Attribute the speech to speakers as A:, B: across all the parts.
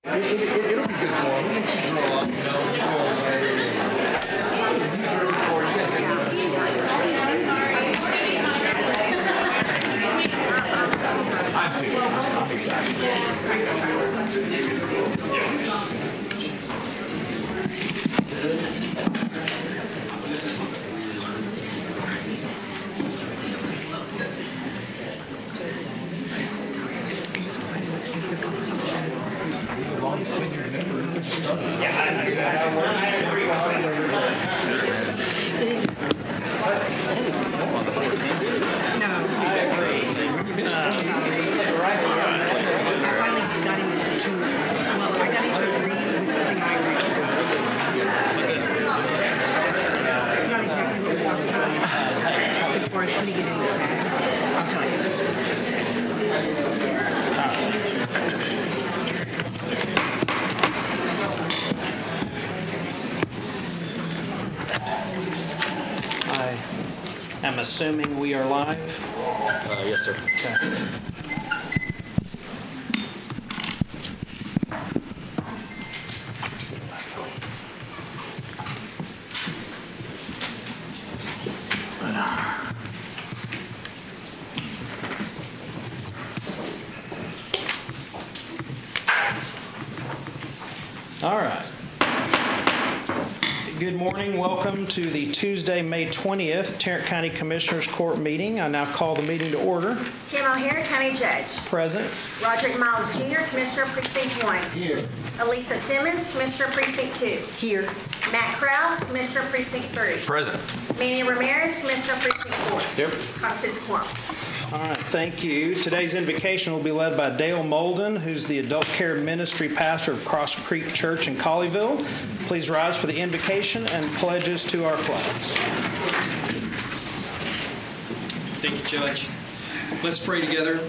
A: It'll be good for them. Once you grow up, you go away and use your I'm too. I'm excited.
B: I'm assuming we are live.
C: Yes, sir.
B: Okay. All right. Good morning. Welcome to the Tuesday, May 20th, Tarrant County Commissioners Court meeting. I now call the meeting to order.
D: Tim O'Hare, County Judge.
B: Present.
D: Roderick Miles Jr., Commissioner Precinct 1.
A: Here.
D: Elisa Simmons, Commissioner Precinct 2.
E: Here.
D: Matt Krause, Commissioner Precinct 3.
C: Present.
D: Manny Ramirez, Commissioner Precinct 4.
C: Yep.
D: Constitutes quorum.
B: All right, thank you. Today's invocation will be led by Dale Molden, who's the Adult Care Ministry Pastor of Cross Creek Church in Colleyville. Please rise for the invocation and pledges to our flags.
F: Thank you, Judge. Let's pray together.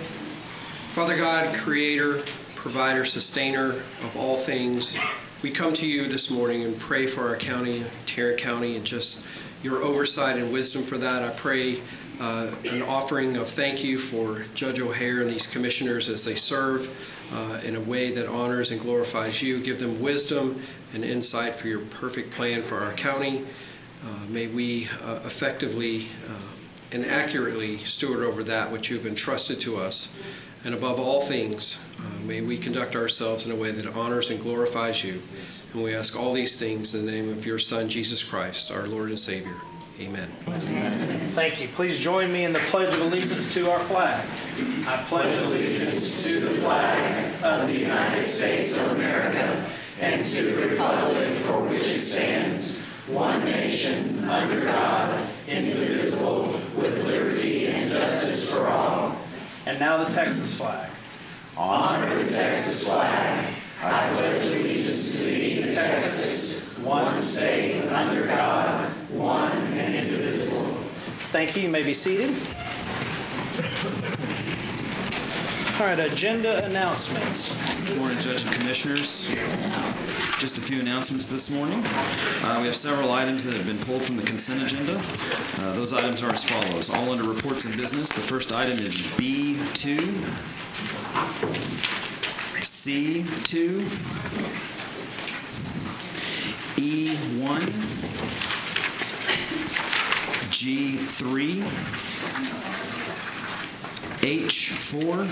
F: Father God, creator, provider, sustainer of all things, we come to you this morning and pray for our county, Tarrant County, and just your oversight and wisdom for that. I pray an offering of thank you for Judge O'Hare and these commissioners as they serve in a way that honors and glorifies you. Give them wisdom and insight for your perfect plan for our county. May we effectively and accurately steward over that which you've entrusted to us. And above all things, may we conduct ourselves in a way that honors and glorifies you. And we ask all these things in the name of your Son, Jesus Christ, our Lord and Savior. Amen.
B: Thank you. Please join me in the Pledge of Allegiance to our flag. I pledge
G: allegiance to the flag of the United States of America and to the republic for which it stands, one nation, under God, indivisible, with liberty and justice for all.
B: And now the Texas flag.
G: Honor the Texas flag. I pledge allegiance to thee, Texas, one state, under God, one and indivisible.
B: Thank you. You may be seated. All right, agenda announcements.
H: Good morning, Judge and Commissioners. Just a few announcements this morning. We have several items that have been pulled from the consent agenda. Those items are as follows. All under reports and business. The first item is B2, C2, E1, G3, H4,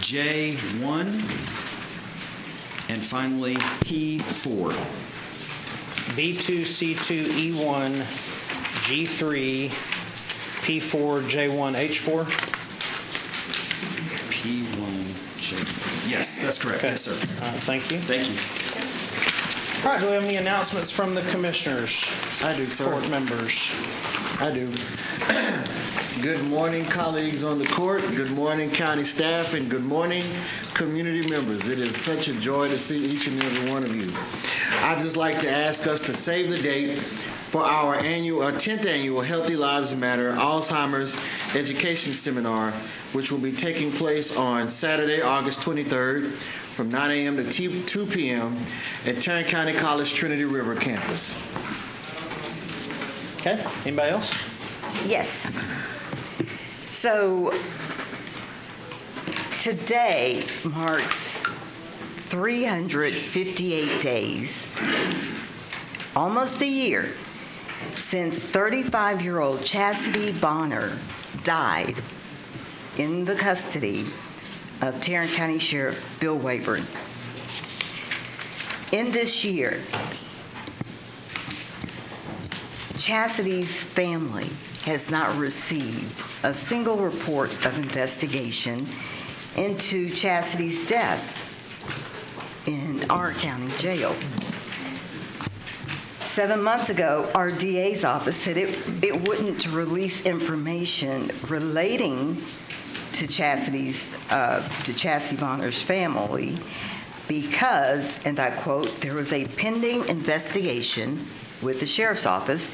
H: J1, and finally P4.
B: B2, C2, E1, G3, P4, J1, H4.
H: P1, J1. Yes, that's correct.
B: Okay.
H: Yes, sir.
B: Thank you.
H: Thank you.
B: All right, do we have any announcements from the commissioners?
A: I do, sir.
B: Court members.
A: I do. Good morning, colleagues on the court. Good morning, county staff, and good morning, community members. It is such a joy to see each and every one of you. I'd just like to ask us to save the date for our 10th annual Healthy Lives Matter Alzheimer's Education Seminar, which will be taking place on Saturday, August 23rd, from 9 a.m. to 2 p.m. at Tarrant County College Trinity River campus.
B: Okay, anybody else?
E: Yes. So today marks 358 days, almost a year, since 35-year-old Chastity Bonner died in the custody of Tarrant County Sheriff Bill Wayburn. In this year, Chastity's family has not received a single report of investigation into Chastity's death in our county jail. 7 months ago, our DA's office said it wouldn't release information relating to Chastity Bonner's family because, and I quote, there was a pending investigation with the sheriff's office,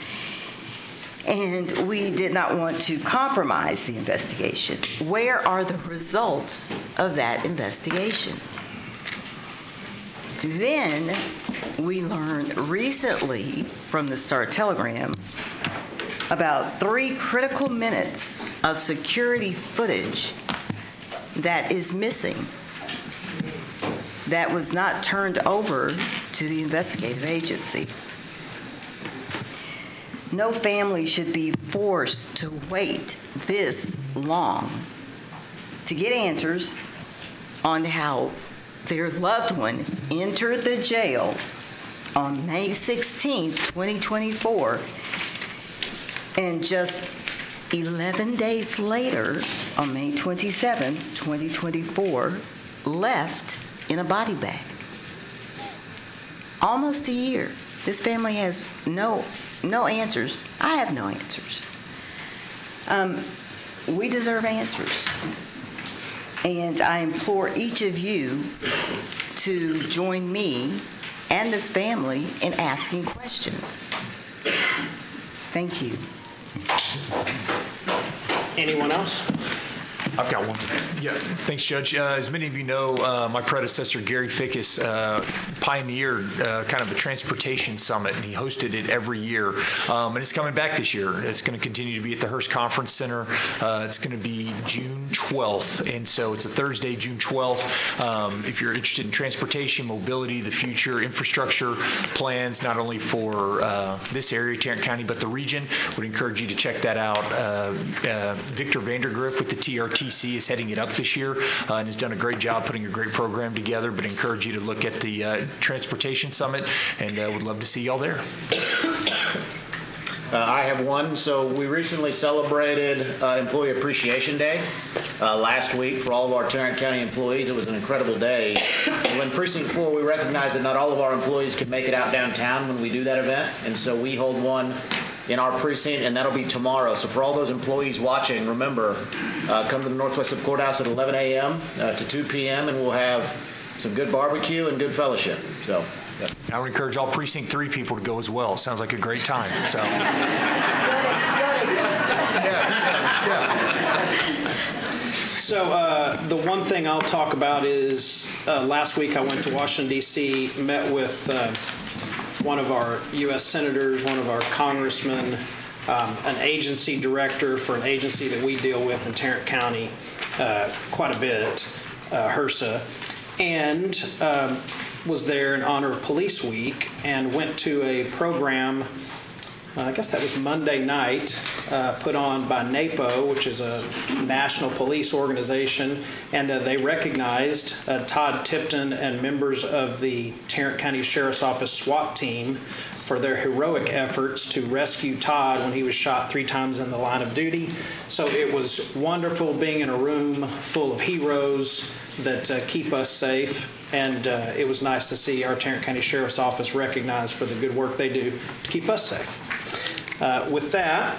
E: and we did not want to compromise the investigation. Where are the results of that investigation? Then we learned recently from the Star-Telegram about 3 critical minutes of security footage that is missing, that was not turned over to the investigative agency. No family should be forced to wait this long to get answers on how their loved one entered the jail on May 16, 2024, and just 11 days later, on May 27, 2024, left in a body bag. Almost a year. This family has no answers. I have no answers. We deserve answers. And I implore each of you to join me and this family in asking questions. Thank you.
B: Anyone else?
I: I've got one. Yeah, thanks, Judge. As many of you know, my predecessor, Gary Fickus, pioneered kind of a transportation summit, and he hosted it every year. And it's coming back this year. It's going to continue to be at the Hearst Conference Center. It's going to be June 12th, and so it's a Thursday, June 12th. If you're interested in transportation, mobility, the future, infrastructure plans, not only for this area, Tarrant County, but the region, would encourage you to check that out. Victor Vandergriff with the TRTC is heading it up this year and has done a great job putting a great program together, but encourage you to look at the Transportation Summit, and would love to see y'all there.
J: I have one. So we recently celebrated Employee Appreciation Day last week for all of our Tarrant County employees. It was an incredible day. When Precinct 4, we recognized that not all of our employees could make it out downtown when we do that event, and so we hold one in our precinct, and that'll be tomorrow. So for all those employees watching, remember, come to the Northwest Sub Courthouse at 11 a.m. To 2 p.m., and we'll have some good barbecue and good fellowship. So. Yep.
I: I would encourage all Precinct 3 people to go as well. Sounds like a great time. So.
B: So the one thing I'll talk about is last week I went to Washington, D.C., met with one of our U.S. senators, one of our congressmen, an agency director for an agency that we deal with in Tarrant County quite a bit, HRSA, and was there in honor of Police Week and went to a program, I guess that was Monday night, put on by NAPO, which is a national police organization, and they recognized Todd Tipton and members of the Tarrant County Sheriff's Office SWAT team for their heroic efforts to rescue Todd when he was shot 3 times in the line of duty. So it was wonderful being in a room full of heroes that keep us safe, and it was nice to see our Tarrant County Sheriff's Office recognized for the good work they do to keep us safe. With that,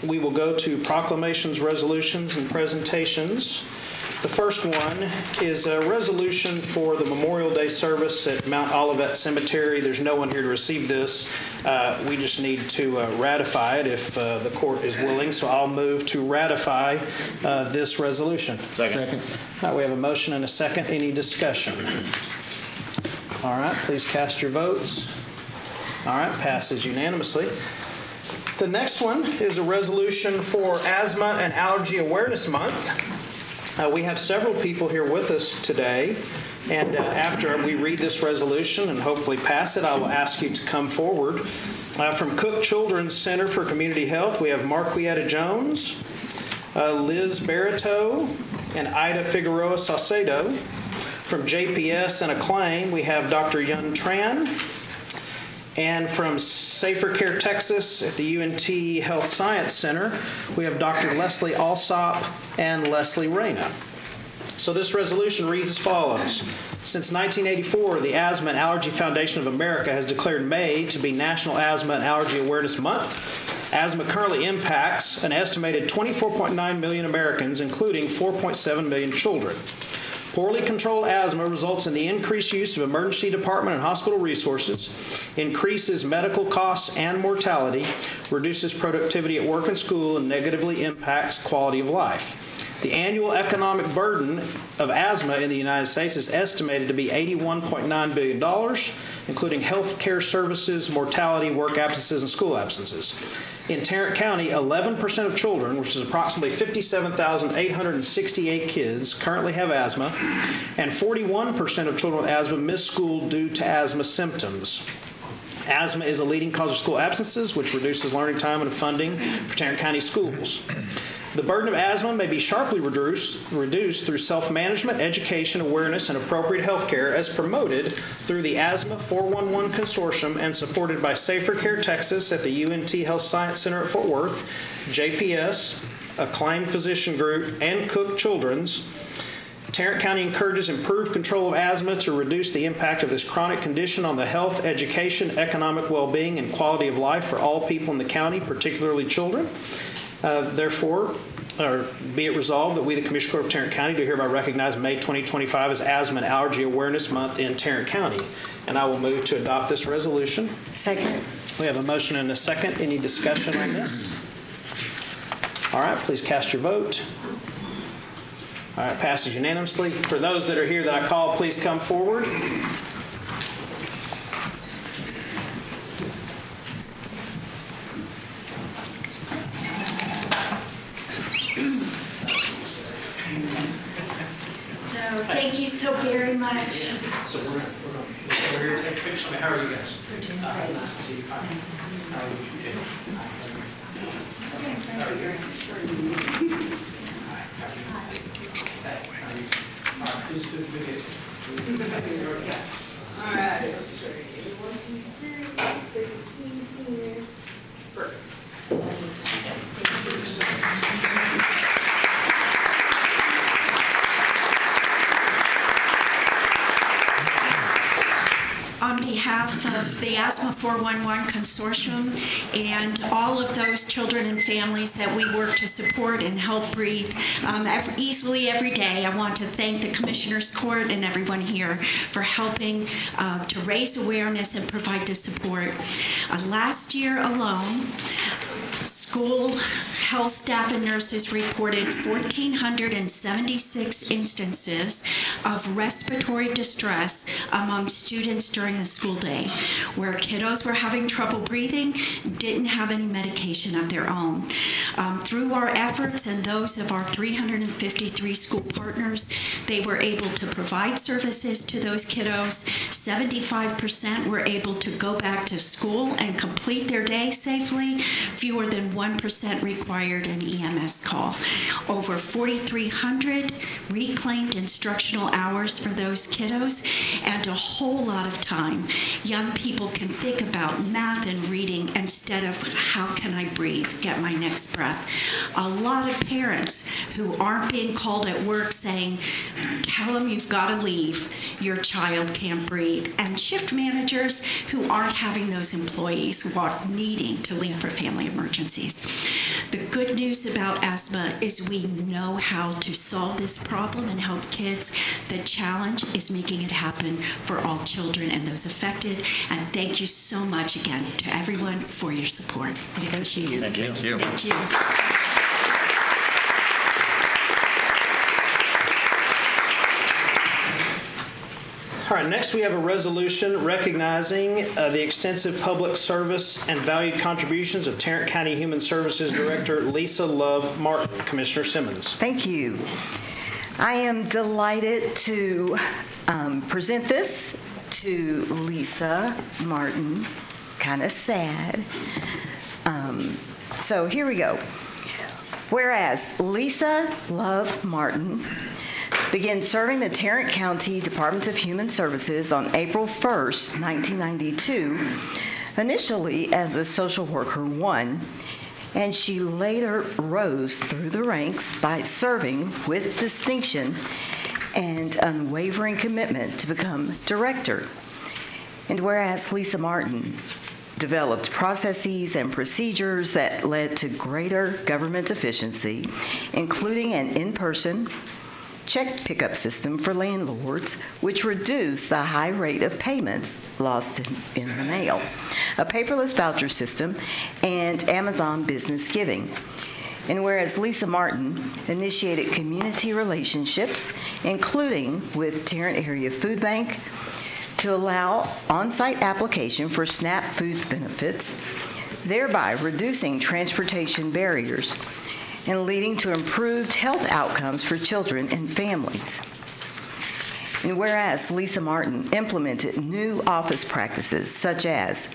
B: we will go to proclamations, resolutions, and presentations. The first one is a resolution for the Memorial Day service at Mount Olivet Cemetery. There's no one here to receive this. We just need to ratify it if the court is willing. So I'll move to ratify this resolution.
J: Second.
B: All right, we have a motion and a second. Any discussion? All right, please cast your votes. All right, passes unanimously. The next one is a resolution for Asthma and Allergy Awareness Month. We have several people here with us today And after we read this resolution and hopefully pass it, I will ask you to come forward. From Cook Children's Center for Community Health, we have Marquietta Jones, Liz Barito, and Ida Figueroa Saucedo. From JPS and Acclaim, we have Dr. Yun Tran. And from Safer Care Texas at the UNT Health Science Center, we have Dr. Leslie Alsop and Leslie Reyna. So this resolution reads as follows. Since 1984, the Asthma and Allergy Foundation of America has declared May to be National Asthma and Allergy Awareness Month. Asthma currently impacts an estimated 24.9 million Americans, including 4.7 million children. Poorly controlled asthma results in the increased use of emergency department and hospital resources, increases medical costs and mortality, reduces productivity at work and school, and negatively impacts quality of life. The annual economic burden of asthma in the United States is estimated to be $81.9 billion, including health care services, mortality, work absences, and school absences. In Tarrant County, 11% of children, which is approximately 57,868 kids, currently have asthma, and 41% of children with asthma miss school due to asthma symptoms. Asthma is a leading cause of school absences, which reduces learning time and funding for Tarrant County schools. The burden of asthma may be sharply reduced through self-management, education, awareness, and appropriate health care as promoted through the Asthma 411 Consortium and supported by Safer Care Texas at the UNT Health Science Center at Fort Worth, JPS, Acclaim Physician Group, and Cook Children's. Tarrant County encourages improved control of asthma to reduce the impact of this chronic condition on the health, education, economic well-being, and quality of life for all people in the county, particularly children. Therefore, be it resolved that we, the Commissioner Court of Tarrant County, do hereby recognize May 2025 as Asthma and Allergy Awareness Month in Tarrant County. And I will move to adopt this resolution.
E: Second.
B: We have a motion and a second. Any discussion on this? All right, please cast your vote. All right, passes unanimously. For those that are here that I call, please come forward.
K: Thank you so very much.
B: So we're here to take pictures. How are you guys?
K: We're doing great.
B: Nice to see you. How are you? All right, please do this. All right.
K: On behalf of the Asthma 411 Consortium and all of those children and families that we work to support and help breathe easily every day, I want to thank the Commissioner's Court and everyone here for helping to raise awareness and provide the support. Last year alone, school health staff and nurses reported 1,476 instances of respiratory distress among students during the school day, where kiddos were having trouble breathing, didn't have any medication of their own. Through our efforts and those of our 353 school partners, they were able to provide services to those kiddos. 75% were able to go back to school and complete their day safely. Fewer than 1% required an EMS call. Over 4,300 reclaimed instructional hours for those kiddos, and a whole lot of time young people can think about math and reading instead of how can I breathe, get my next breath. A lot of parents who aren't being called at work saying, tell them you've got to leave, your child can't breathe, and shift managers who aren't having those employees who are needing to leave for family emergencies. The good news about asthma is we know how to solve this problem and help kids. The challenge is making it happen for all children and those affected. And thank you so much again to everyone for your support. We appreciate it.
J: Thank you.
H: Thank you.
K: Thank you.
B: All right, next we have a resolution recognizing the extensive public service and valued contributions of Tarrant County Human Services Director Lisa Love Martin. Commissioner Simmons.
E: Thank you. I am delighted to present this to Lisa Martin. Kind of sad. So here we go. Whereas Lisa Love Martin began serving the Tarrant County Department of Human Services on April 1st, 1992, initially as a social worker 1, and she later rose through the ranks by serving with distinction and unwavering commitment to become director. And whereas Lisa Martin developed processes and procedures that led to greater government efficiency, including an in-person check pickup system for landlords, which reduced the high rate of payments lost in the mail, a paperless voucher system, and Amazon Business Giving. And whereas Lisa Martin initiated community relationships, including with Tarrant Area Food Bank, to allow on-site application for SNAP food benefits, thereby reducing transportation barriers and leading to improved health outcomes for children and families. And whereas Lisa Martin implemented new office practices such as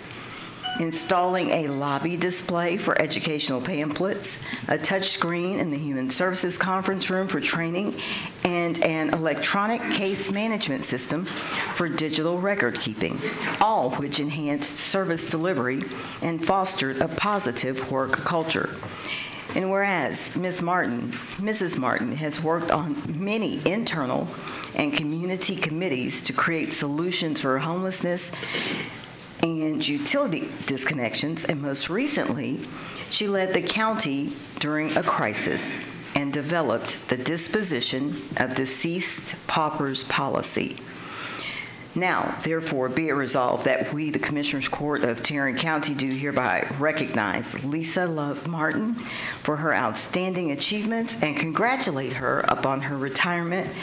E: installing a lobby display for educational pamphlets, a touch screen in the Human Services Conference Room for training, and an electronic case management system for digital record keeping, all which enhanced service delivery and fostered a positive work culture. And whereas Mrs. Martin has worked on many internal and community committees to create solutions for homelessness and utility disconnections, and most recently, she led the county during a crisis and developed the disposition of deceased paupers policy. Now, therefore, be it resolved that we, the Commissioners Court of Tarrant County, do hereby recognize Lisa Love Martin for her outstanding achievements and congratulate her upon her retirement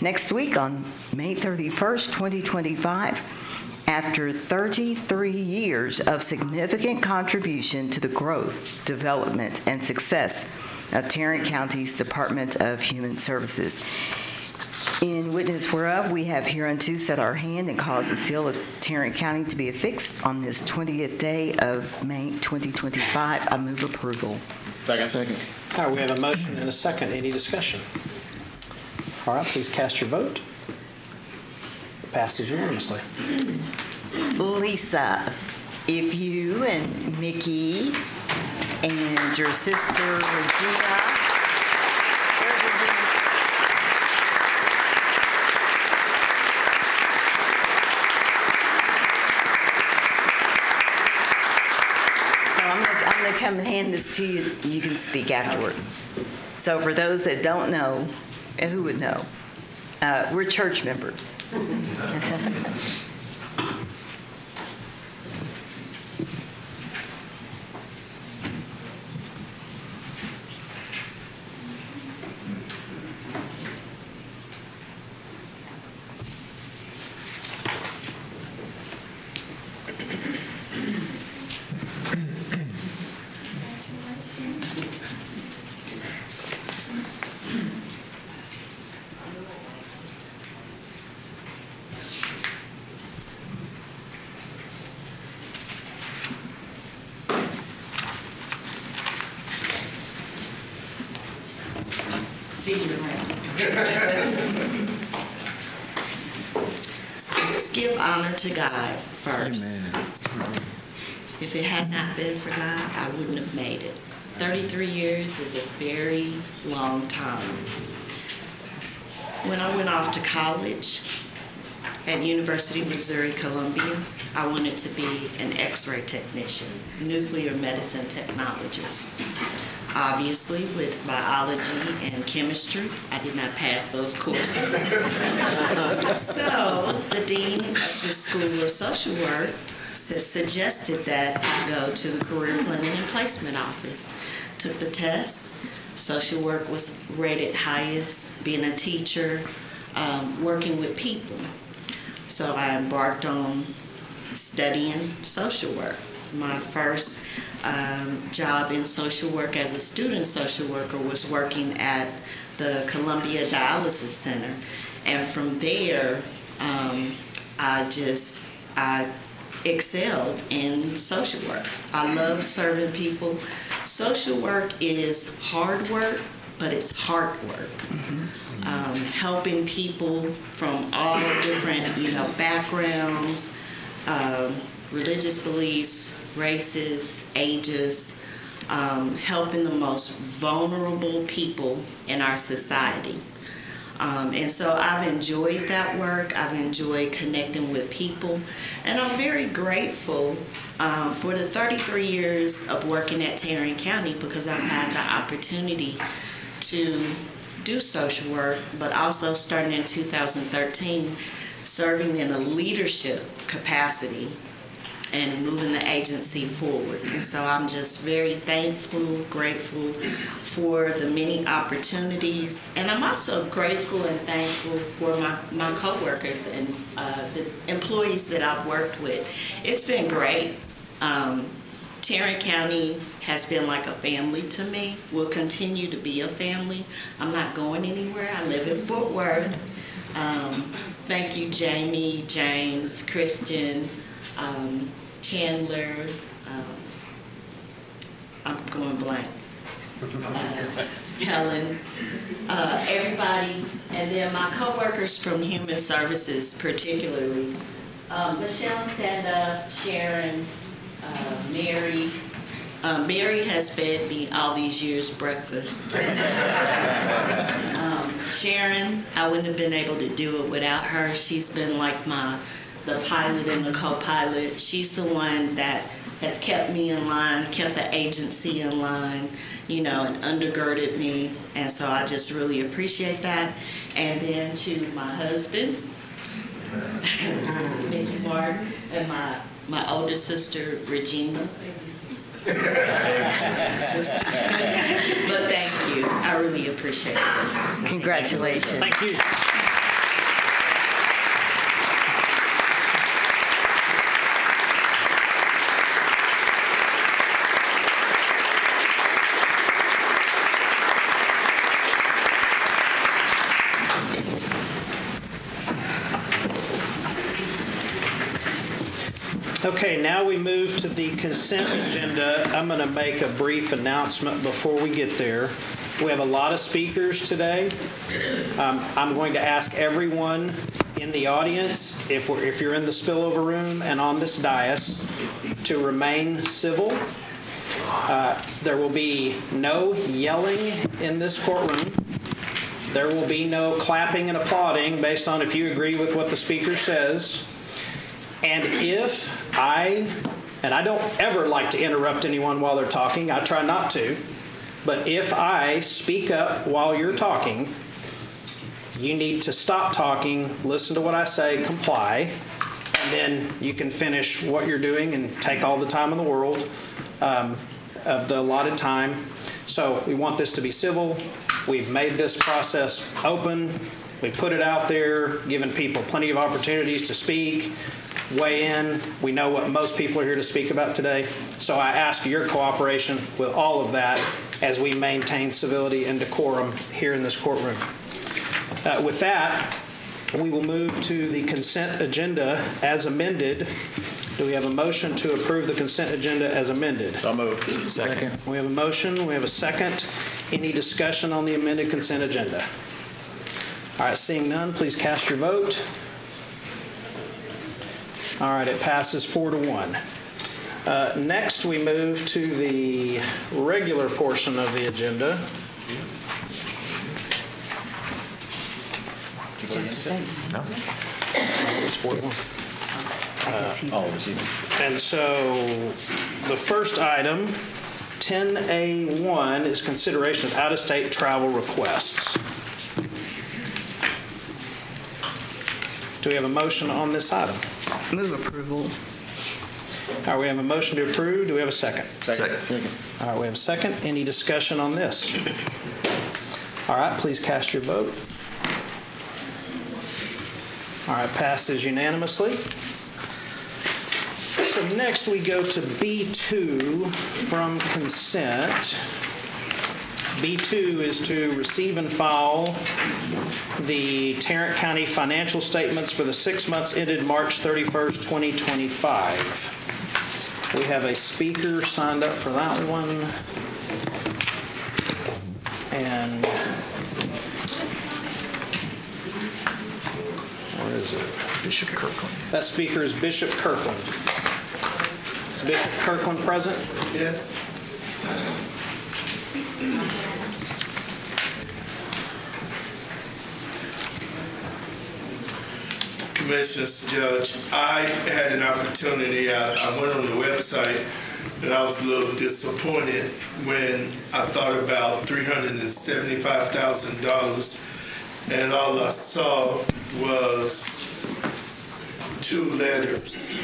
E: next week on May 31st, 2025. After 33 years of significant contribution to the growth, development, and success of Tarrant County's Department of Human Services. In witness whereof, we have hereunto set our hand and caused the seal of Tarrant County to be affixed on this 20th day of May 2025. I move approval.
J: Second.
B: All right, we have a motion and a second. Any discussion? All right, please cast your vote. It passes unanimously.
E: Lisa, if you and Mickey and your sister Regina, there's Regina. So I'm gonna come and hand this to you. You can speak afterward. So for those that don't know, and who would know, we're church members.
L: Let's give honor to God first.
A: Amen.
L: If it had not been for God, I wouldn't have made it. 33 years is a very long time. When I went off to college at University of Missouri, Columbia, I wanted to be an X-ray technician, nuclear medicine technologist. Obviously, with biology and chemistry, I did not pass those courses. So the dean of the School of Social Work suggested that I go to the Career Planning and Placement Office. Took the test. Social work was rated highest, being a teacher, working with people. So I embarked on studying social work. My first job in social work as a student social worker was working at the Columbia Dialysis Center. And from there, I excelled in social work. I love serving people. Social work is hard work, but it's heart work. Helping people from all different, backgrounds, religious beliefs, races, ages, helping the most vulnerable people in our society. And so I've enjoyed that work. I've enjoyed connecting with people. And I'm very grateful for the 33 years of working at Tarrant County, because I've had the opportunity to do social work, but also starting in 2013, serving in a leadership capacity and moving the agency forward. And so I'm just very thankful, grateful for the many opportunities. And I'm also grateful and thankful for my coworkers and the employees that I've worked with. It's been great. Tarrant County has been like a family to me, will continue to be a family. I'm not going anywhere. I live in Fort Worth. Thank you, Jamie, James, Christian, Chandler, I'm going blank, Helen, everybody, and then my coworkers from Human Services particularly, Michelle, stand up, Sharon, Mary. Mary has fed me all these years breakfast. Sharon, I wouldn't have been able to do it without her. She's been like the pilot and the co-pilot. She's the one that has kept me in line, kept the agency in line, and undergirded me. And so I just really appreciate that. And then to my husband, Mickey Martin, and my older sister, Regina. But thank you. I really appreciate this.
E: Congratulations.
B: Thank you. Okay, now we move to the consent agenda. I'm going to make a brief announcement before we get there. We have a lot of speakers today. I'm going to ask everyone in the audience, if you're in the spillover room and on this dais, to remain civil. There will be no yelling in this courtroom. There will be no clapping and applauding based on if you agree with what the speaker says. And if I don't ever like to interrupt anyone while they're talking, I try not to, but if I speak up while you're talking, you need to stop talking, listen to what I say, comply, and then you can finish what you're doing and take all the time in the world of the allotted time. So we want this to be civil. We've made this process open. We've put it out there, given people plenty of opportunities to speak, weigh in. We know what most people are here to speak about today. So I ask your cooperation with all of that as we maintain civility and decorum here in this courtroom. With that, we will move to the consent agenda as amended. Do we have a motion to approve the consent agenda as amended?
J: So moved.
I: Second.
B: We have a motion. We have a second. Any discussion on the amended consent agenda? All right, seeing none, please cast your vote. All right, it passes 4-1. Next, we move to the regular portion of the agenda.
I: No?
B: It was 4-1. And so the first item, 10A1, is consideration of out-of-state travel requests. Do we have a motion on this item?
E: Move approval.
B: All right, we have a motion to approve. Do we have a second?
I: Second.
B: All right, we have a second. Any discussion on this? All right, please cast your vote. All right, passes unanimously. So next we go to B2 from consent. B2 is to receive and file the Tarrant County financial statements for the 6 months ended March 31st, 2025. We have a speaker signed up for that one. And where is it?
I: Bishop Kirkland.
B: That speaker is Bishop Kirkland. Is Bishop Kirkland present?
M: Yes. Commissioners, Judge, I had an opportunity, I went on the website, and I was a little disappointed when I thought about $375,000, and all I saw was 2 letters.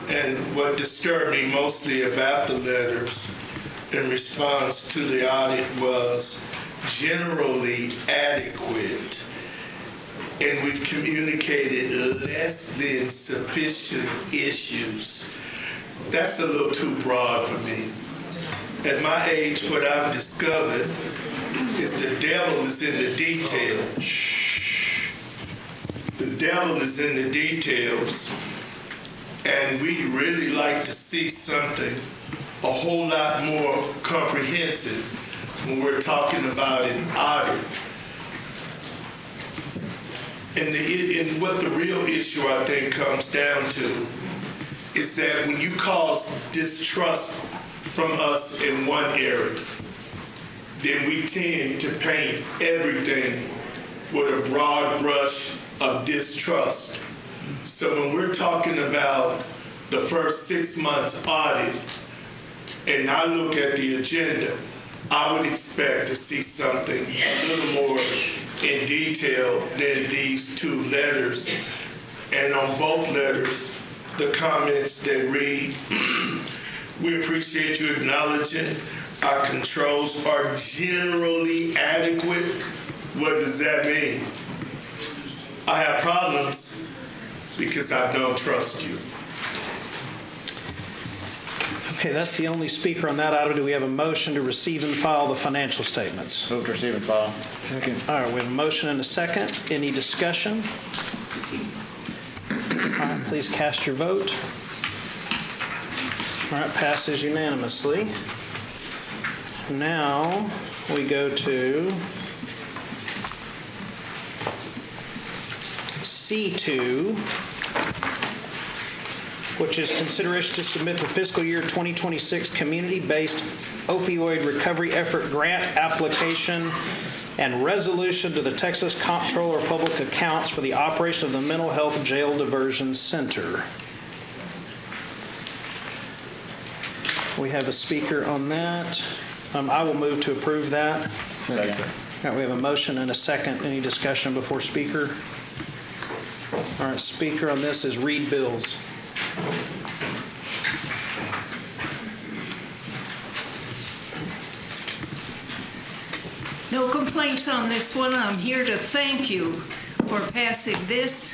M: And what disturbed me mostly about the letters in response to the audit was generally adequate. And we've communicated less than sufficient issues. That's a little too broad for me. At my age, what I've discovered is the devil is in the detail. The devil is in the details. And we'd really like to see something a whole lot more comprehensive when we're talking about an audit. And what the real issue, I think, comes down to is that when you cause distrust from us in one area, then we tend to paint everything with a broad brush of distrust. So when we're talking about the first 6 months audit, and I look at the agenda, I would expect to see something a little more in detail than these 2 letters. And on both letters, the comments that read, we appreciate you acknowledging our controls are generally adequate. What does that mean? I have problems because I don't trust you.
B: Okay, that's the only speaker on that item. Do we have a motion to receive and file the financial statements?
J: Move to receive and file.
A: Second.
B: All right, we have a motion and a second. Any discussion? All right, please cast your vote. All right, passes unanimously. Now we go to C2, which is consideration to submit the fiscal year 2026 community-based opioid recovery effort grant application and resolution to the Texas Comptroller of Public Accounts for the operation of the Mental Health Jail Diversion Center. We have a speaker on that. I will move to approve that.
A: Second.
B: All right, we have a motion and a second. Any discussion before speaker? All right, speaker on this is Reed Bills.
N: No complaints on this one. I'm here to thank you for passing this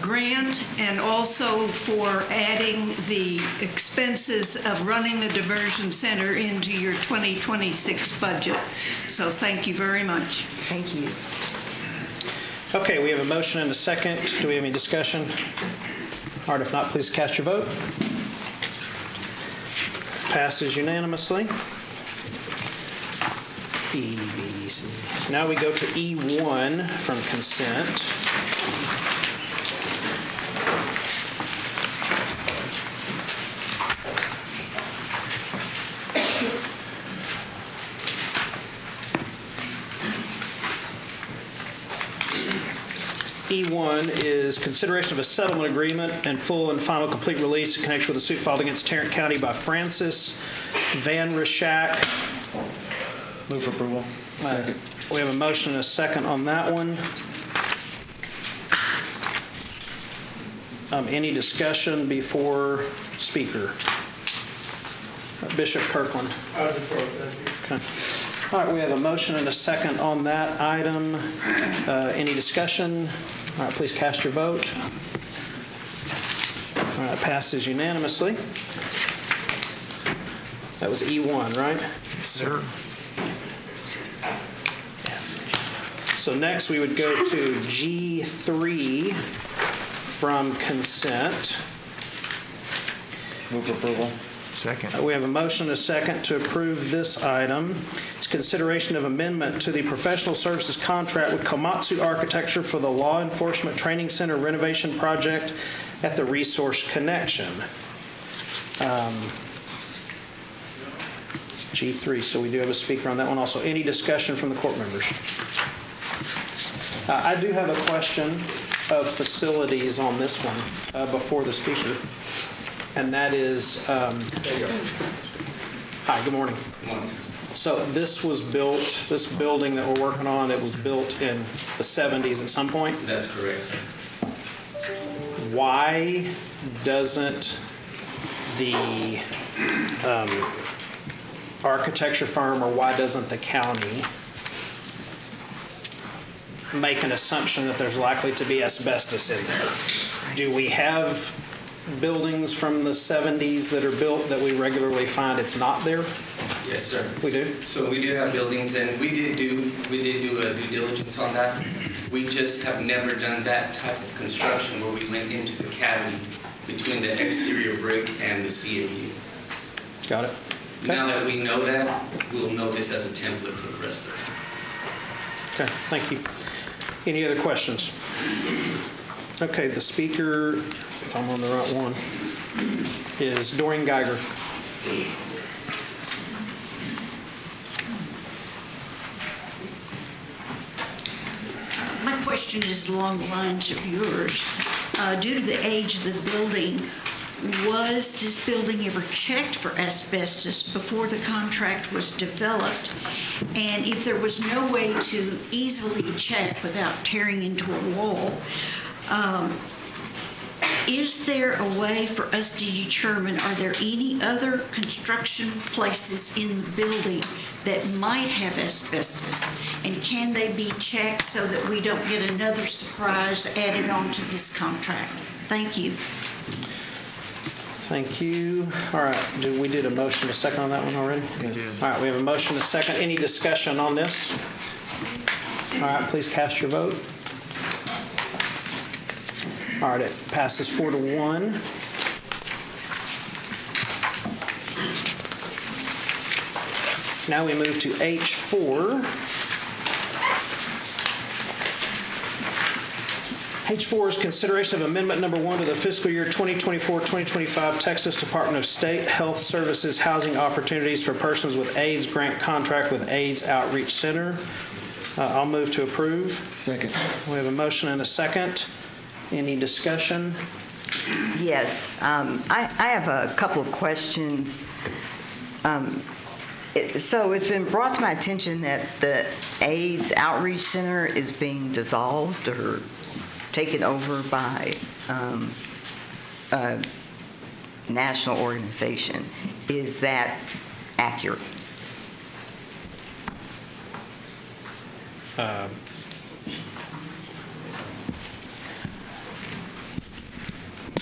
N: grant and also for adding the expenses of running the diversion center into your 2026 budget. So thank you very much.
E: Thank you.
B: Okay, we have a motion and a second. Do we have any discussion? All right, if not, please cast your vote. Passes unanimously. E, B, C. Now we go to E1 from consent. E1 is consideration of a settlement agreement and full and final complete release in connection with a suit filed against Tarrant County by Francis Van Rishak.
A: Move for approval. Second.
B: We have a motion and a second on that one. Any discussion before speaker? Bishop Kirkland.
M: I defer, thank you.
B: Okay. All right, we have a motion and a second on that item. Any discussion? All right, please cast your vote. All right, passes unanimously. That was E1, right?
I: Yes, sir.
B: So next, we would go to G3 from consent.
A: Move approval.
I: Second.
B: We have a motion and a second to approve this item. It's consideration of amendment to the professional services contract with Komatsu Architecture for the Law Enforcement Training Center renovation project at the Resource Connection. G3, so we do have a speaker on that one also. Any discussion from the court members? I do have a question of facilities on this one before the speaker. And that is, hi, good morning.
C: Good morning.
B: So this was built, this building that we're working on, it was built in the 70s at some point.
C: That's correct, sir.
B: Why doesn't the architecture firm, or why doesn't the county make an assumption that there's likely to be asbestos in there? Do we have buildings from the 70s that are built that we regularly find it's not there?
C: Yes, sir.
B: We do?
C: So we do have buildings, and we did do a due diligence on that. We just have never done that type of construction where we went into the cavity between the exterior brick and the CAU.
B: Got it. Okay.
C: Now that we know that, we'll know this as a template for the rest of it.
B: Okay, thank you. Any other questions? Okay, the speaker, if I'm on the right one, is Doreen Geiger.
K: My question is along the lines of yours. Due to the age of the building, was this building ever checked for asbestos before the contract was developed? And if there was no way to easily check without tearing into a wall, is there a way for us to determine, are there any other construction places in the building that might have asbestos? And can they be checked so that we don't get another surprise added on to this contract? Thank you.
B: Thank you. All right, we did a motion, a second on that one already? Yes. All right, we have a motion, a second. Any discussion on this? All right, please cast your vote. All right, it passes 4-1. Now we move to H4. H4 is consideration of amendment number 1 to the fiscal year 2024-2025 Texas Department of State Health Services Housing Opportunities for Persons with AIDS Grant Contract with AIDS Outreach Center. I'll move to approve.
A: Second.
B: We have a motion and a second. Any discussion?
E: Yes, I have a couple of questions. So it's been brought to my attention that the AIDS Outreach Center is being dissolved or taken over by a national organization. Is that accurate?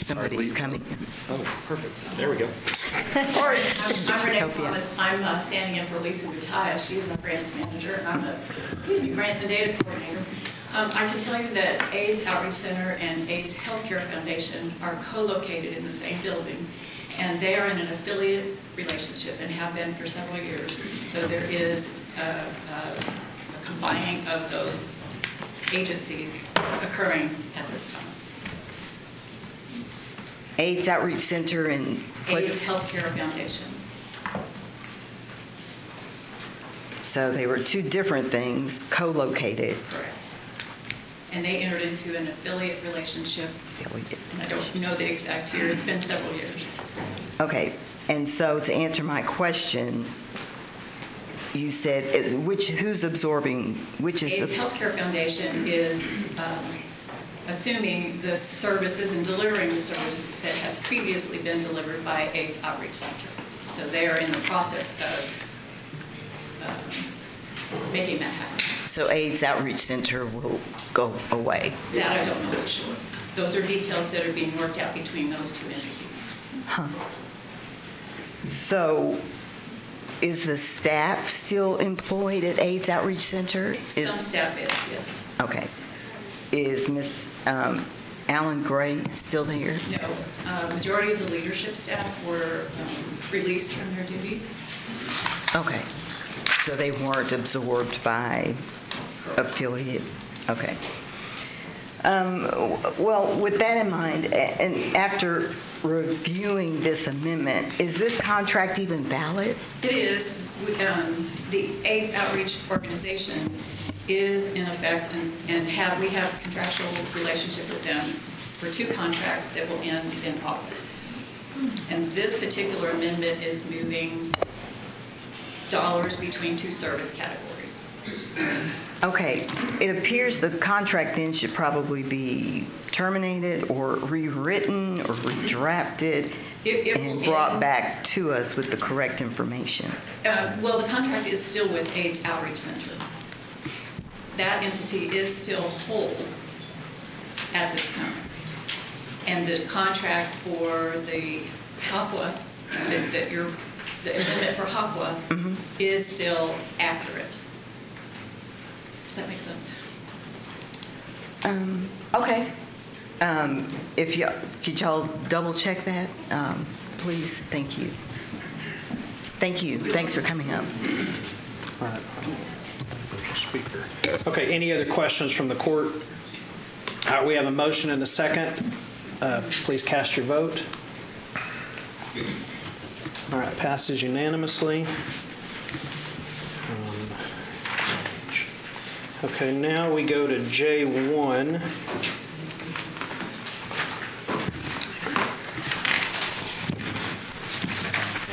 E: Somebody's coming.
H: Oh, perfect. There we go.
E: Sorry.
O: I'm Renee Thomas. I'm standing in for Lisa Butaya. She is our grants manager, and I'm the grants and data coordinator. I can tell you that AIDS Outreach Center and AIDS Healthcare Foundation are co-located in the same building, and they are in an affiliate relationship and have been for several years. So there is a combining of those agencies occurring at this time.
E: AIDS Outreach Center and
O: AIDS Healthcare Foundation.
E: So they were two different things, co-located.
O: Correct. And they entered into an affiliate relationship. And I don't know the exact year. It's been several years.
E: Okay, and so to answer my question, you said who's absorbing which is
O: AIDS Healthcare Foundation is assuming the services and delivering the services that have previously been delivered by AIDS Outreach Center. So they are in the process of making that happen.
E: So AIDS Outreach Center will go away?
O: That I don't know for sure. Those are details that are being worked out between those two entities.
E: Huh. So is the staff still employed at AIDS Outreach Center?
O: Some staff is, yes.
E: Okay. Is Ms. Alan Gray still there?
O: No, majority of the leadership staff were released from their duties.
E: Okay. So they weren't absorbed by affiliate? Okay. Well, with that in mind, and after reviewing this amendment, is this contract even valid?
O: It is. The AIDS Outreach Organization is in effect, and we have a contractual relationship with them for 2 contracts that will end in August. And this particular amendment is moving dollars between 2 service categories.
E: Okay, it appears the contract then should probably be terminated or rewritten or redrafted
O: It
E: and
O: will
E: brought
O: end-
E: back to us with the correct information.
O: Well, the contract is still with AIDS Outreach Center. That entity is still whole at this time. And the contract for the HACWA, the amendment for HACWA is still accurate. Does that make sense?
E: Okay. Could y'all double check that, please? Thank you. Thank you. Thanks for coming up.
B: All right. Speaker. Okay, any other questions from the court? All right, we have a motion and a second. Please cast your vote. All right, passes unanimously. Okay, now we go to J1.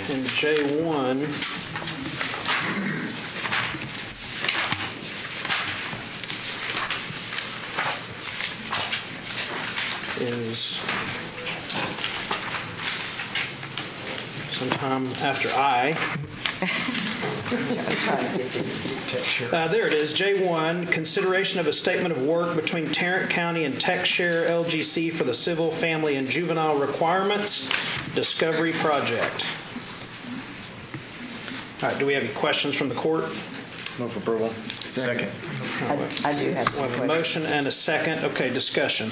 B: And J1 is sometime after I. There it is, J1, consideration of a statement of work between Tarrant County and TechShare LGC for the Civil, Family, and Juvenile Requirements Discovery Project. All right, do we have any questions from the court?
J: Move for approval.
I: Second.
E: I do have
B: We
E: some
B: have a
E: questions.
B: motion and a second. Okay, discussion.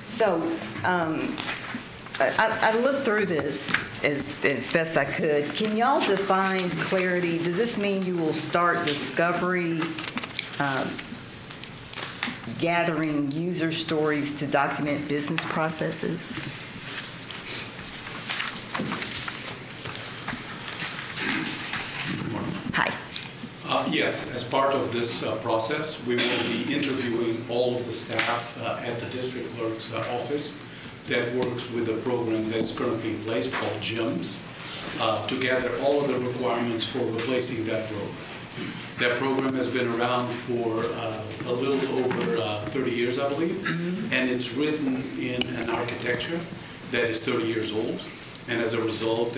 E: So, I looked through this as best I could. Can y'all define clarity? Does this mean you will start discovery, gathering user stories to document business processes? Hi.
P: Yes, as part of this process, we will be interviewing all of the staff at the district clerk's office that works with a program that's currently in place called GEMS to gather all of the requirements for replacing that program. That program has been around for a little over 30 years, I believe, and it's written in an architecture that is 30 years old, and as a result,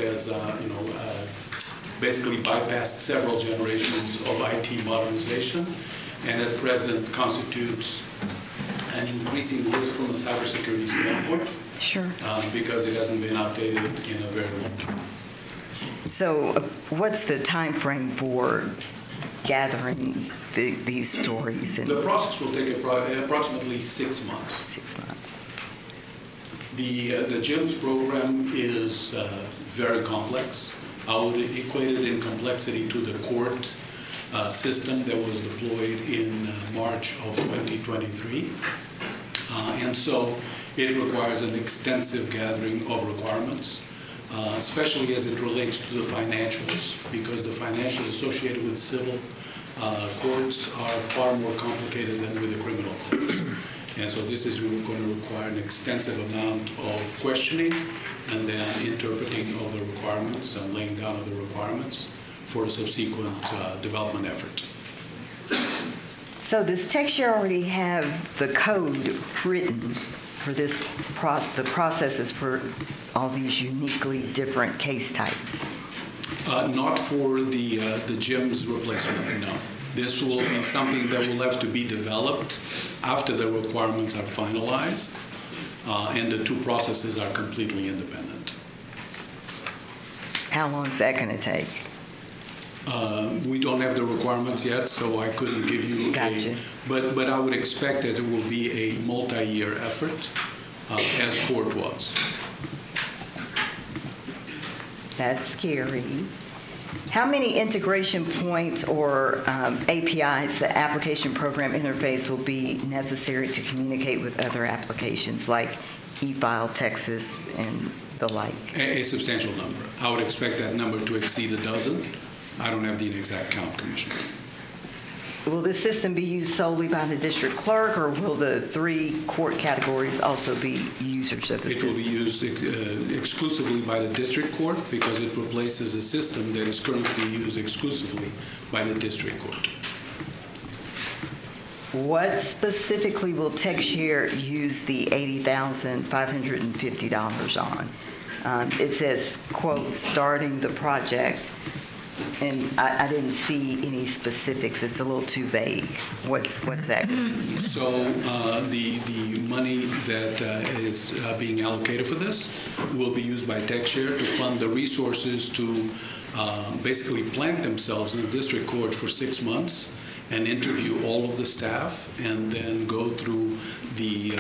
P: basically bypassed several generations of IT modernization, and at present constitutes an increasing risk from a cybersecurity standpoint.
E: Sure.
P: Because it hasn't been updated in a very long time.
E: So what's the time frame for gathering these stories?
P: The process will take approximately 6 months.
E: 6 months.
P: The GEMS program is very complex. I would equate it in complexity to the court system that was deployed in March of 2023. And so it requires an extensive gathering of requirements, especially as it relates to the financials, because the financials associated with civil courts are far more complicated than with the criminal courts. And so this is going to require an extensive amount of questioning and then interpreting of the requirements and laying down of the requirements for a subsequent development effort.
E: So does TechShare already have the code written for this the processes for all these uniquely different case types?
P: Not for the GEMS replacement, no. This will be something that will have to be developed after the requirements are finalized, and the two processes are completely independent.
E: How long is that going to take?
P: We don't have the requirements yet, so I couldn't give you
E: Gotcha.
P: but I would expect that it will be a multi-year effort, as court was.
E: That's scary. How many integration points or APIs, the application program interface, will be necessary to communicate with other applications like eFile, Texas, and the like?
P: A substantial number. I would expect that number to exceed a dozen. I don't have the exact count, Commissioner.
E: Will this system be used solely by the district clerk, or will the 3 court categories also be users of the
P: It will
E: system?
P: be used exclusively by the district court because it replaces a system that is currently used exclusively by the district court.
E: What specifically will TechShare use the $80,550 on? It says, quote, starting the project, and I didn't see any specifics. It's a little too vague. What's that?
P: So the money that is being allocated for this will be used by TechShare to fund the resources to basically plant themselves in the district court for 6 months and interview all of the staff, and then go through the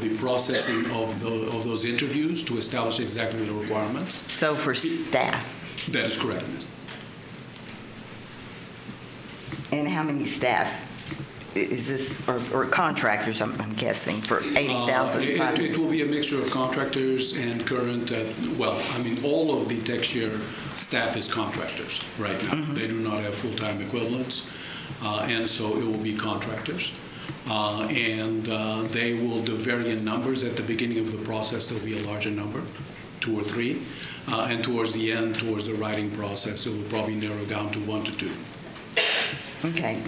P: the processing of those interviews to establish exactly the requirements.
E: So for staff.
P: That is correct, Ms.
E: And how many staff is this, or contractors, I'm guessing, for 80,000?
P: It will be a mixture of contractors and current, all of the TechShare staff is contractors right now.
E: Mm-hmm.
P: They do not have full-time equivalents, and so it will be contractors. They will vary in numbers. At the beginning of the process, there will be a larger number, 2 or 3. And towards the end, towards the writing process, it will probably narrow down to 1 to 2.
E: Okay.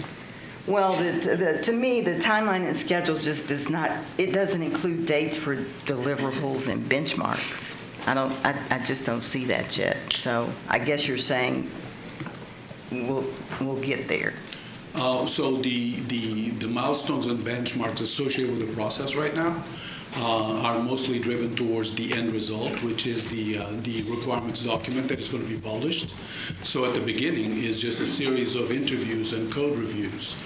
E: Well, to me, the timeline and schedule just doesn't include dates for deliverables and benchmarks. I just don't see that yet. So I guess you're saying we'll get there.
P: So the milestones and benchmarks associated with the process right now are mostly driven towards the end result, which is the requirements document that is going to be published. So at the beginning is just a series of interviews and code reviews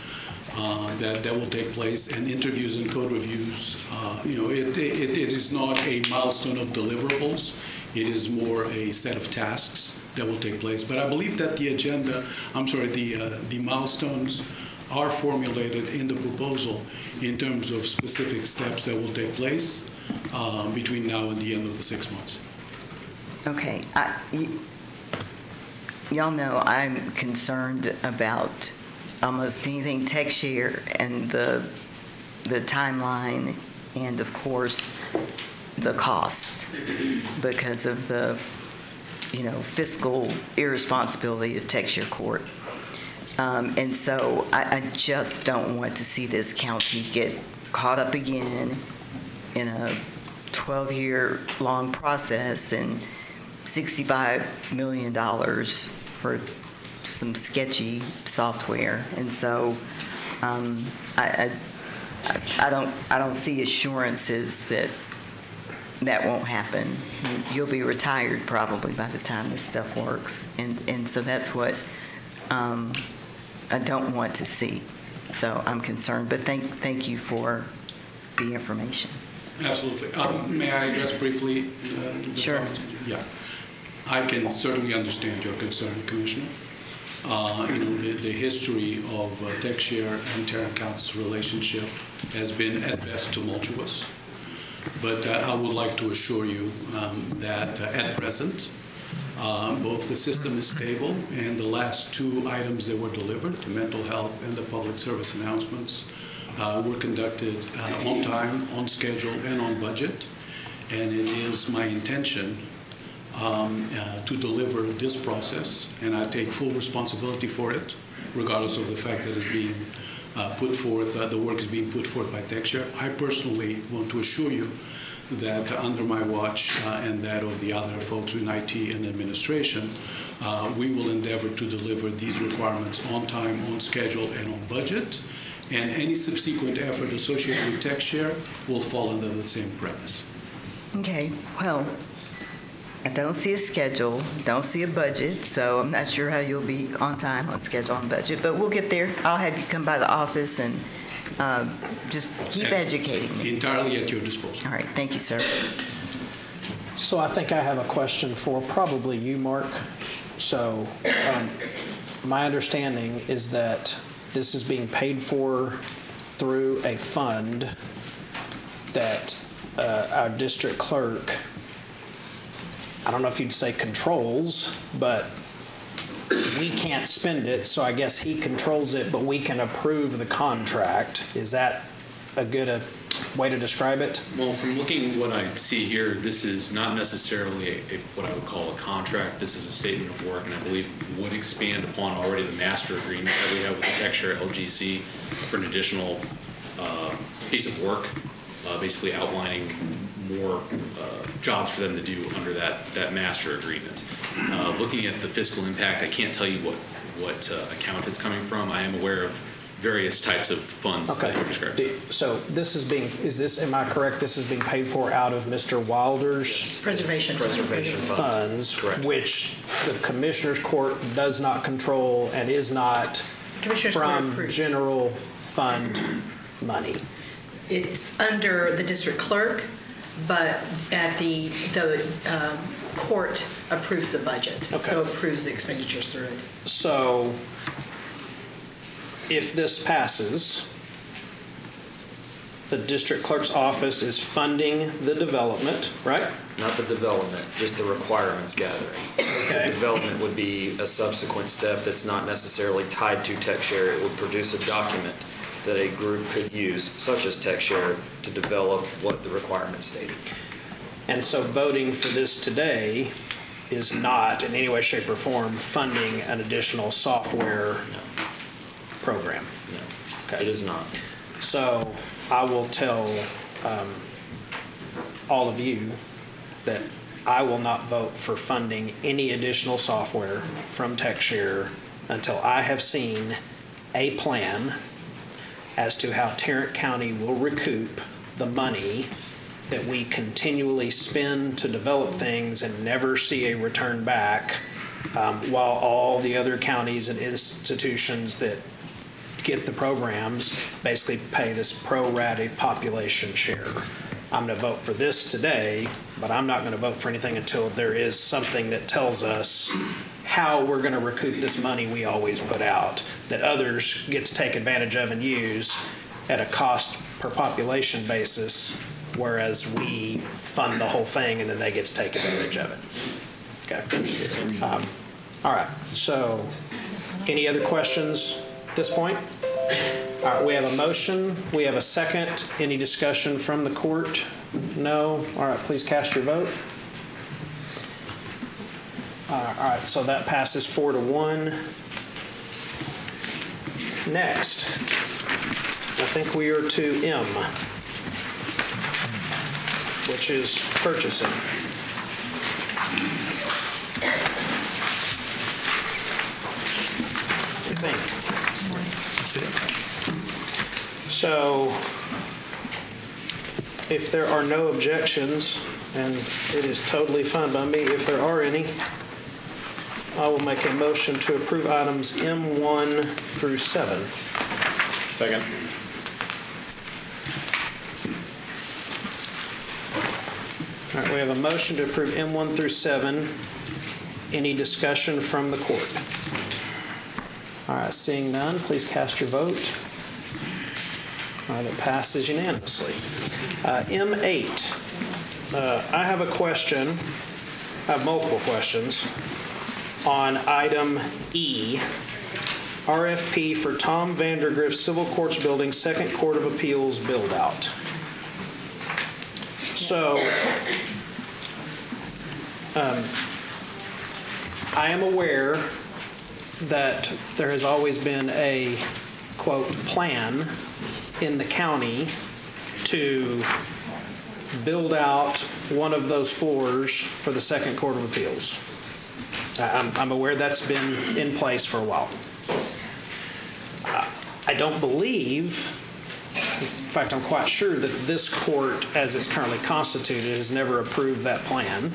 P: that will take place. And interviews and code reviews, it is not a milestone of deliverables. It is more a set of tasks that will take place. But I believe that the milestones are formulated in the proposal in terms of specific steps that will take place between now and the end of the 6 months.
E: Okay. Y'all know I'm concerned about almost anything TechShare and the timeline and, of course, the cost because of the fiscal irresponsibility of TechShare Court. And so I just don't want to see this county get caught up again in a 12-year-long process and $65 million for some sketchy software. And so I don't see assurances that won't happen. You'll be retired probably by the time this stuff works. And so that's what I don't want to see. So I'm concerned. But thank you for the information.
P: Absolutely. May I address briefly?
E: Sure.
P: Yeah. I can certainly understand your concern, Commissioner. The history of TechShare and Tarrant County's relationship has been at best tumultuous. But I would like to assure you that at present, both the system is stable and the last 2 items that were delivered, the mental health and the public service announcements, were conducted on time, on schedule, and on budget. And it is my intention to deliver this process, and I take full responsibility for it, regardless of the fact that it's being put forth, the work is being put forth by TechShare. I personally want to assure you that under my watch and that of the other folks in IT and administration, we will endeavor to deliver these requirements on time, on schedule, and on budget. And any subsequent effort associated with TechShare will fall under the same premise.
E: Okay. Well, I don't see a schedule, don't see a budget, so I'm not sure how you'll be on time, on schedule, on budget, but we'll get there. I'll have you come by the office and just keep educating me.
P: Entirely at your disposal.
E: All right, thank you, sir.
B: So I think I have a question for probably you, Mark. So my understanding is that this is being paid for through a fund that our district clerk, I don't know if you'd say controls, but we can't spend it, so I guess he controls it, but we can approve the contract. Is that a good way to describe it?
Q: Well, from looking at what I see here, this is not necessarily what I would call a contract. This is a statement of work, and I believe would expand upon already the master agreement that we have with the TechShare LGC for an additional piece of work, basically outlining more jobs for them to do under that master agreement. Looking at the fiscal impact, I can't tell you what account it's coming from. I am aware of various types of funds that you described.
B: So this is am I correct, this is being paid for out of Mr. Wilder's
R: Preservation
B: funds, which the Commissioners Court does not control and is not
R: Commissioners Court
B: from
R: approves.
B: general fund money.
R: It's under the district clerk, but at the court approves the budget. So approves the expenditures through it.
B: So if this passes, the district clerk's office is funding the development, right?
S: Not the development, just the requirements gathering.
B: Okay.
S: The development would be a subsequent step that's not necessarily tied to TechShare. It would produce a document that a group could use, such as TechShare, to develop what the requirements stated.
B: And so voting for this today is not in any way, shape, or form funding an additional software program?
S: No,
B: okay.
S: It is not.
B: So I will tell all of you that I will not vote for funding any additional software from TechShare until I have seen a plan as to how Tarrant County will recoup the money that we continually spend to develop things and never see a return back, while all the other counties and institutions that get the programs basically pay this pro-rata population share. I'm going to vote for this today, but I'm not going to vote for anything until there is something that tells us how we're going to recoup this money we always put out, that others get to take advantage of and use at a cost per population basis, whereas we fund the whole thing and then they get to take advantage of it. Okay. All right. So any other questions at this point? All right, we have a motion. We have a second. Any discussion from the court? No? All right, please cast your vote. All right, so that passes 4-1. Next, I think we are to M, which is purchasing. I think. So, if there are no objections, and it is totally fine by me, if there are any, I will make a motion to approve items M1 through 7.
J: Second.
B: All right, we have a motion to approve M1 through 7. Any discussion from the court? All right, seeing none, please cast your vote. All right, it passes unanimously. M8, I have a question, I have multiple questions, on item E, RFP for Tom Vandergriff Civil Courts Building, Second Court of Appeals build-out. So, I am aware that there has always been a, quote, plan in the county to build out one of those floors for the Second Court of Appeals. I'm aware that's been in place for a while. I don't believe, in fact, I'm quite sure that this court, as it's currently constituted, has never approved that plan.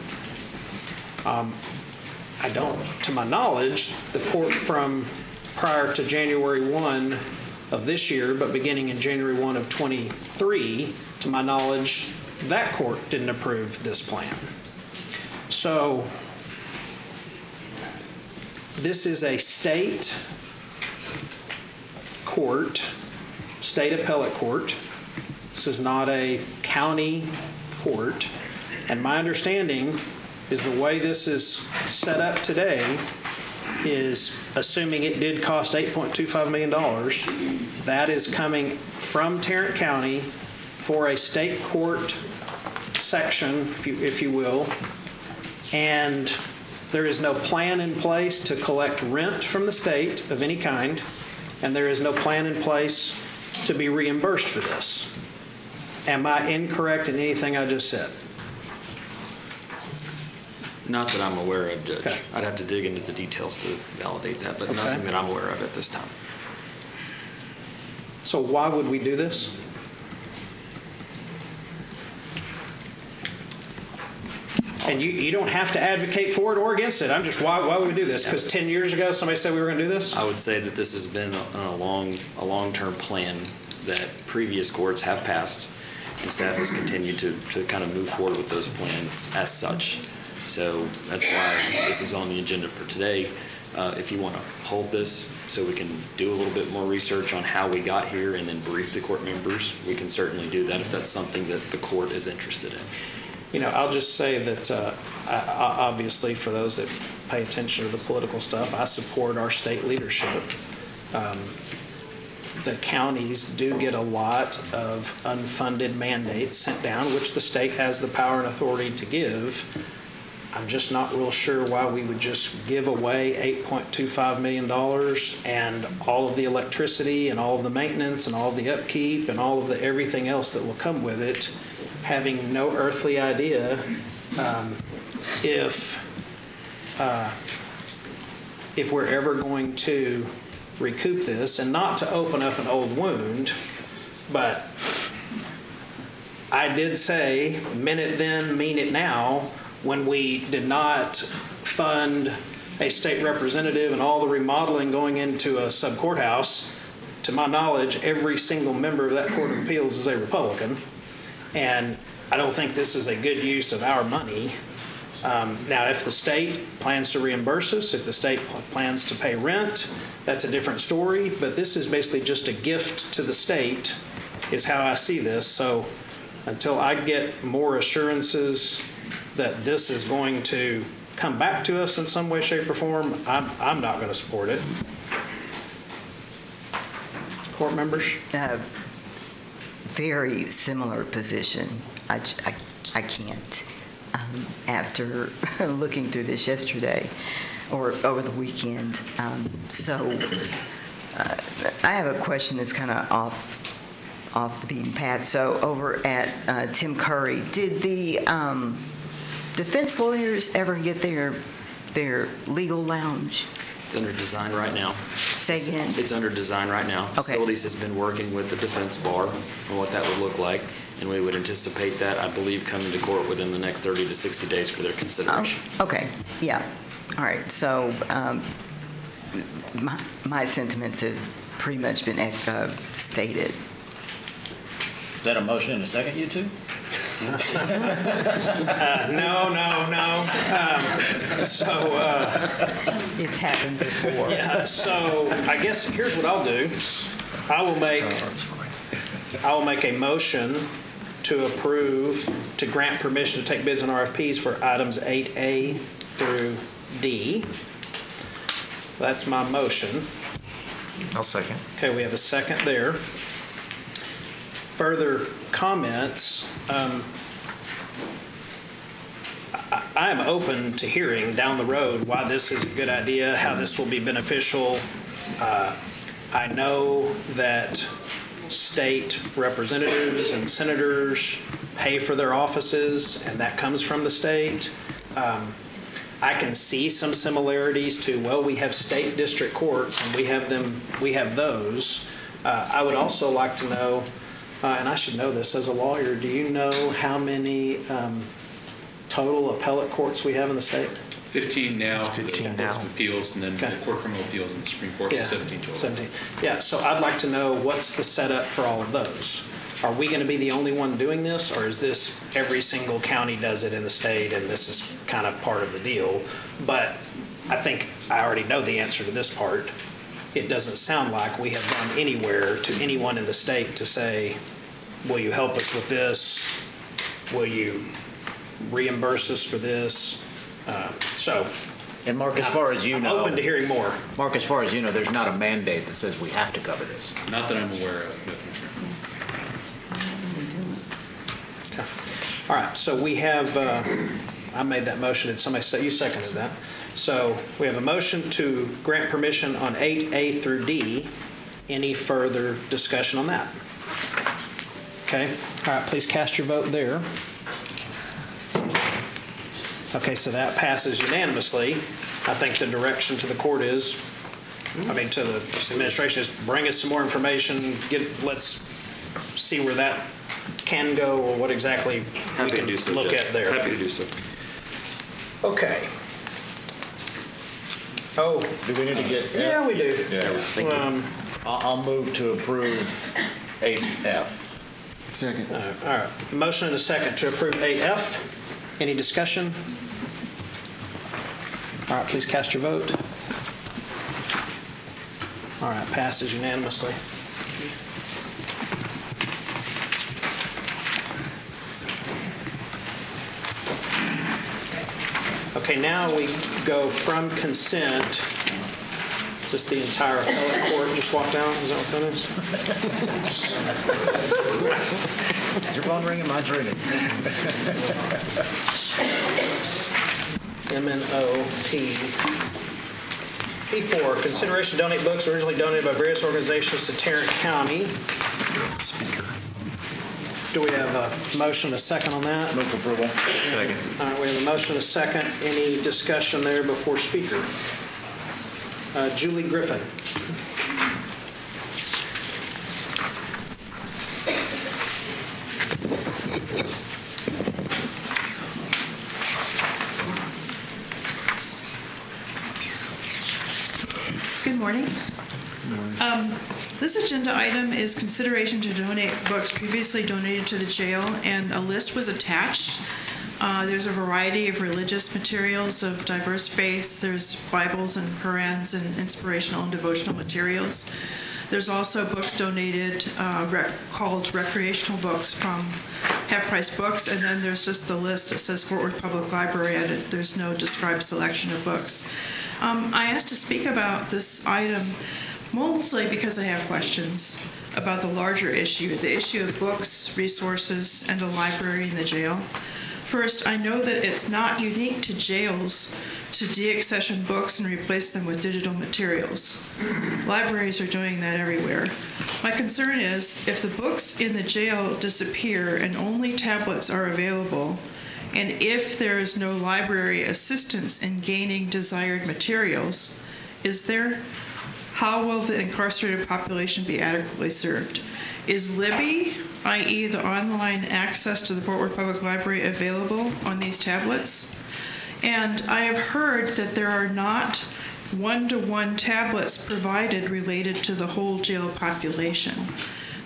B: I don't, to my knowledge, the court from prior to January 1 of this year, but beginning in January 1 of 23, to my knowledge, that court didn't approve this plan. So this is a state court, state appellate court. This is not a county court. And my understanding is the way this is set up today is, assuming it did cost $8.25 million, that is coming from Tarrant County for a state court section, if you will, and there is no plan in place to collect rent from the state of any kind, and there is no plan in place to be reimbursed for this. Am I incorrect in anything I just said?
S: Not that I'm aware of, Judge.
B: Okay.
S: I'd have to dig into the details to validate that, but
B: Okay.
S: nothing that I'm aware of at this time.
B: So why would we do this? And you don't have to advocate for it or against it. I'm just, why would we do this? Because 10 years ago, somebody said we were going to do this?
S: I would say that this has been a long-term plan that previous courts have passed, and staff has continued to kind of move forward with those plans as such. So that's why this is on the agenda for today. If you want to hold this so we can do a little bit more research on how we got here and then brief the court members, we can certainly do that if that's something that the court is interested in.
B: You know, I'll just say that obviously for those that pay attention to the political stuff, I support our state leadership. The counties do get a lot of unfunded mandates sent down, which the state has the power and authority to give. I'm just not real sure why we would just give away $8.25 million and all of the electricity and all of the maintenance and all of the upkeep and all of the everything else that will come with it, having no earthly idea if we're ever going to recoup this, and not to open up an old wound, but I did say, meant it then, mean it now, when we did not fund a state representative and all the remodeling going into a sub-courthouse. To my knowledge, every single member of that Court of Appeals is a Republican, and I don't think this is a good use of our money. Now, if the state plans to reimburse us, if the state plans to pay rent, that's a different story, but this is basically just a gift to the state, is how I see this. So until I get more assurances that this is going to come back to us in some way, shape, or form, I'm not going to support it. Court members?
E: Very similar position. I can't. After looking through this yesterday or over the weekend. So I have a question that's kind of off the beaten path. So over at Tim Curry, did the defense lawyers ever get their legal lounge?
S: It's under design right now.
E: Say again?
S: It's under design right now.
E: Okay.
S: Facilities has been working with the defense bar on what that would look like, and we would anticipate that, I believe, coming to court within the next 30 to 60 days for their consideration.
E: Oh, okay, yeah. All right, so my sentiments have pretty much been stated.
J: Is that a motion and a second, you two?
B: No.
E: It's happened before.
B: Yeah, so I guess here's what I'll do. I will make a motion to approve, to grant permission to take bids on RFPs for items 8A through D. That's my motion.
I: I'll second.
B: Okay, we have a second there. Further comments? I am open to hearing down the road why this is a good idea, how this will be beneficial. I know that state representatives and senators pay for their offices, and that comes from the state. I can see some similarities to, well, we have state district courts and we have those. I would also like to know, and I should know this as a lawyer, do you know how many total appellate courts we have in the state?
Q: 15 now for the
I: 15
Q: Courts
I: now.
Q: of Appeals, and then
B: Okay.
Q: the Court of Criminal Appeals and the Supreme Court, so 17 total.
B: 17. Yeah, so I'd like to know what's the setup for all of those. Are we going to be the only one doing this, or is this every single county does it in the state and this is kind of part of the deal? But I think I already know the answer to this part. It doesn't sound like we have gone anywhere to anyone in the state to say, will you help us with this? Will you reimburse us for this?
J: And Mark, as far as you know,
B: I'm open to hearing more.
J: Mark, as far as you know, there's not a mandate that says we have to cover this.
Q: Not that I'm aware of, no, Commissioner.
B: Okay. All right, so we have, I made that motion. Did somebody say, you seconded that? So we have a motion to grant permission on 8A through D. Any further discussion on that? Okay, all right, please cast your vote there. Okay, so that passes unanimously. I think the direction to the court is, to the administration is bring us some more information, let's see where that can go or what exactly we can look at there.
S: Happy to do so.
B: Okay. Oh.
J: Do we need to get?
B: Yeah, we do.
J: Yeah. I'll move to approve 8F.
A: Second.
B: All right, motion and a second to approve 8F. Any discussion? All right, please cast your vote. All right, passes unanimously. Okay, now we go from consent. Is this the entire appellate court just walked down? Is that what that is?
J: Is your phone ringing? Mine's ringing.
B: MNOP. P4, consideration to donate books originally donated by various organizations to Tarrant County. Speaker. Do we have a motion, a second on that?
J: Move for approval.
S: Second.
B: All right, we have a motion, a second. Any discussion there before speaker? Julie Griffin.
T: Good morning. This agenda item is consideration to donate books previously donated to the jail, and a list was attached. There's a variety of religious materials of diverse faiths. There's Bibles and Qurans and inspirational and devotional materials. There's also books donated called recreational books from Half Price Books, and then there's just the list. It says Fort Worth Public Library at it. There's no described selection of books. I asked to speak about this item mostly because I have questions about the larger issue, the issue of books, resources, and a library in the jail. First, I know that it's not unique to jails to de-accession books and replace them with digital materials. Libraries are doing that everywhere. My concern is if the books in the jail disappear and only tablets are available, and if there is no library assistance in gaining desired materials, how will the incarcerated population be adequately served? Is Libby, i.e. the online access to the Fort Worth Public Library, available on these tablets? And I have heard that there are not one-to-one tablets provided related to the whole jail population.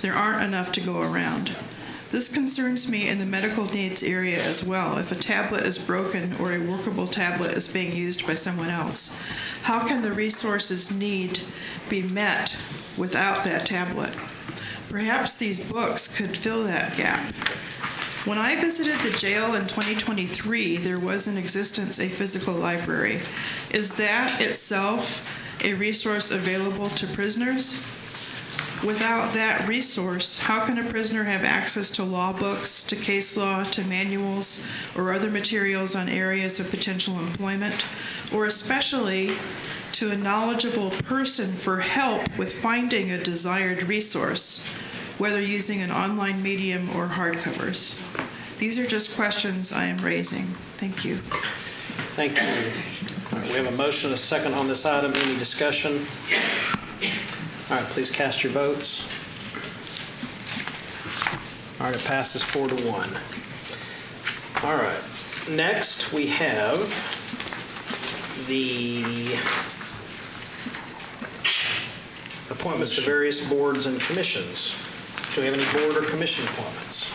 T: There aren't enough to go around. This concerns me in the medical needs area as well. If a tablet is broken or a workable tablet is being used by someone else, how can the resources need be met without that tablet? Perhaps these books could fill that gap. When I visited the jail in 2023, there was in existence a physical library. Is that itself a resource available to prisoners? Without that resource, how can a prisoner have access to law books, to case law, to manuals, or other materials on areas of potential employment, or especially to a knowledgeable person for help with finding a desired resource, whether using an online medium or hardcovers? These are just questions I am raising. Thank you.
B: Thank you. All right, we have a motion, a second on this item. Any discussion? All right, please cast your votes. All right, it passes 4-1. All right, Next, we have the appointments to various boards and commissions. Do we have any board or commission appointments?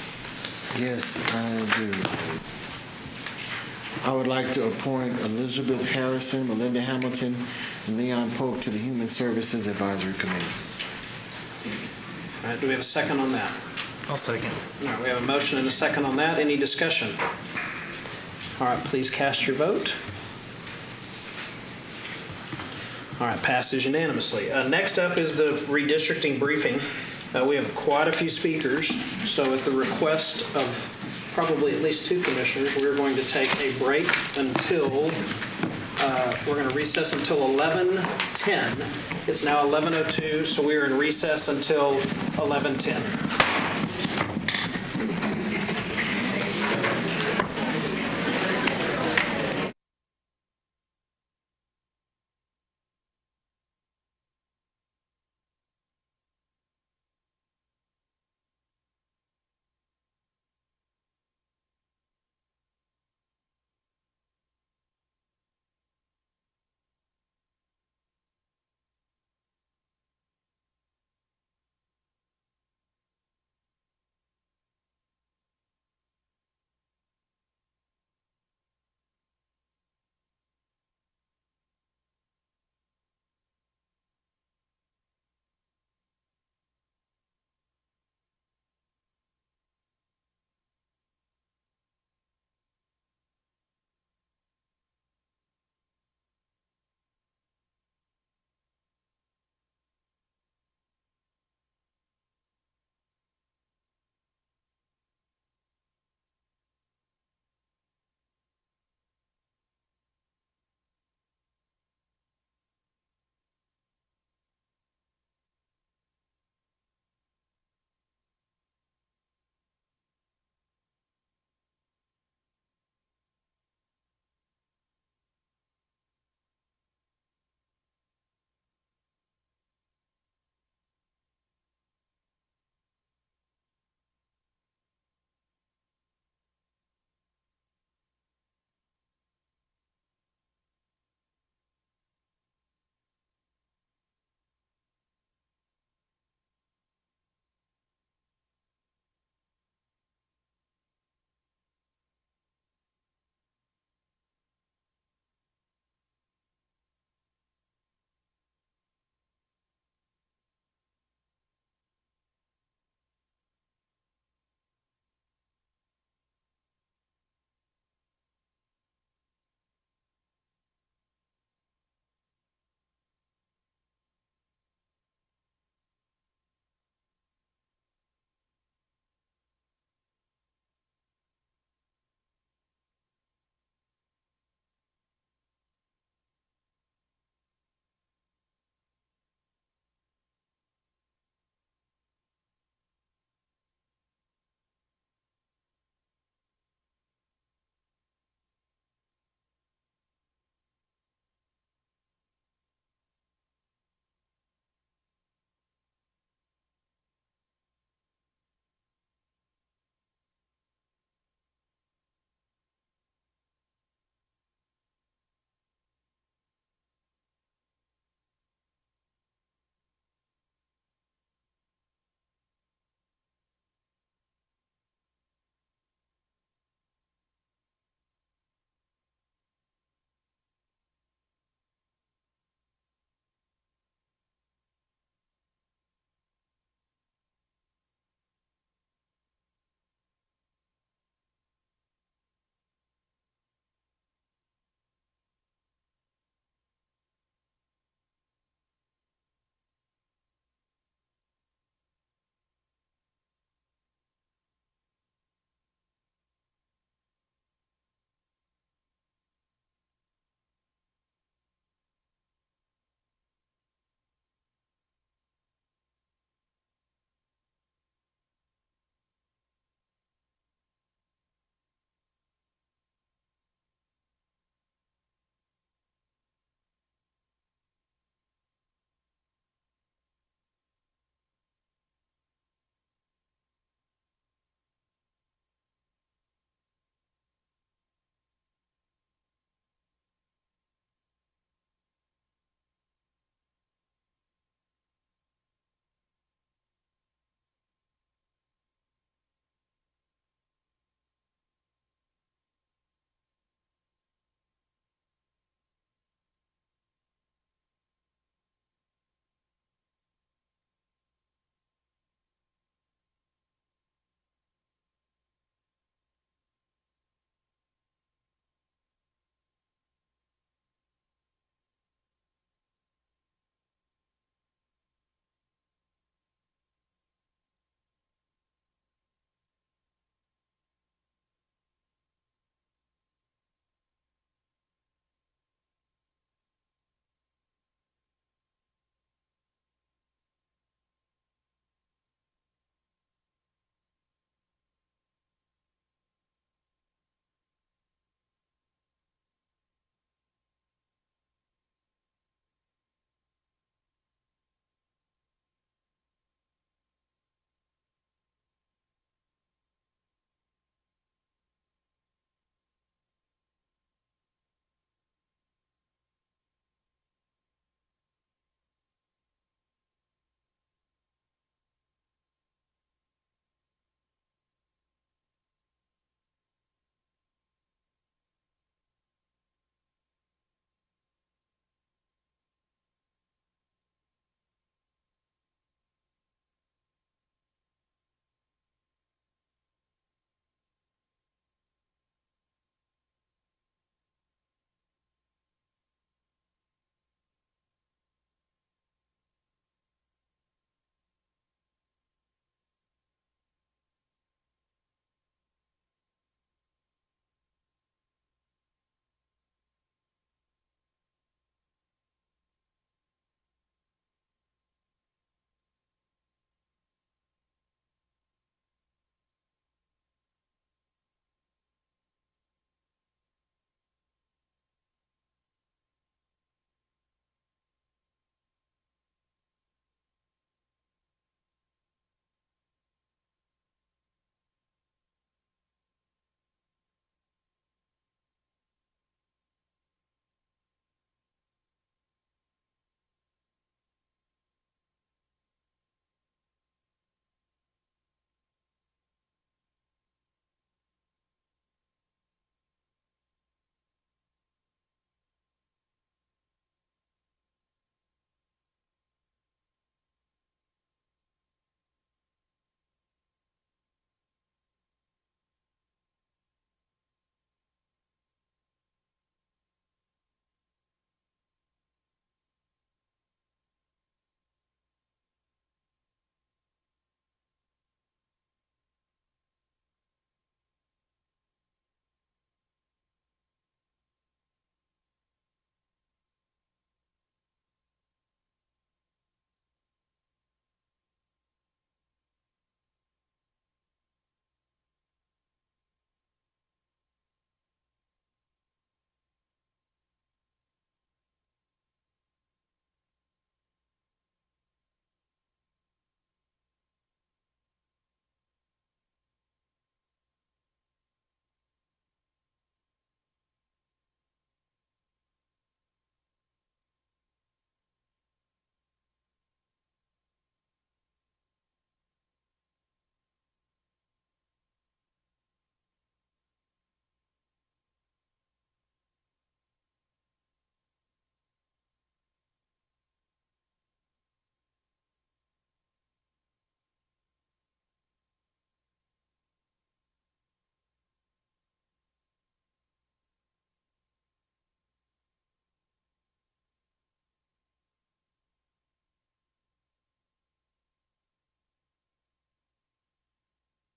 A: Yes, I do. I would like to appoint Elizabeth Harrison, Melinda Hamilton, and Leon Pope to the Human Services Advisory Committee.
B: All right, do we have a second on that?
I: I'll second.
B: All right, we have a motion and a second on that. Any discussion? All right, please cast your vote. All right, passes unanimously. Next up is the redistricting briefing. We have quite a few speakers, so at the request of probably at least 2 commissioners, we're going to take a break until, we're going to recess until 11:10. It's now 11:02, so we are in recess until 11:10.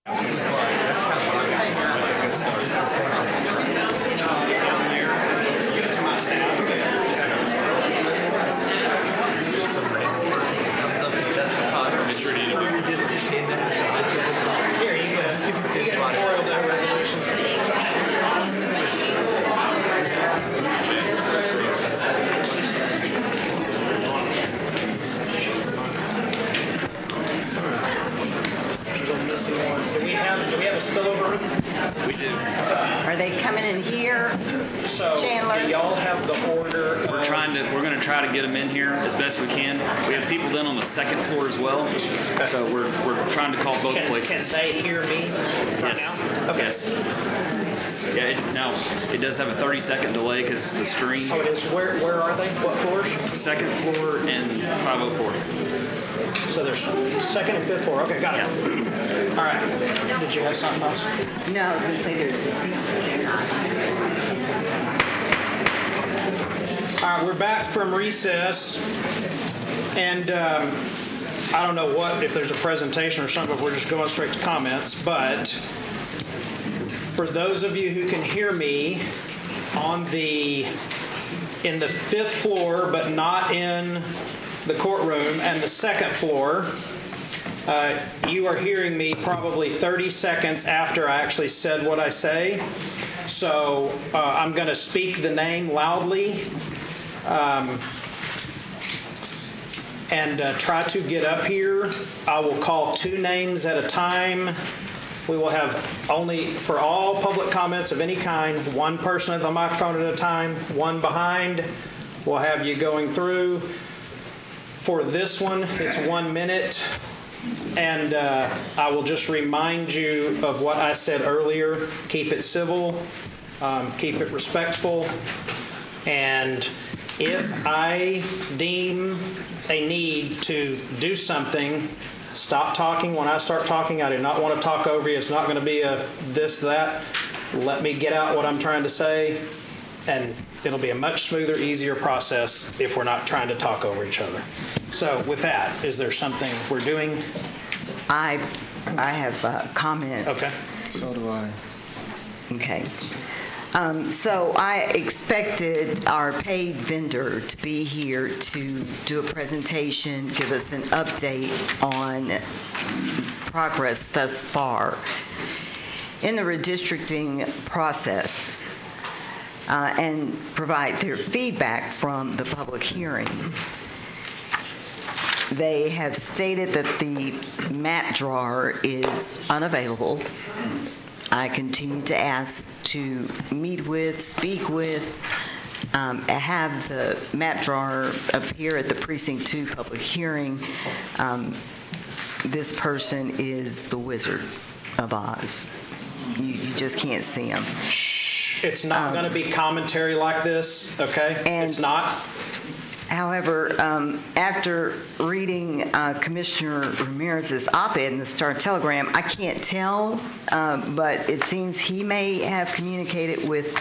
B: Do we have a spillover?
S: We do.
E: Are they coming in here,
B: So,
E: Chandler?
B: do y'all have the order?
S: We're going to try to get them in here as best we can. We have people down on the second floor as well. So we're trying to call both places.
B: Can they hear me right
S: Yes.
B: now? Okay.
S: Yes. Yeah, it does have a 30-second delay because it's the stream.
B: Oh, it is. Where are they? What floors?
S: Second floor and 504.
B: So there's second and fifth floor. Okay, got it. All right. Did you have something else?
E: No, I was going to say there's a seat.
B: All right, we're back from recess, and I don't know if there's a presentation or something, but we're just going straight to comments. But for those of you who can hear me in the fifth floor, but not in the courtroom, and the second floor, you are hearing me probably 30 seconds after I actually said what I say. So I'm going to speak the name loudly and try to get up here. I will call 2 names at a time. We will have only, for all public comments of any kind, 1 person at the microphone at a time, 1 behind. We'll have you going through. For this one, it's 1 minute. And I will just remind you of what I said earlier. Keep it civil, keep it respectful. And if I deem a need to do something, stop talking when I start talking. I do not want to talk over you. It's not going to be a this, that. Let me get out what I'm trying to say, and it'll be a much smoother, easier process if we're not trying to talk over each other. So with that, is there something we're doing?
E: I have comments.
B: Okay.
A: So do I.
E: Okay. So I expected our paid vendor to be here to do a presentation, give us an update on progress thus far in the redistricting process and provide their feedback from the public hearings. They have stated that the map drawer is unavailable. I continue to ask to meet with, speak with, have the map drawer appear at the Precinct 2 public hearing. This person is the Wizard of Oz. You just can't see him.
B: It's not going to be commentary like this, okay? It's not.
E: However, after reading Commissioner Ramirez's op-ed in the Star-Telegram, I can't tell, but it seems he may have communicated with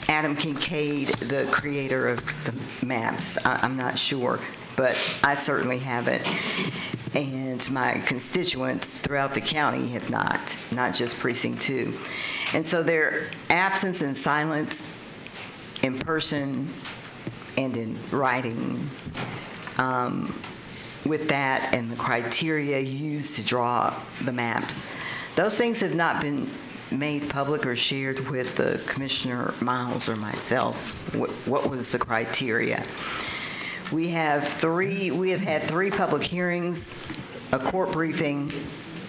E: Adam Kincaid, the creator of the maps. I'm not sure, but I certainly haven't. And my constituents throughout the county have not just Precinct 2. And so their absence and silence in person and in writing, with that and the criteria used to draw the maps, those things have not been made public or shared with the Commissioner Miles or myself. What was the criteria? We have had 3 public hearings, a court briefing,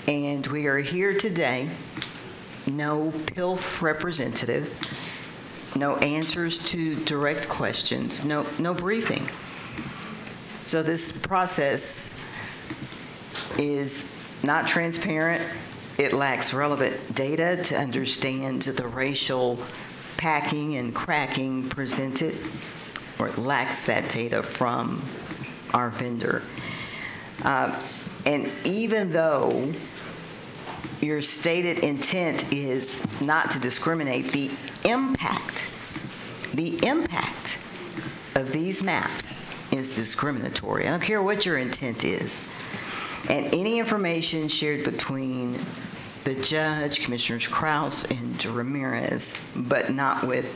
E: and we are here today. No PILF representative, no answers to direct questions, no briefing. So this process is not transparent. It lacks relevant data to understand the racial packing and cracking presented, or it lacks that data from our vendor. And even though your stated intent is not to discriminate, the impact of these maps is discriminatory. I don't care what your intent is. And any information shared between the judge, Commissioners Kraus and Ramirez, but not with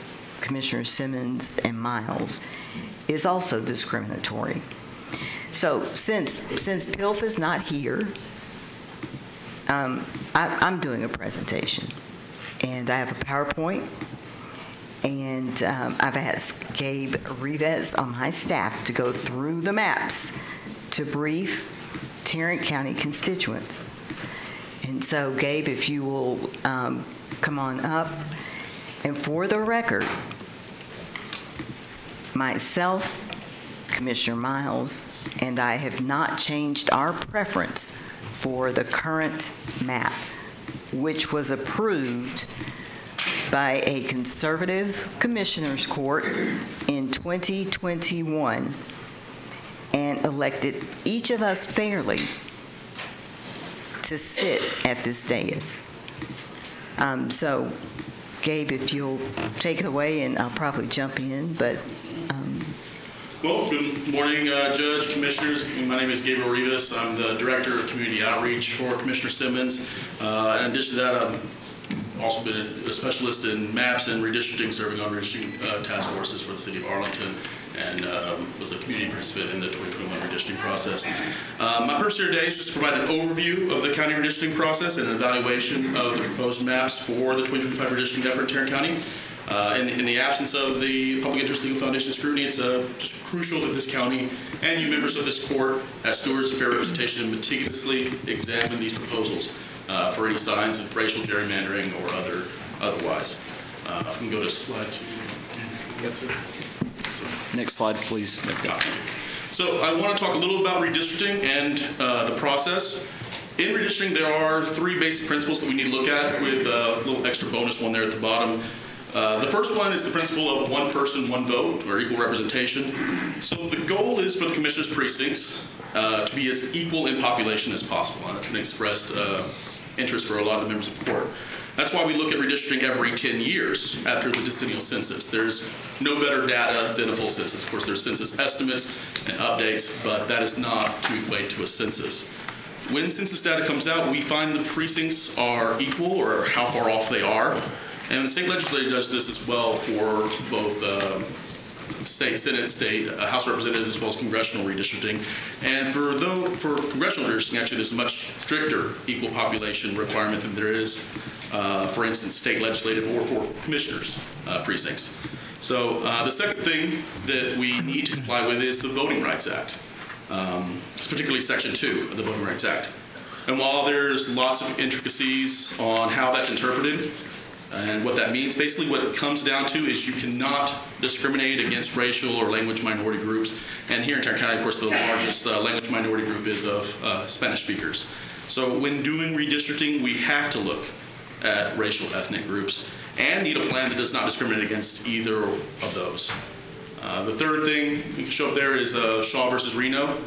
E: Commissioners Simmons and Miles, is also discriminatory. So since PILF is not here, I'm doing a presentation, and I have a PowerPoint, and I've asked Gabe Rivas on my staff to go through the maps to brief Tarrant County constituents. And so, Gabe, if you will come on up. And for the record, myself, Commissioner Miles, and I have not changed our preference for the current map, which was approved by a conservative commissioners court in 2021 and elected each of us fairly to sit at this dais. So, Gabe, if you'll take it away, and I'll probably jump in, but...
U: Well, good morning, Judge, Commissioners. My name is Gabriel Rivas. I'm the Director of Community Outreach for Commissioner Simmons. In addition to that, I've also been a specialist in maps and redistricting, serving on redistricting task forces for the City of Arlington, and was a community participant in the 2021 redistricting process. My purpose here today is just to provide an overview of the county redistricting process and an evaluation of the proposed maps for the 2025 redistricting effort in Tarrant County. In the absence of the Public Interest Legal Foundation scrutiny, it's just crucial that this county and you members of this court, as stewards of fair representation, meticulously examine these proposals for any signs of racial gerrymandering or otherwise. If we can go to slide 2.
H: Next slide, please.
U: So I want to talk a little about redistricting and the process. In redistricting, there are 3 basic principles that we need to look at, with a little extra bonus one there at the bottom. The first one is the principle of one person, one vote, or equal representation. So the goal is for the commissioners' precincts to be as equal in population as possible, and that's been expressed interest for a lot of the members of the court. That's why we look at redistricting every 10 years after the decennial census. There's no better data than a full census. Of course, there's census estimates and updates, but that is not to equate to a census. When census data comes out, we find the precincts are equal or how far off they are. And the state legislature does this as well for both state Senate, state House of Representatives, as well as congressional redistricting. And for congressional redistricting, actually, there's a much stricter equal population requirement than there is, for instance, state legislative or for commissioners' precincts. So the second thing that we need to comply with is the Voting Rights Act, particularly Section 2 of the Voting Rights Act. And while there's lots of intricacies on how that's interpreted, and what that means, basically what it comes down to is you cannot discriminate against racial or language minority groups. And here in Tarrant County, of course, the largest language minority group is of Spanish speakers. So when doing redistricting, we have to look at racial ethnic groups and need a plan that does not discriminate against either of those. The third thing we can show up there is Shaw versus Reno,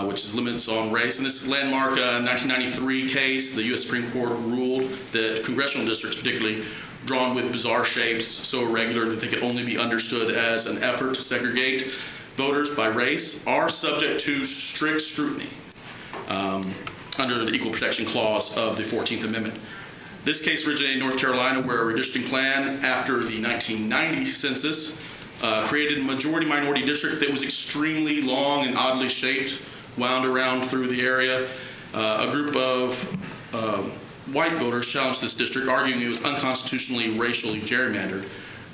U: which is limits on race. And this is a landmark 1993 case. The U.S. Supreme Court ruled that congressional districts, particularly drawn with bizarre shapes, so irregular that they could only be understood as an effort to segregate voters by race, are subject to strict scrutiny under the Equal Protection Clause of the 14th Amendment. This case originated in North Carolina, where a redistricting plan after the 1990 census created a majority minority district that was extremely long and oddly shaped, wound around through the area. A group of white voters challenged this district, arguing it was unconstitutionally racially gerrymandered.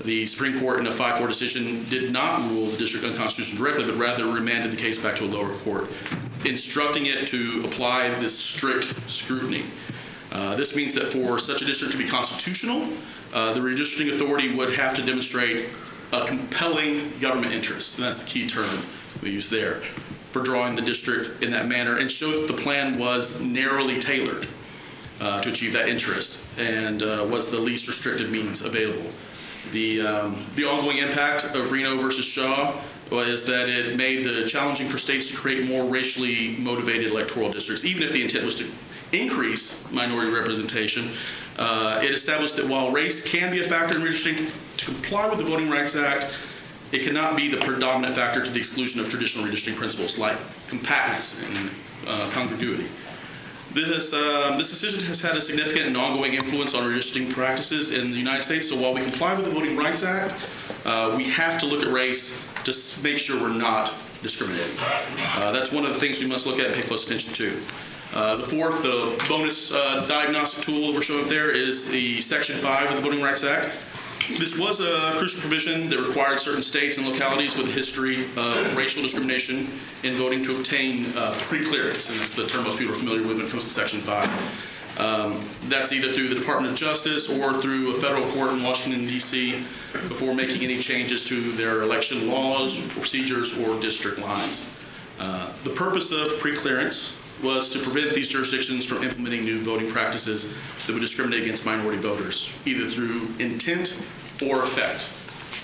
U: The Supreme Court, in a 5-4 decision, did not rule the district unconstitutional directly, but rather remanded the case back to a lower court, instructing it to apply this strict scrutiny. This means that for such a district to be constitutional, the redistricting authority would have to demonstrate a compelling government interest, and that's the key term we use there, for drawing the district in that manner, and show that the plan was narrowly tailored to achieve that interest and was the least restrictive means available. The ongoing impact of Reno versus Shaw was that it made it challenging for states to create more racially motivated electoral districts, even if the intent was to increase minority representation. It established that while race can be a factor in redistricting, to comply with the Voting Rights Act, it cannot be the predominant factor to the exclusion of traditional redistricting principles like compactness and congruity. This decision has had a significant and ongoing influence on redistricting practices in the United States. So while we comply with the Voting Rights Act, we have to look at race to make sure we're not discriminating. That's one of the things we must look at and pay close attention to. The bonus diagnostic tool that we're showing up there is the Section 5 of the Voting Rights Act. This was a crucial provision that required certain states and localities with a history of racial discrimination in voting to obtain pre-clearance, and that's the term most people are familiar with when it comes to Section 5. That's either through the Department of Justice or through a federal court in Washington, D.C. before making any changes to their election laws, procedures, or district lines. The purpose of pre-clearance was to prevent these jurisdictions from implementing new voting practices that would discriminate against minority voters, either through intent or effect.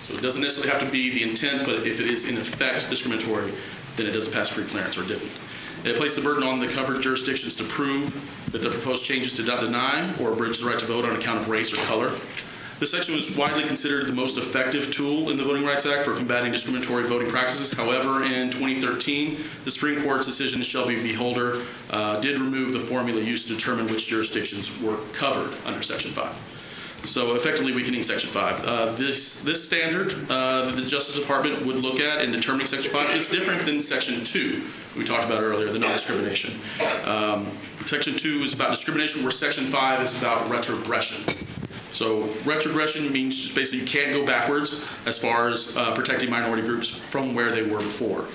U: So it doesn't necessarily have to be the intent, but if it is in effect discriminatory, then it doesn't pass pre-clearance or didn't. It placed the burden on the covered jurisdictions to prove that the proposed changes did not deny or abridge the right to vote on account of race or color. This section was widely considered the most effective tool in the Voting Rights Act for combating discriminatory voting practices. However, in 2013, the Supreme Court's decision in Shelby v. Holder did remove the formula used to determine which jurisdictions were covered under Section 5. So effectively weakening Section 5. This standard that the Justice Department would look at in determining Section 5 is different than Section 2 we talked about earlier, the non-discrimination. Section 2 is about discrimination, where Section 5 is about retrogression. So retrogression means just basically you can't go backwards as far as protecting minority groups from where they were before.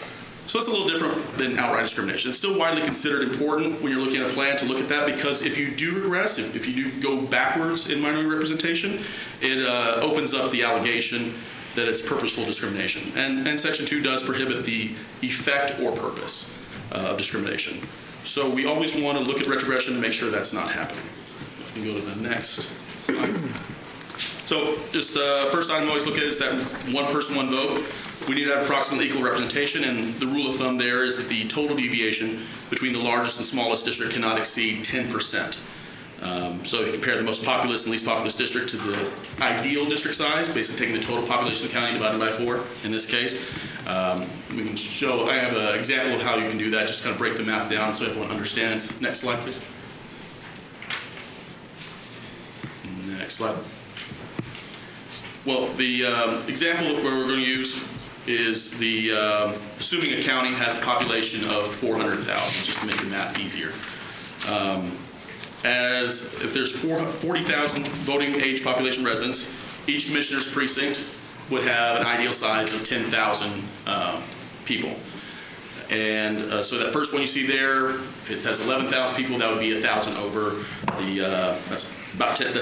U: So that's a little different than outright discrimination. It's still widely considered important when you're looking at a plan to look at that, because if you do regress, if you do go backwards in minority representation, it opens up the allegation that it's purposeful discrimination. And Section 2 does prohibit the effect or purpose of discrimination. So we always want to look at retrogression to make sure that's not happening. If we go to the next slide. So just first item I always look at is that one person, one vote. We need to have approximately equal representation, and the rule of thumb there is that the total deviation between the largest and smallest district cannot exceed 10%. So if you compare the most populous and least populous district to the ideal district size, basically taking the total population of the county divided by 4 in this case, we can show, I have an example of how you can do that, just kind of break the math down so everyone understands. Next slide, please. Next slide. Well, the example that we're going to use is the assuming a county has a population of 400,000, just to make the math easier. As if there's 40,000 voting age population residents, each commissioner's precinct would have an ideal size of 10,000 people. And so that first one you see there, if it has 11,000 people, that would be 1,000 over the, that's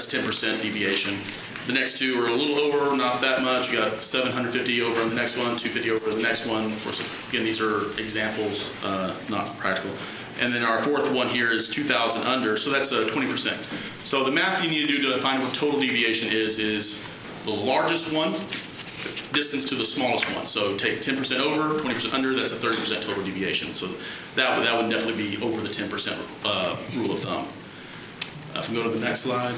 U: 10% deviation. The next two are a little over, not that much. We got 750 over on the next one, 250 over the next one. Of course, again, these are examples, not practical. And then our fourth one here is 2,000 under, so that's 20%. So the math you need to do to find what total deviation is the largest one, distance to the smallest one. So take 10% over, 20% under, that's a 30% total deviation. So that would definitely be over the 10% rule of thumb. If we go to the next slide.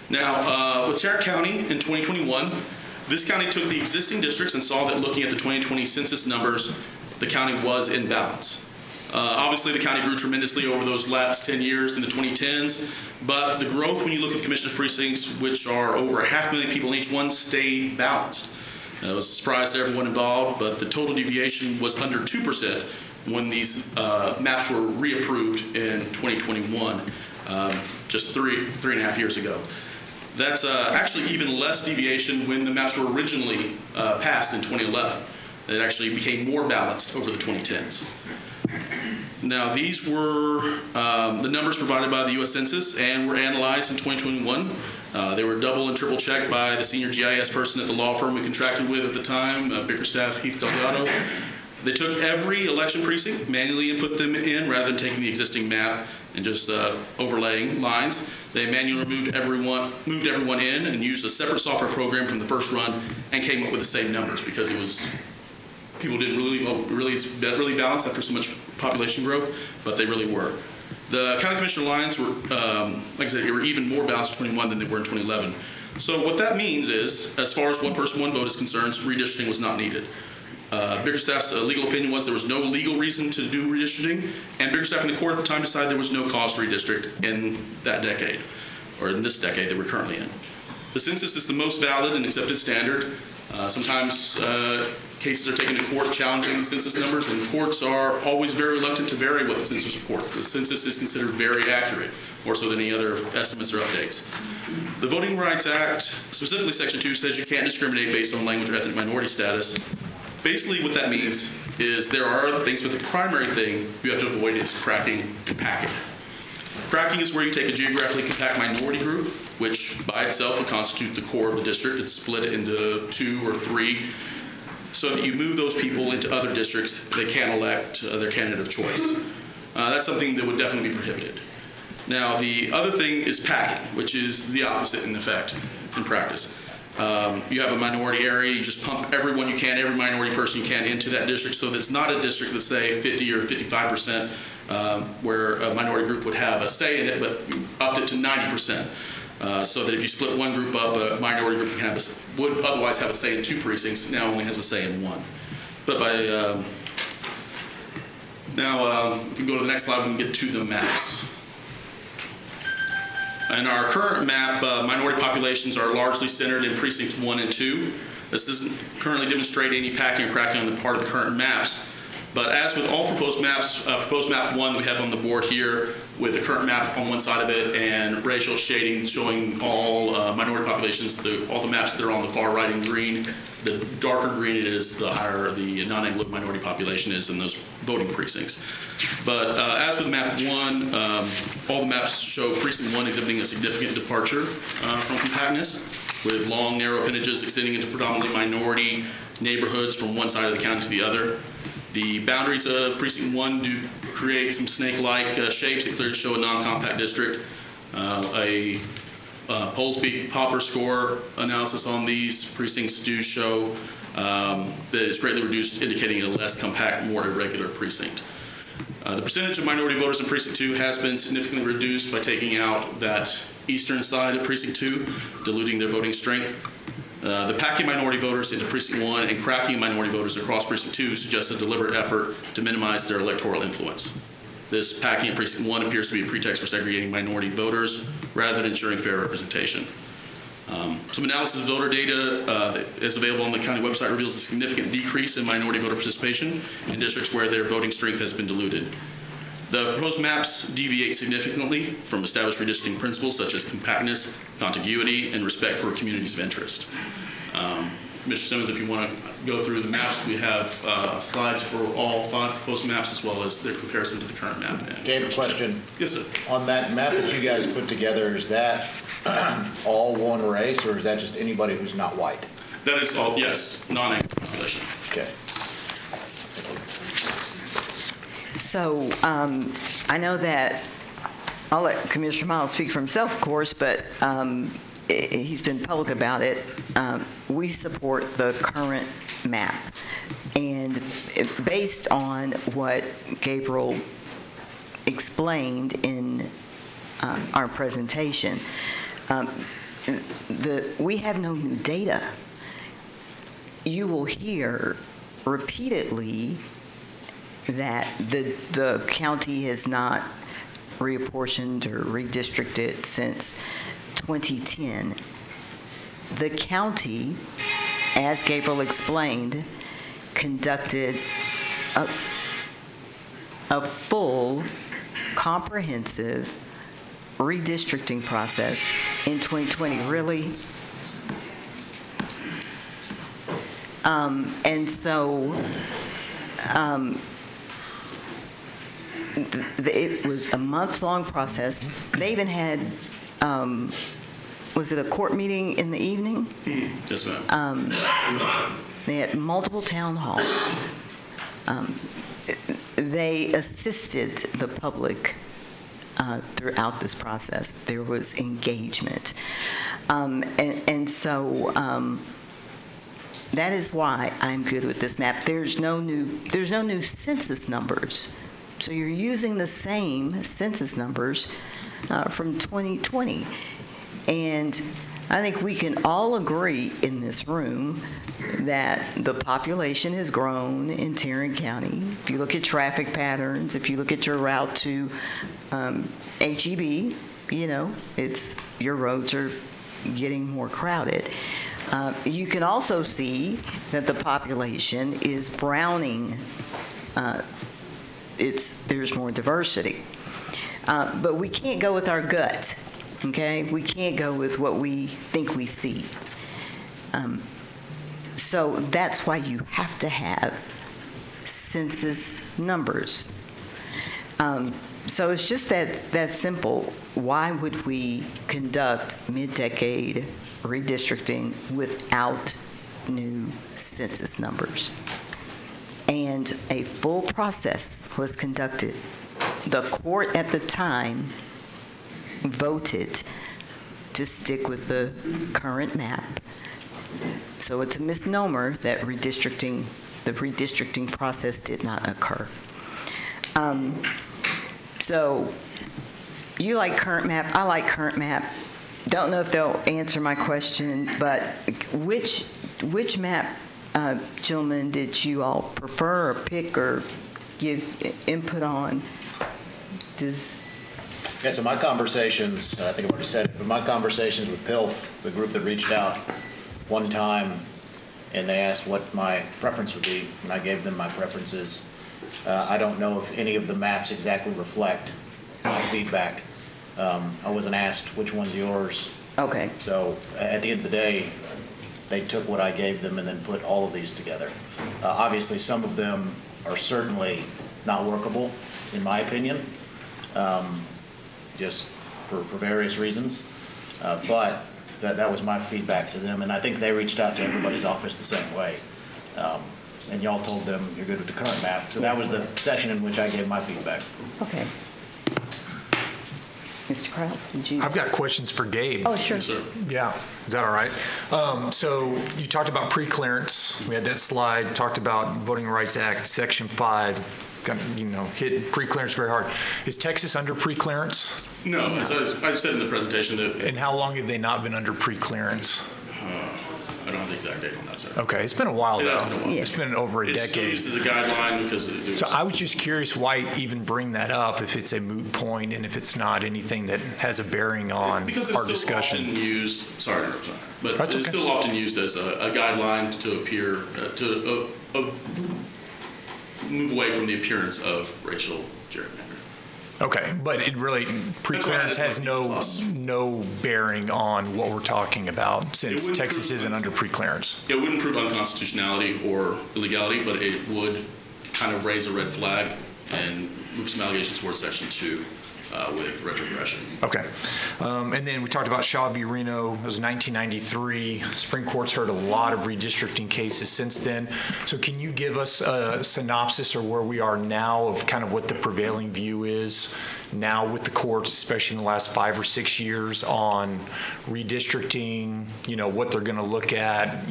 U: Now, with Tarrant County in 2021, this county took the existing districts and saw that looking at the 2020 census numbers, the county was in balance. Obviously, the county grew tremendously over those last 10 years in the 2010s, but the growth when you look at the commissioners' precincts, which are over 500,000 people in each one, stayed balanced. It was a surprise to everyone involved, but the total deviation was under 2% when these maps were reapproved in 2021, just three and a half years ago. That's actually even less deviation when the maps were originally passed in 2011. It actually became more balanced over the 2010s. Now, these were the numbers provided by the U.S. Census and were analyzed in 2021. They were double and triple checked by the senior GIS person at the law firm we contracted with at the time, Bickerstaff Heath Delgado. They took every election precinct, manually input them in rather than taking the existing map and just overlaying lines. They manually moved everyone in and used a separate software program from the first run and came up with the same numbers because it was people didn't really balance after so much population growth, but they really were. The county commissioner lines were, like I said, they were even more balanced in 2021 than they were in 2011. So what that means is, as far as one person, one vote is concerned, redistricting was not needed. Bickerstaff's legal opinion was there was no legal reason to do redistricting, and Bickerstaff and the court at the time decided there was no cause to redistrict in that decade, or in this decade that we're currently in. The census is the most valid and accepted standard. Sometimes cases are taken to court challenging the census numbers, and courts are always very reluctant to vary what the census reports. The census is considered very accurate, more so than any other estimates or updates. The Voting Rights Act, specifically Section 2, says you can't discriminate based on language or ethnic minority status. Basically what that means is there are other things, but the primary thing you have to avoid is cracking and packing. Cracking is where you take a geographically compact minority group, which by itself would constitute the core of the district, and split it into 2 or 3, so that you move those people into other districts they can't elect their candidate of choice. That's something that would definitely be prohibited. Now, the other thing is packing, which is the opposite in effect, in practice. You have a minority area, you just pump everyone you can, every minority person you can into that district, so that it's not a district that's, say, 50 or 55%, where a minority group would have a say in it, but you upped it to 90%. So that if you split one group up, a minority group can would otherwise have a say in 2 precincts, now only has a say in 1. But by now, if we go to the next slide, we can get to the maps. In our current map, minority populations are largely centered in precincts 1 and 2. This doesn't currently demonstrate any packing or cracking on the part of the current maps. But as with all proposed maps, proposed map 1 that we have on the board here, with the current map on one side of it and racial shading showing all minority populations, all the maps that are on the far right in green, the darker green it is, the higher the non-Anglo minority population is in those voting precincts. But as with map 1, all the maps show precinct 1 exhibiting a significant departure from compactness, with long, narrow appendages extending into predominantly minority neighborhoods from one side of the county to the other. The boundaries of precinct 1 do create some snake-like shapes that clearly show a non-compact district. A Polsby Popper score analysis on these precincts do show that it's greatly reduced, indicating a less compact, more irregular precinct. The percentage of minority voters in precinct 2 has been significantly reduced by taking out that eastern side of precinct 2, diluting their voting strength. The packing minority voters into precinct 1 and cracking minority voters across precinct 2 suggests a deliberate effort to minimize their electoral influence. This packing in precinct 1 appears to be a pretext for segregating minority voters rather than ensuring fair representation. Some analysis of voter data that is available on the county website reveals a significant decrease in minority voter participation in districts where their voting strength has been diluted. The proposed maps deviate significantly from established redistricting principles such as compactness, contiguity, and respect for communities of interest. Mr. Simmons, if you want to go through the maps, we have slides for all 5 proposed maps as well as their comparison to the current map.
J: Dave, a question.
U: Yes, sir.
J: On that map that you guys put together, is that all one race, or is that just anybody who's not white?
U: That is all, yes, non-Anglo population.
J: Okay.
E: So I know that I'll let Commissioner Miles speak for himself, of course, but he's been public about it. We support the current map. And based on what Gabriel explained in our presentation, we have no new data. You will hear repeatedly that the county has not reapportioned or redistricted since 2010. The county, as Gabriel explained, conducted a full, comprehensive redistricting process in 2020. Really? And so it was a months-long process. They even had, was it a court meeting in the evening?
U: Yes, ma'am.
E: They had multiple town halls. They assisted the public throughout this process. There was engagement. And so that is why I'm good with this map. There's no new census numbers. So you're using the same census numbers from 2020. And I think we can all agree in this room that the population has grown in Tarrant County. If you look at traffic patterns, if you look at your route to HEB, you know, your roads are getting more crowded. You can also see that the population is browning. There's more diversity. But we can't go with our gut, okay? We can't go with what we think we see. So that's why you have to have census numbers. So it's just that simple. Why would we conduct mid-decade redistricting without new census numbers? And a full process was conducted. The court at the time voted to stick with the current map. So it's a misnomer that the redistricting process did not occur. So you like current map, I like current map. Don't know if they'll answer my question, but which map, gentlemen, did you all prefer or pick or give input on?
J: Yeah, so my conversations, I think I've already said it, but my conversations with PILF, the group that reached out one time, and they asked what my preference would be, and I gave them my preferences. I don't know if any of the maps exactly reflect my feedback. I wasn't asked which one's yours.
E: Okay.
J: So at the end of the day, they took what I gave them and then put all of these together. Obviously, some of them are certainly not workable, in my opinion, just for various reasons. But that was my feedback to them, and I think they reached out to everybody's office the same way. And y'all told them you're good with the current map. So that was the session in which I gave my feedback.
E: Okay. Mr. Krause, did you?
I: I've got questions for Gabe.
E: Oh, sure.
U: Yes, sir.
I: Yeah, is that all right? So you talked about pre-clearance. We had that slide, talked about Voting Rights Act, Section 5, hit pre-clearance very hard. Is Texas under pre-clearance?
U: No, as I said in the presentation that...
I: And how long have they not been under pre-clearance?
U: I don't have the exact date on that, sir.
I: Okay, it's been a while though.
U: It has been a while.
I: It's been over a decade.
U: It's still used as a guideline because it was...
I: So I was just curious why even bring that up if it's a moot point and if it's not anything that has a bearing on our discussion.
U: Often used, sorry to interrupt, but
I: That's
U: it's
I: okay.
U: still often used as a guideline to appear, move away from the appearance of racial gerrymandering.
I: Okay, but it really, pre-clearance has no bearing on what we're talking about since Texas isn't under pre-clearance.
U: It wouldn't prove unconstitutionality or illegality, but it would kind of raise a red flag and move some allegations towards Section 2 with retrogression.
I: Okay. And then we talked about Shaw v. Reno. It was 1993. Supreme Court's heard a lot of redistricting cases since then. So can you give us a synopsis or where we are now of kind of what the prevailing view is now with the courts, especially in the last 5 or 6 years on redistricting, what they're going to look at,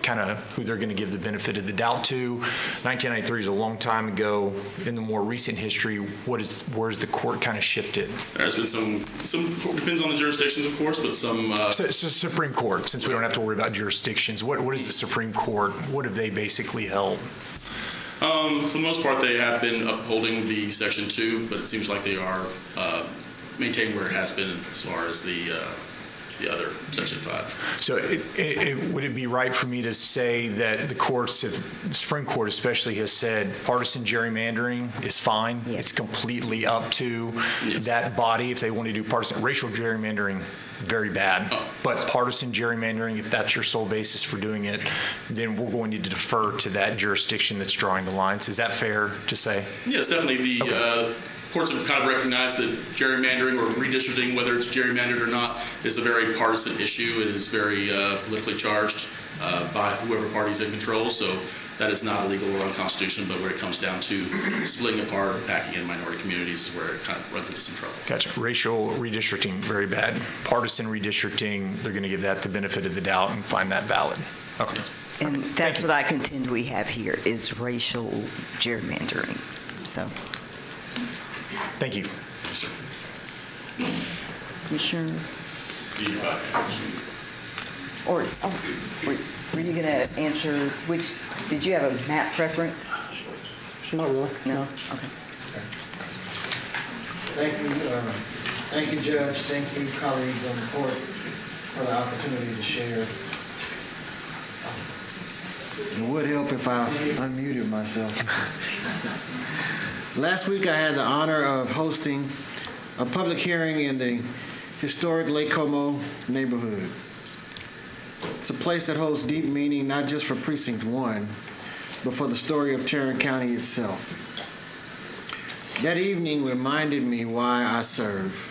I: kind of who they're going to give the benefit of the doubt to. 1993 is a long time ago. In the more recent history, where's the court kind of shifted?
U: There's been some depends on the jurisdictions, of course, but some...
I: So it's the Supreme Court, since we don't have to worry about jurisdictions. What is the Supreme Court? What have they basically held?
U: For the most part, they have been upholding the Section 2, but it seems like they are maintaining where it has been as far as the other Section 5.
I: So would it be right for me to say that the Supreme Court especially has said partisan gerrymandering is fine? Yes. It's completely up to that body if they want to do partisan. Racial gerrymandering, very bad. But partisan gerrymandering, if that's your sole basis for doing it, then we're going to defer to that jurisdiction that's drawing the lines. Is that fair to say?
U: Yes, definitely. The courts have kind of recognized that gerrymandering or redistricting, whether it's gerrymandered or not, is a very partisan issue. It is very politically charged by whoever party's in control. So that is not illegal or unconstitutional, but where it comes down to splitting apart or packing in minority communities is where it kind of runs into some trouble.
I: Gotcha. Racial redistricting, very bad. Partisan redistricting, they're going to give that the benefit of the doubt and find that valid. Okay.
E: And that's what I contend we have here is racial gerrymandering. So.
I: Thank you.
U: Yes, sir.
E: Commissioner. Or were you going to answer which, did you have a map preference?
B: Not really.
E: No? Okay.
A: Thank you, Judge. Thank you, colleagues on the court, for the opportunity to share. It would help if I unmuted myself. Last week, I had the honor of hosting a public hearing in the historic Lake Como neighborhood. It's a place that holds deep meaning, not just for Precinct 1, but for the story of Tarrant County itself. That evening reminded me why I serve.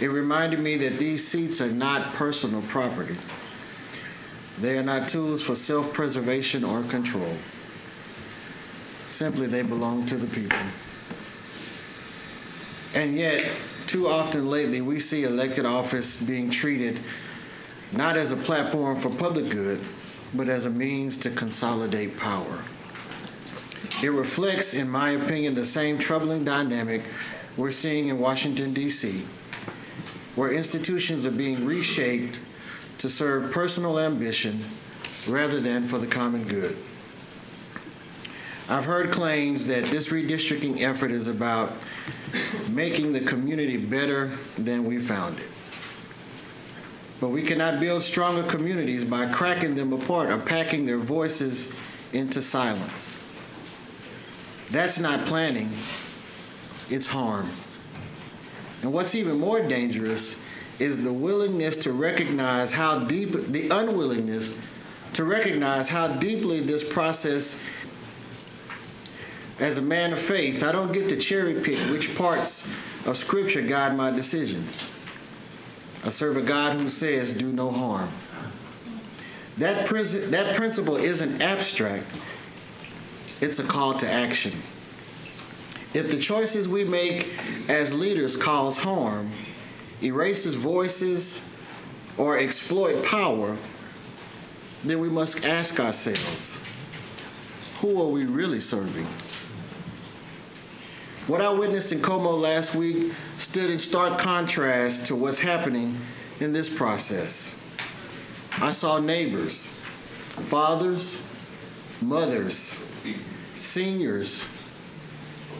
A: It reminded me that these seats are not personal property. They are not tools for self-preservation or control. Simply, they belong to the people. And yet, too often lately, we see elected office being treated not as a platform for public good, but as a means to consolidate power. It reflects, in my opinion, the same troubling dynamic we're seeing in Washington, D.C., where institutions are being reshaped to serve personal ambition rather than for the common good. I've heard claims that this redistricting effort is about making the community better than we found it. But we cannot build stronger communities by cracking them apart or packing their voices into silence. That's not planning, it's harm. And what's even more dangerous is the unwillingness to recognize how deeply this process. As a man of faith, I don't get to cherry pick which parts of Scripture guide my decisions. I serve a God who says, do no harm. That principle isn't abstract, it's a call to action. If the choices we make as leaders cause harm, erases voices, or exploit power, then we must ask ourselves, who are we really serving? What I witnessed in Como last week stood in stark contrast to what's happening in this process. I saw neighbors, fathers, mothers, seniors,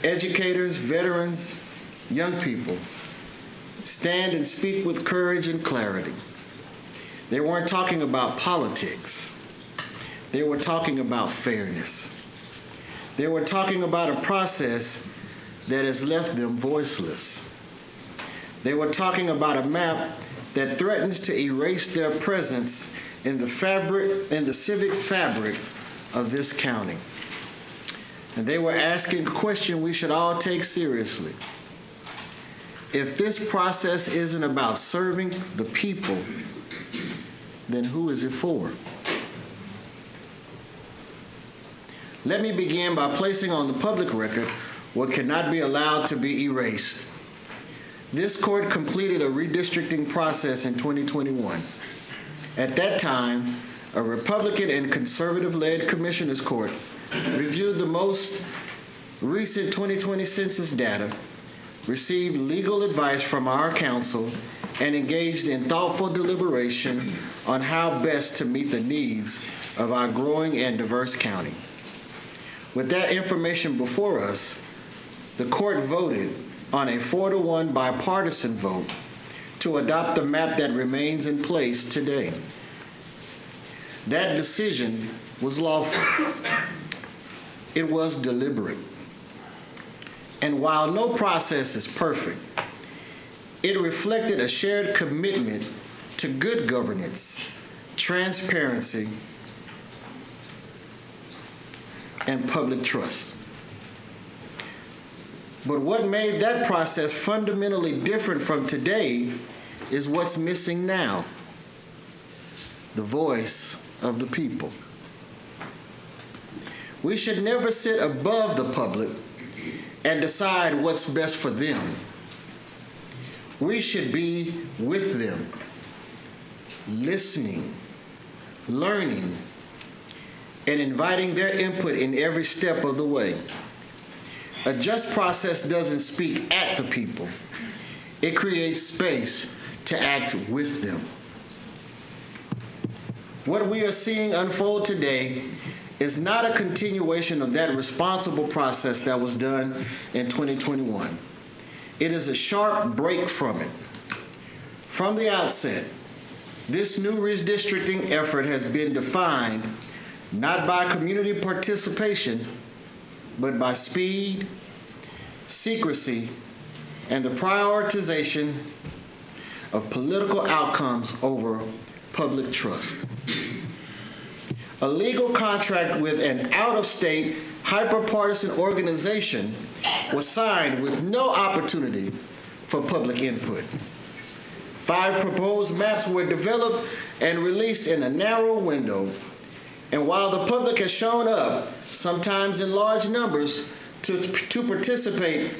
A: educators, veterans, young people stand and speak with courage and clarity. They weren't talking about politics. They were talking about fairness. They were talking about a process that has left them voiceless. They were talking about a map that threatens to erase their presence in the civic fabric of this county. And they were asking a question we should all take seriously. If this process isn't about serving the people, then who is it for? Let me begin by placing on the public record what cannot be allowed to be erased. This court completed a redistricting process in 2021. At that time, a Republican and conservative-led commissioners court reviewed the most recent 2020 census data, received legal advice from our counsel, and engaged in thoughtful deliberation on how best to meet the needs of our growing and diverse county. With that information before us, the court voted on a 4-1 bipartisan vote to adopt the map that remains in place today. That decision was lawful. It was deliberate. And while no process is perfect, it reflected a shared commitment to good governance, transparency, and public trust. But what made that process fundamentally different from today is what's missing now: the voice of the people. We should never sit above the public and decide what's best for them. We should be with them, listening, learning, and inviting their input in every step of the way. A just process doesn't speak at the people. It creates space to act with them. What we are seeing unfold today is not a continuation of that responsible process that was done in 2021. It is a sharp break from it. From the outset, this new redistricting effort has been defined not by community participation, but by speed, secrecy, and the prioritization of political outcomes over public trust. A legal contract with an out-of-state, hyper-partisan organization was signed with no opportunity for public input. 5 proposed maps were developed and released in a narrow window, and while the public has shown up, sometimes in large numbers, to participate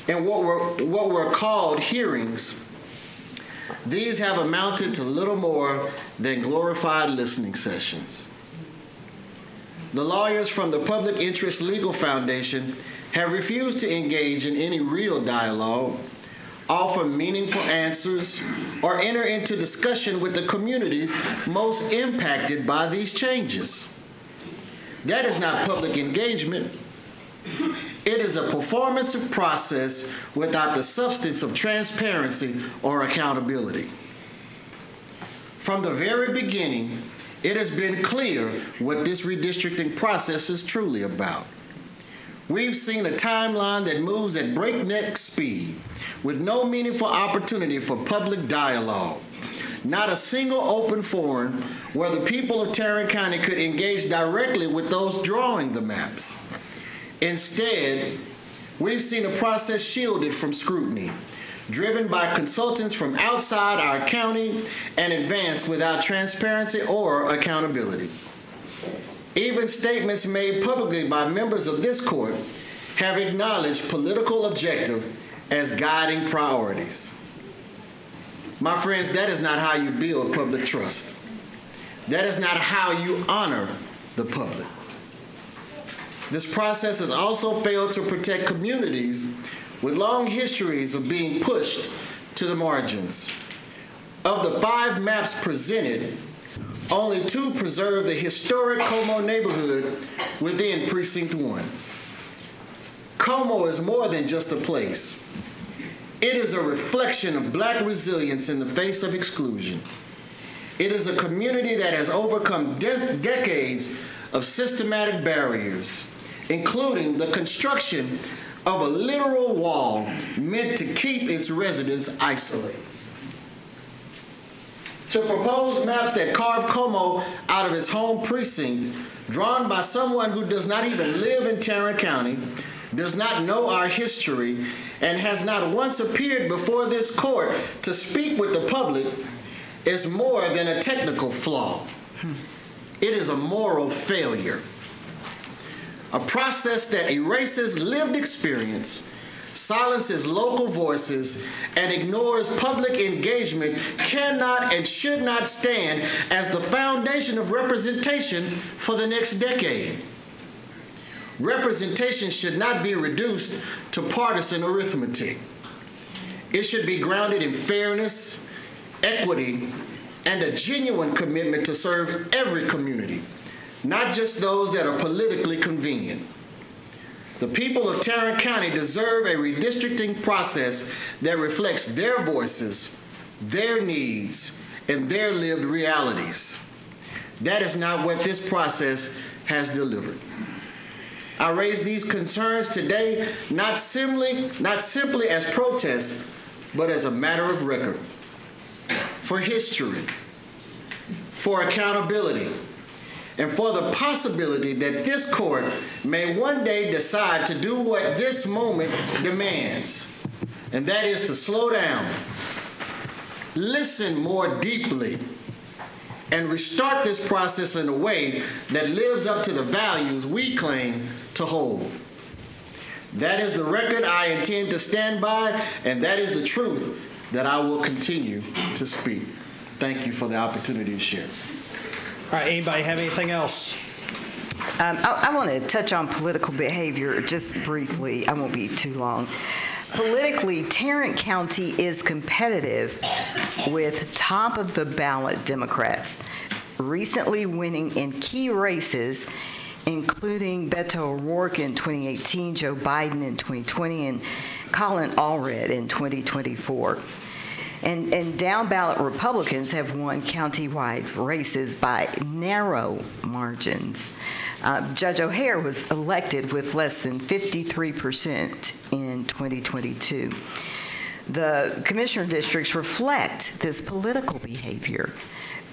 A: in what were called hearings, these have amounted to little more than glorified listening sessions. The lawyers from the Public Interest Legal Foundation have refused to engage in any real dialogue, offer meaningful answers, or enter into discussion with the communities most impacted by these changes. That is not public engagement. It is a performative process without the substance of transparency or accountability. From the very beginning, it has been clear what this redistricting process is truly about. We've seen a timeline that moves at breakneck speed with no meaningful opportunity for public dialogue. Not a single open forum where the people of Tarrant County could engage directly with those drawing the maps. Instead, we've seen a process shielded from scrutiny, driven by consultants from outside our county and advanced without transparency or accountability. Even statements made publicly by members of this court have acknowledged political objective as guiding priorities. My friends, that is not how you build public trust. That is not how you honor the public. This process has also failed to protect communities with long histories of being pushed to the margins. Of the 5 maps presented, only 2 preserve the historic Como neighborhood within Precinct 1. Como is more than just a place. It is a reflection of Black resilience in the face of exclusion. It is a community that has overcome decades of systematic barriers, including the construction of a literal wall meant to keep its residents isolated. To propose maps that carve Como out of its home precinct, drawn by someone who does not even live in Tarrant County, does not know our history, and has not once appeared before this court to speak with the public, is more than a technical flaw. It is a moral failure. A process that erases lived experience, silences local voices, and ignores public engagement cannot and should not stand as the foundation of representation for the next decade. Representation should not be reduced to partisan arithmetic. It should be grounded in fairness, equity, and a genuine commitment to serve every community, not just those that are politically convenient. The people of Tarrant County deserve a redistricting process that reflects their voices, their needs, and their lived realities. That is not what this process has delivered. I raise these concerns today not simply as protests, but as a matter of record, for history, for accountability, and for the possibility that this court may one day decide to do what this moment demands, and that is to slow down, listen more deeply, and restart this process in a way that lives up to the values we claim to hold. That is the record I intend to stand by, and that is the truth that I will continue to speak. Thank you for the opportunity to share.
B: All right, anybody have anything else?
E: I want to touch on political behavior just briefly. I won't be too long. Politically, Tarrant County is competitive with top-of-the-ballot Democrats. recently winning in key races, including Beto O'Rourke in 2018, Joe Biden in 2020, and Colin Allred in 2024. And down-ballot Republicans have won county-wide races by narrow margins. Judge O'Hare was elected with less than 53% in 2022. The commissioner districts reflect this political behavior.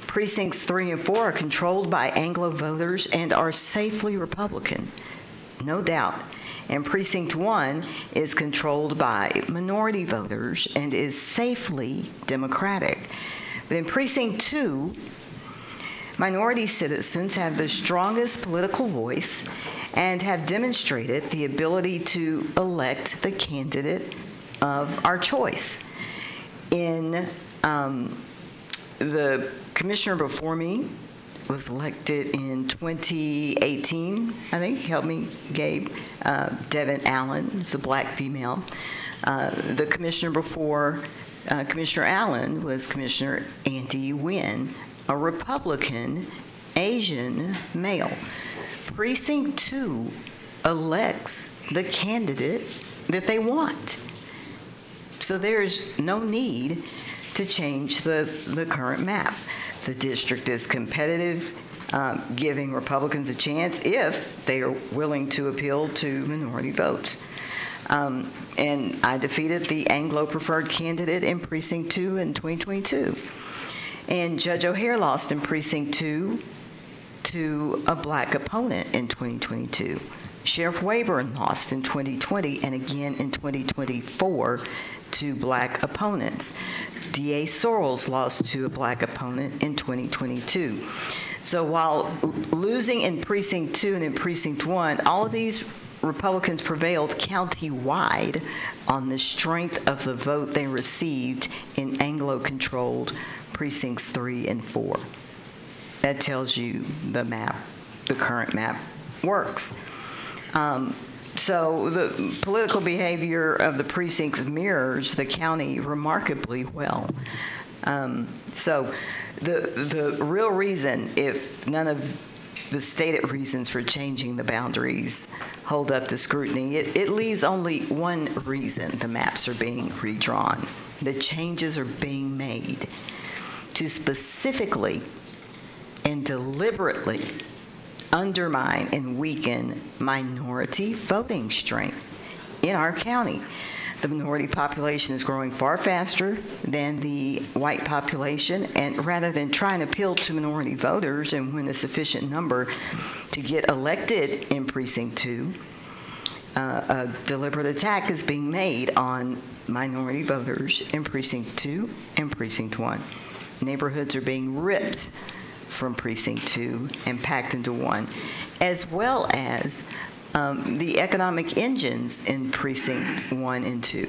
E: Precincts 3 and 4 are controlled by Anglo voters and are safely Republican, no doubt. And Precinct 1 is controlled by minority voters and is safely Democratic. But in Precinct 2, minority citizens have the strongest political voice and have demonstrated the ability to elect the candidate of our choice. In the commissioner before me was elected in 2018, I think. Help me, Gabe. Devin Allen is a black female. The commissioner before Commissioner Allen was Commissioner Andy Wynn, a Republican Asian male. Precinct 2 elects the candidate that they want. So there's no need to change the current map. The district is competitive, giving Republicans a chance if they are willing to appeal to minority votes. And I defeated the Anglo-preferred candidate in Precinct 2 in 2022. And Judge O'Hare lost in Precinct 2 to a black opponent in 2022. Sheriff Wayburn lost in 2020 and again in 2024 to black opponents. D.A. Sorrells lost to a black opponent in 2022. So while losing in Precinct 2 and in Precinct 1, all of these Republicans prevailed county-wide on the strength of the vote they received in Anglo-controlled Precincts 3 and 4. That tells you the map, the current map, works. So the political behavior of the precincts mirrors the county remarkably well. So the real reason, if none of the stated reasons for changing the boundaries hold up to scrutiny, it leaves only one reason the maps are being redrawn. The changes are being made to specifically and deliberately undermine and weaken minority voting strength in our county. The minority population is growing far faster than the white population, and rather than trying to appeal to minority voters and win a sufficient number to get elected in Precinct 2, a deliberate attack is being made on minority voters in Precinct 2 and Precinct 1. Neighborhoods are being ripped from Precinct 2 and packed into 1, as well as the economic engines in Precinct 1 and 2.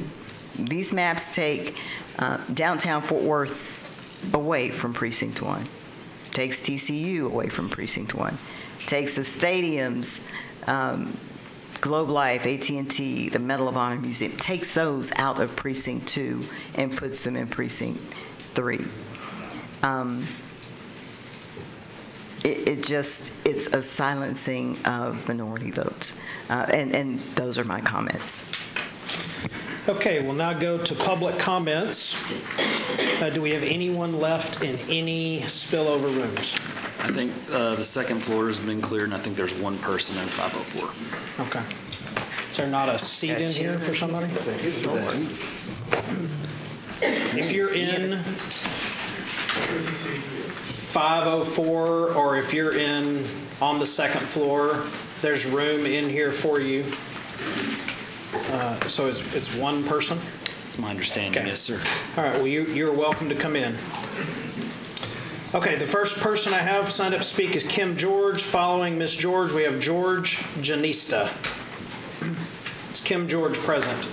E: These maps take downtown Fort Worth away from Precinct 1, takes TCU away from Precinct 1, takes the stadiums, Globe Life, AT&T, the Medal of Honor Museum, takes those out of Precinct 2 and puts them in Precinct 3. It's a silencing of minority votes. And those are my comments.
B: Okay, we'll now go to public comments. Do we have anyone left in any spillover rooms?
S: I think the second floor has been cleared, and I think there's one person in 504.
B: Okay. Is there not a seat in here for somebody? If you're in 504, or if you're in on the second floor, there's room in here for you. So it's one person?
S: It's my understanding,
B: Okay.
S: yes, sir.
B: All right, well, you're welcome to come in. Okay, the first person I have signed up to speak is Kim George. Following Ms. George, we have George Janista. Is Kim George present?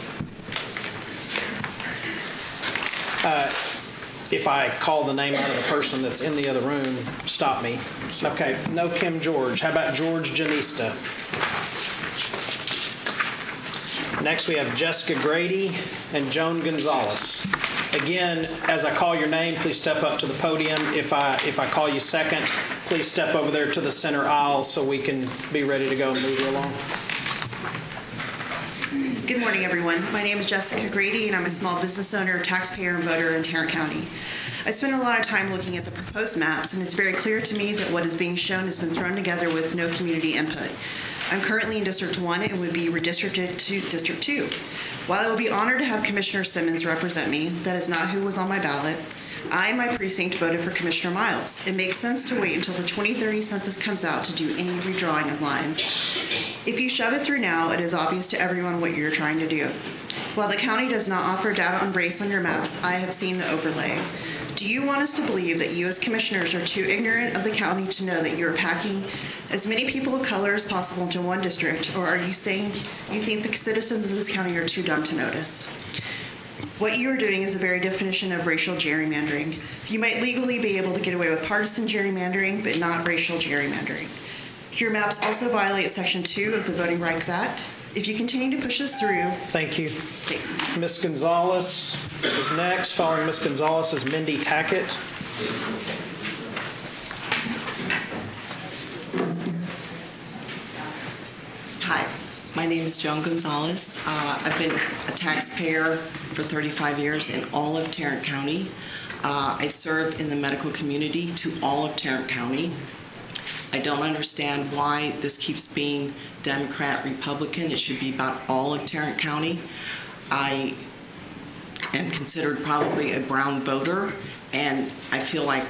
B: If I call the name out of the person that's in the other room, stop me. Okay, no Kim George. How about George Janista? Next, we have Jessica Grady and Joan Gonzalez. Again, as I call your name, please step up to the podium. If I call you second, please step over there to the center aisle so we can be ready to go and move you along.
D: Good morning, everyone. My name is Jessica Grady, and I'm a small business owner, taxpayer, and voter in Tarrant County. I spent a lot of time looking at the proposed maps, and it's very clear to me that what is being shown has been thrown together with no community input. I'm currently in District 1 and would be redistricted to District 2. While I will be honored to have Commissioner Simmons represent me, that is not who was on my ballot. I and my precinct voted for Commissioner Miles. It makes sense to wait until the 2030 census comes out to do any redrawing of lines. If you shove it through now, it is obvious to everyone what you're trying to do. While the county does not offer data on race on your maps, I have seen the overlay. Do you want us to believe that you as commissioners are too ignorant of the county to know that you're packing as many people of color as possible into one district, or are you saying you think the citizens of this county are too dumb to notice? What you are doing is the very definition of racial gerrymandering. You might legally be able to get away with partisan gerrymandering, but not racial gerrymandering. Your maps also violate Section 2 of the Voting Rights Act. If you continue to push this through...
B: Thank you.
D: Thanks.
B: Ms. Gonzalez is next. Following Ms. Gonzalez is Mindy Tackett.
V: Hi, my name is Joan Gonzalez. I've been a taxpayer for 35 years in all of Tarrant County. I serve in the medical community to all of Tarrant County. I don't understand why this keeps being Democrat, Republican. It should be about all of Tarrant County. I am considered probably a brown voter, and I feel like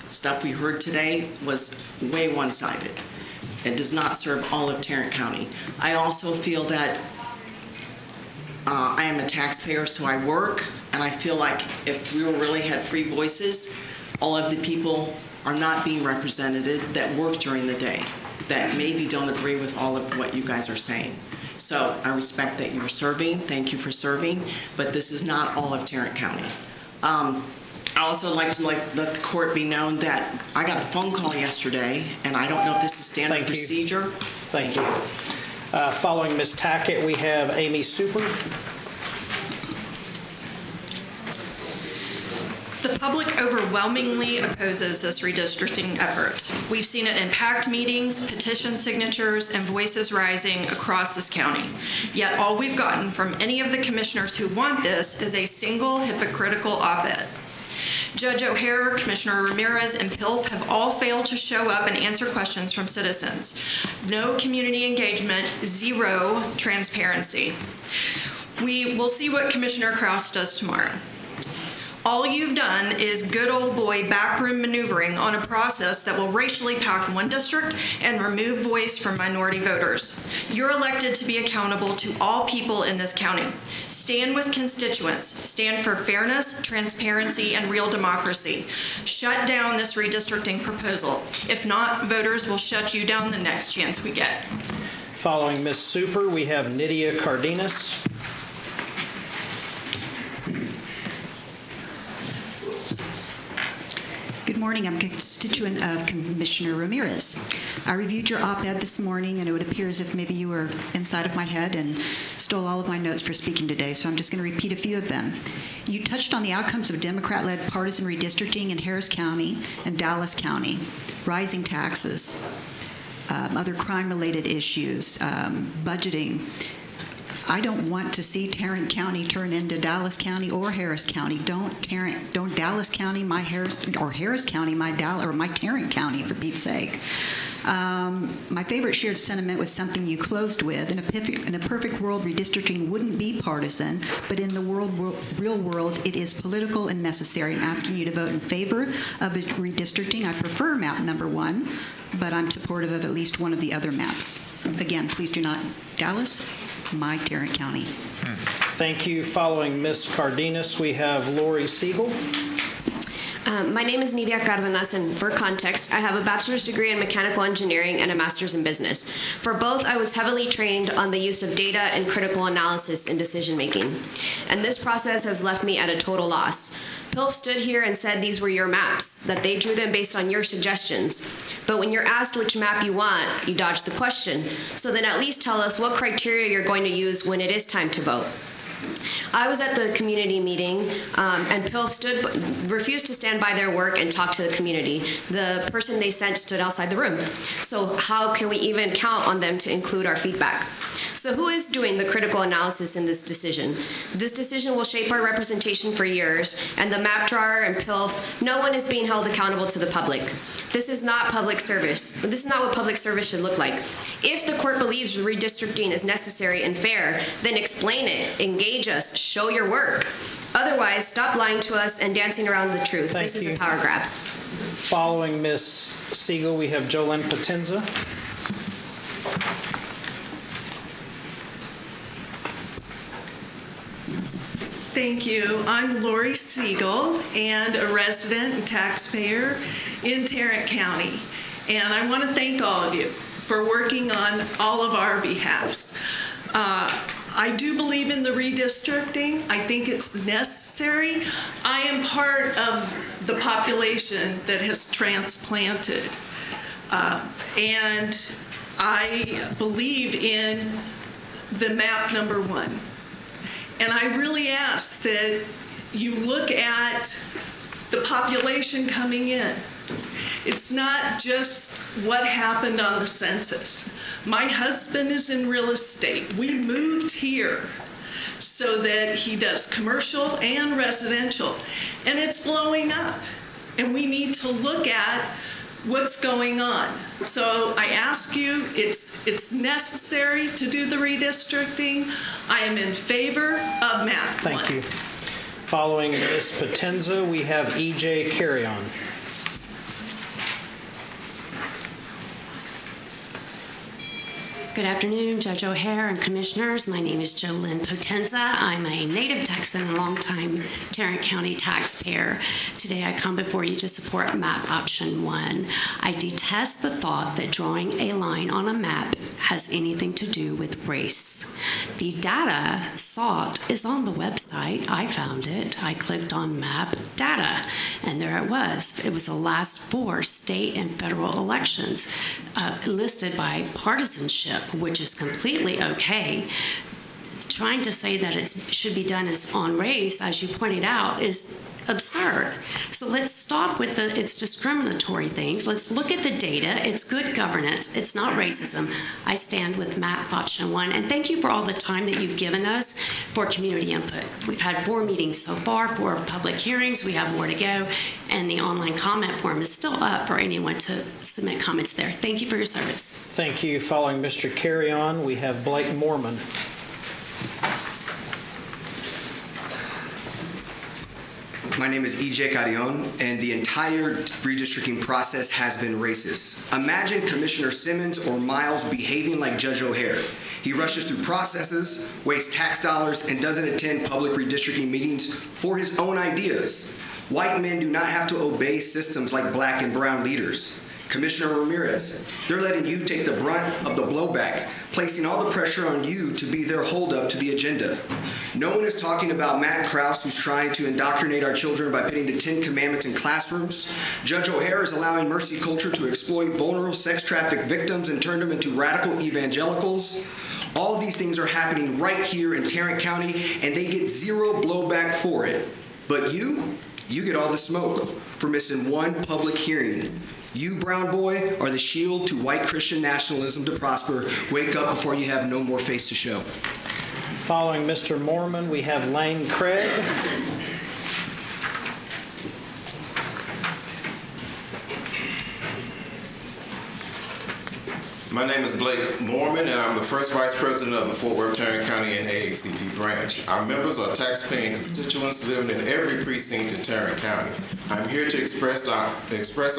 V: stuff we heard today was way one-sided. It does not serve all of Tarrant County. I also feel that I am a taxpayer, so I work, and I feel like if we really had free voices, all of the people are not being represented that work during the day, that maybe don't agree with all of what you guys are saying. So I respect that you're serving. Thank you for serving, but this is not all of Tarrant County. I also like to let the court be known that I got a phone call yesterday, and I don't know if this is standard procedure.
B: Thank you. Following Ms. Tackett, we have Amy Super.
W: The public overwhelmingly opposes this redistricting effort. We've seen it in packed meetings, petition signatures, and voices rising across this county. Yet all we've gotten from any of the commissioners who want this is a single hypocritical op-ed. Judge O'Hare, Commissioner Ramirez, and Pilf have all failed to show up and answer questions from citizens. No community engagement, zero transparency. We will see what Commissioner Kraus does tomorrow. All you've done is good old boy backroom maneuvering on a process that will racially pack one district and remove voice from minority voters. You're elected to be accountable to all people in this county. Stand with constituents. Stand for fairness, transparency, and real democracy. Shut down this redistricting proposal. If not, voters will shut you down the next chance we get.
B: Following Ms. Super, we have Nydia Cardenas.
X: Good morning. I'm a constituent of Commissioner Ramirez. I reviewed your op-ed this morning, and it would appear as if maybe you were inside of my head and stole all of my notes for speaking today, so I'm just going to repeat a few of them. You touched on the outcomes of Democrat-led partisan redistricting in Harris County and Dallas County, rising taxes, other crime-related issues, budgeting. I don't want to see Tarrant County turn into Dallas County or Harris County. Don't Dallas County my Harris, or Harris County my Dallas, or my Tarrant County, for Pete's sake. My favorite shared sentiment was something you closed with. In a perfect world, redistricting wouldn't be partisan, but in the real world, it is political and necessary. I'm asking you to vote in favor of redistricting. I prefer map number 1, but I'm supportive of at least one of the other maps. Again, please do not Dallas, my Tarrant County.
B: Thank you. Following Ms. Cardenas, we have Lori Siegel.
Y: My name is Nydia Cardenas, and for context, I have a bachelor's degree in mechanical engineering and a master's in business. For both, I was heavily trained on the use of data and critical analysis in decision making. And this process has left me at a total loss. Pilf stood here and said these were your maps, that they drew them based on your suggestions. But when you're asked which map you want, you dodge the question. So then at least tell us what criteria you're going to use when it is time to vote. I was at the community meeting, and PILF refused to stand by their work and talk to the community. The person they sent stood outside the room. So how can we even count on them to include our feedback? So who is doing the critical analysis in this decision? This decision will shape our representation for years, and the map drawer and PILF, no one is being held accountable to the public. This is not public service. This is not what public service should look like. If the court believes redistricting is necessary and fair, then explain it, engage us, show your work. Otherwise, stop lying to us and dancing around the truth. This is a power grab.
B: Following Ms. Siegel, we have Jolene Potenza.
F: Thank you. I'm Lori Siegel and a resident and taxpayer in Tarrant County. And I want to thank all of you for working on all of our behalves. I do believe in the redistricting. I think it's necessary. I am part of the population that has transplanted. And I believe in the map number 1. And I really ask that you look at the population coming in. It's not just what happened on the census. My husband is in real estate. We moved here so that he does commercial and residential, and it's blowing up. And we need to look at what's going on. So I ask you, it's necessary to do the redistricting. I am in favor of map 1.
B: Thank you. Following Ms. Potenza, we have E.J. Carrion.
G: Good afternoon, Judge O'Hare and Commissioners. My name is Jolene Potenza. I'm a native Texan and longtime Tarrant County taxpayer. Today I come before you to support map option 1. I detest the thought that drawing a line on a map has anything to do with race. The data sought is on the website. I found it. I clicked on map data, and there it was. It was the last 4 state and federal elections listed by partisanship, which is completely okay. Trying to say that it should be done as on race, as you pointed out, is absurd. So let's stop with its discriminatory things. Let's look at the data. It's good governance. It's not racism. I stand with map option 1. And thank you for all the time that you've given us for community input. We've had 4 meetings so far, 4 public hearings. We have more to go. And the online comment form is still up for anyone to submit comments there. Thank you for your service.
B: Thank you. Following Mr. Carrion, we have Blake Mormon.
L: My name is E.J. Carrion, and the entire redistricting process has been racist. Imagine Commissioner Simmons or Miles behaving like Judge O'Hare. He rushes through processes, wastes tax dollars, and doesn't attend public redistricting meetings for his own ideas. White men do not have to obey systems like black and brown leaders. Commissioner Ramirez, they're letting you take the brunt of the blowback, placing all the pressure on you to be their holdup to the agenda. No one is talking about Matt Krause, who's trying to indoctrinate our children by putting the 10 Commandments in classrooms. Judge O'Hare is allowing mercy culture to exploit vulnerable sex traffic victims and turn them into radical evangelicals. All of these things are happening right here in Tarrant County, and they get zero blowback for it. But you get all the smoke for missing one public hearing. You, brown boy, are the shield to white Christian nationalism to prosper. Wake up before you have no more face to show.
B: Following Mr. Mormon, we have Lane Craig.
M: My name is Blake Mormon, and I'm the first vice president of the Fort Worth Tarrant County NAACP branch. Our members are tax-paying constituents living in every precinct in Tarrant County. I'm here to express our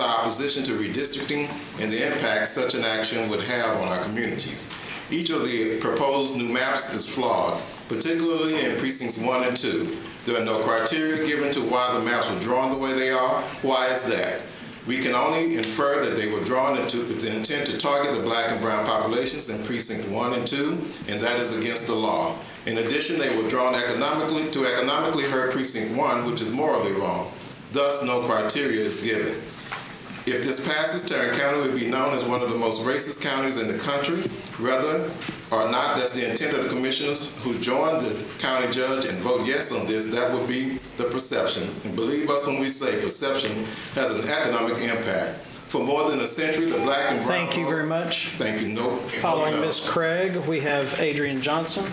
M: opposition to redistricting and the impact such an action would have on our communities. Each of the proposed new maps is flawed, particularly in precincts 1 and 2. There are no criteria given to why the maps were drawn the way they are. Why is that? We can only infer that they were drawn with the intent to target the black and brown populations in precinct 1 and 2, and that is against the law. In addition, they were drawn to economically hurt precinct 1, which is morally wrong. Thus, no criteria is given. If this passes, Tarrant County will be known as one of the most racist counties in the country. Whether or not that's the intent of the commissioners who joined the county judge and vote yes on this, that would be the perception. And believe us when we say perception has an economic impact. For more than a century, the black and brown...
B: Thank you very much.
M: Thank you. No.
B: Following Ms. Craig, we have Adrian Johnson.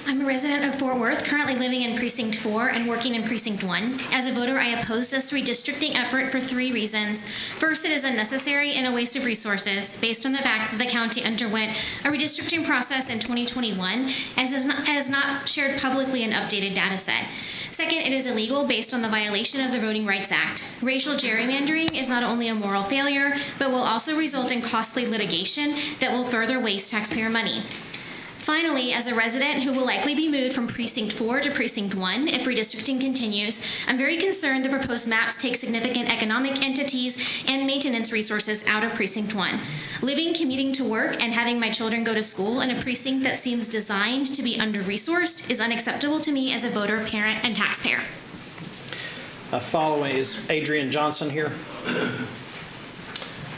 C: I'm a resident of Fort Worth, currently living in Precinct 4 and working in Precinct 1. As a voter, I oppose this redistricting effort for 3 reasons. First, it is unnecessary and a waste of resources, based on the fact that the county underwent a redistricting process in 2021, as has not shared publicly an updated data set. Second, it is illegal based on the violation of the Voting Rights Act. Racial gerrymandering is not only a moral failure, but will also result in costly litigation that will further waste taxpayer money. Finally, as a resident who will likely be moved from Precinct 4 to Precinct 1 if redistricting continues, I'm very concerned the proposed maps take significant economic entities and maintenance resources out of Precinct 1. Living, commuting to work, and having my children go to school in a precinct that seems designed to be under-resourced is unacceptable to me as a voter, parent, and taxpayer.
B: Following is Adrian Johnson here.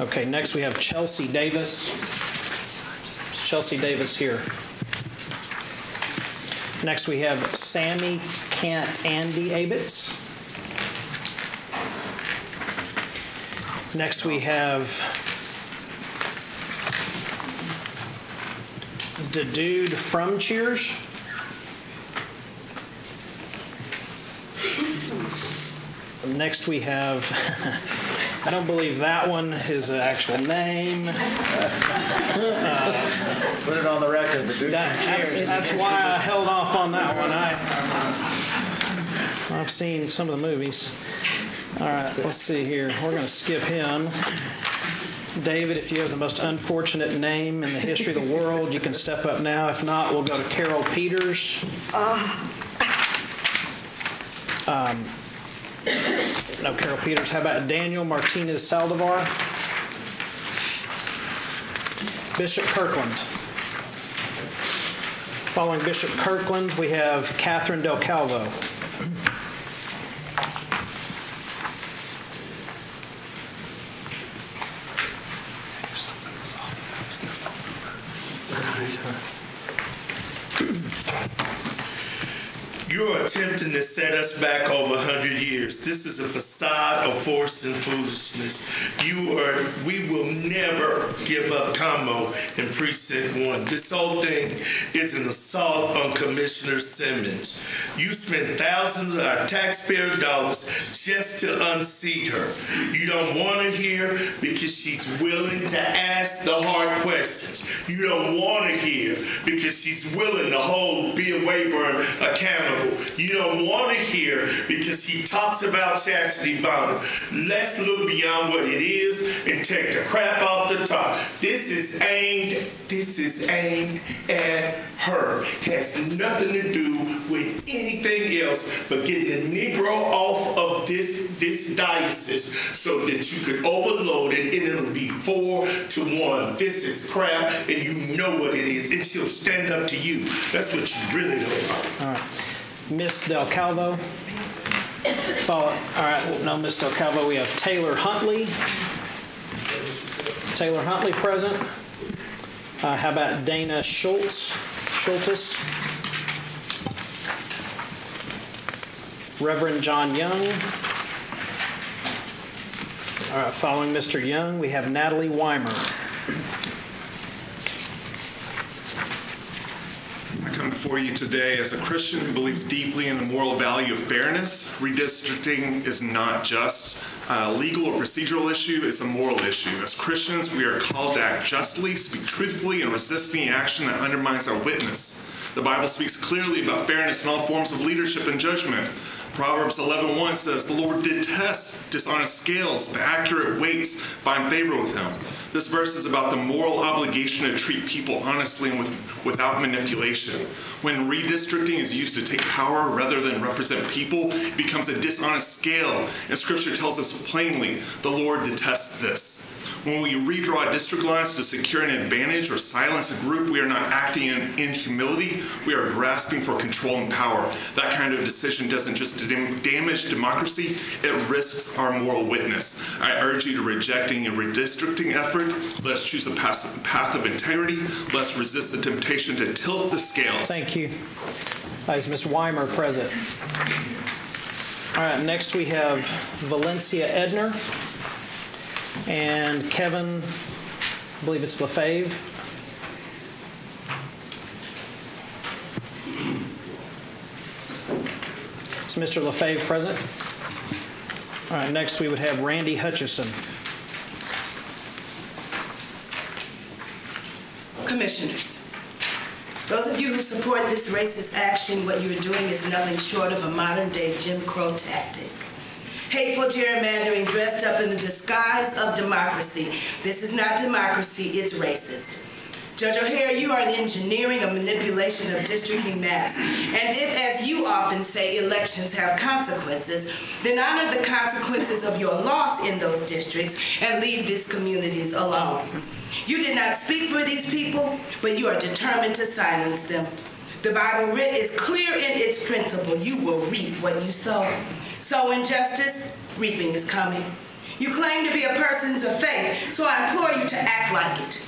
B: Okay, next we have Chelsea Davis. Is Chelsea Davis here? Next we have Sammy Kent Andy Abitz. Next we have the dude from Cheers. Next we have, I don't believe that one is an actual name.
J: Put it on the record. The dude from Cheers.
B: That's why I held off on that one. I've seen some of the movies. All right, let's see here. We're going to skip him. David, if you have the most unfortunate name in the history of the world, you can step up now. If not, we'll go to Carol Peters. No, Carol Peters. How about Daniel Martinez Saldivar? Bishop Kirkland. Following Bishop Kirkland, we have Catherine Del Calvo.
K: You're attempting to set us back over 100 years. This is a facade of force and foolishness. We will never give up Como in Precinct 1. This whole thing is an assault on Commissioner Simmons. You spent thousands of our taxpayer dollars just to unseat her. You don't want her here because she's willing to ask the hard questions. You don't want her here because she's willing to hold Bill Wayburn accountable. You don't want to hear because he talks about Chastity Bonner. Let's look beyond what it is and take the crap off the top. This is aimed at her. Has nothing to do with anything else but getting the Negro off of this diocese so that you could overload it and it'll be 4-1. This is crap and you know what it is and she'll stand up to you. That's what you really know.
B: All right. Miss Del Calvo. All right, no, Miss Del Calvo. We have Taylor Huntley. Taylor Huntley present. How about Dana Schultes? Reverend John Young. All right, following Mr. Young, we have Natalie Weimer.
N: Come before you today as a Christian who believes deeply in the moral value of fairness. Redistricting is not just a legal or procedural issue, it's a moral issue. As Christians, we are called to act justly, speak truthfully, and resist any action that undermines our witness. The Bible speaks clearly about fairness in all forms of leadership and judgment. Proverbs 11:1 says, "The Lord detests dishonest scales, but accurate weights find favor with him." This verse is about the moral obligation to treat people honestly and without manipulation. When redistricting is used to take power rather than represent people, it becomes a dishonest scale. And Scripture tells us plainly, the Lord detests this. When we redraw district lines to secure an advantage or silence a group, we are not acting in humility. We are grasping for control and power. That kind of decision doesn't just damage democracy, it risks our moral witness. I urge you to rejecting a redistricting effort. Let's choose the path of integrity. Let's resist the temptation to tilt the scales.
B: Thank you. Is Ms. Weimer present? All right, next we have Valencia Edner and Kevin, I believe it's Lefebvre. Is Mr. Lefebvre present? All right, next we would have Randy Hutchison.
O: Commissioners, those of you who support this racist action, what you are doing is nothing short of a modern-day Jim Crow tactic. Hateful gerrymandering dressed up in the disguise of democracy. This is not democracy, it's racist. Judge O'Hare, you are engineering a manipulation of districting maps. And if, as you often say, elections have consequences, then honor the consequences of your loss in those districts and leave these communities alone. You did not speak for these people, but you are determined to silence them. The Bible writ is clear in its principle. You will reap what you sow. Sow injustice, reaping is coming. You claim to be a person of faith, so I implore you to act like it.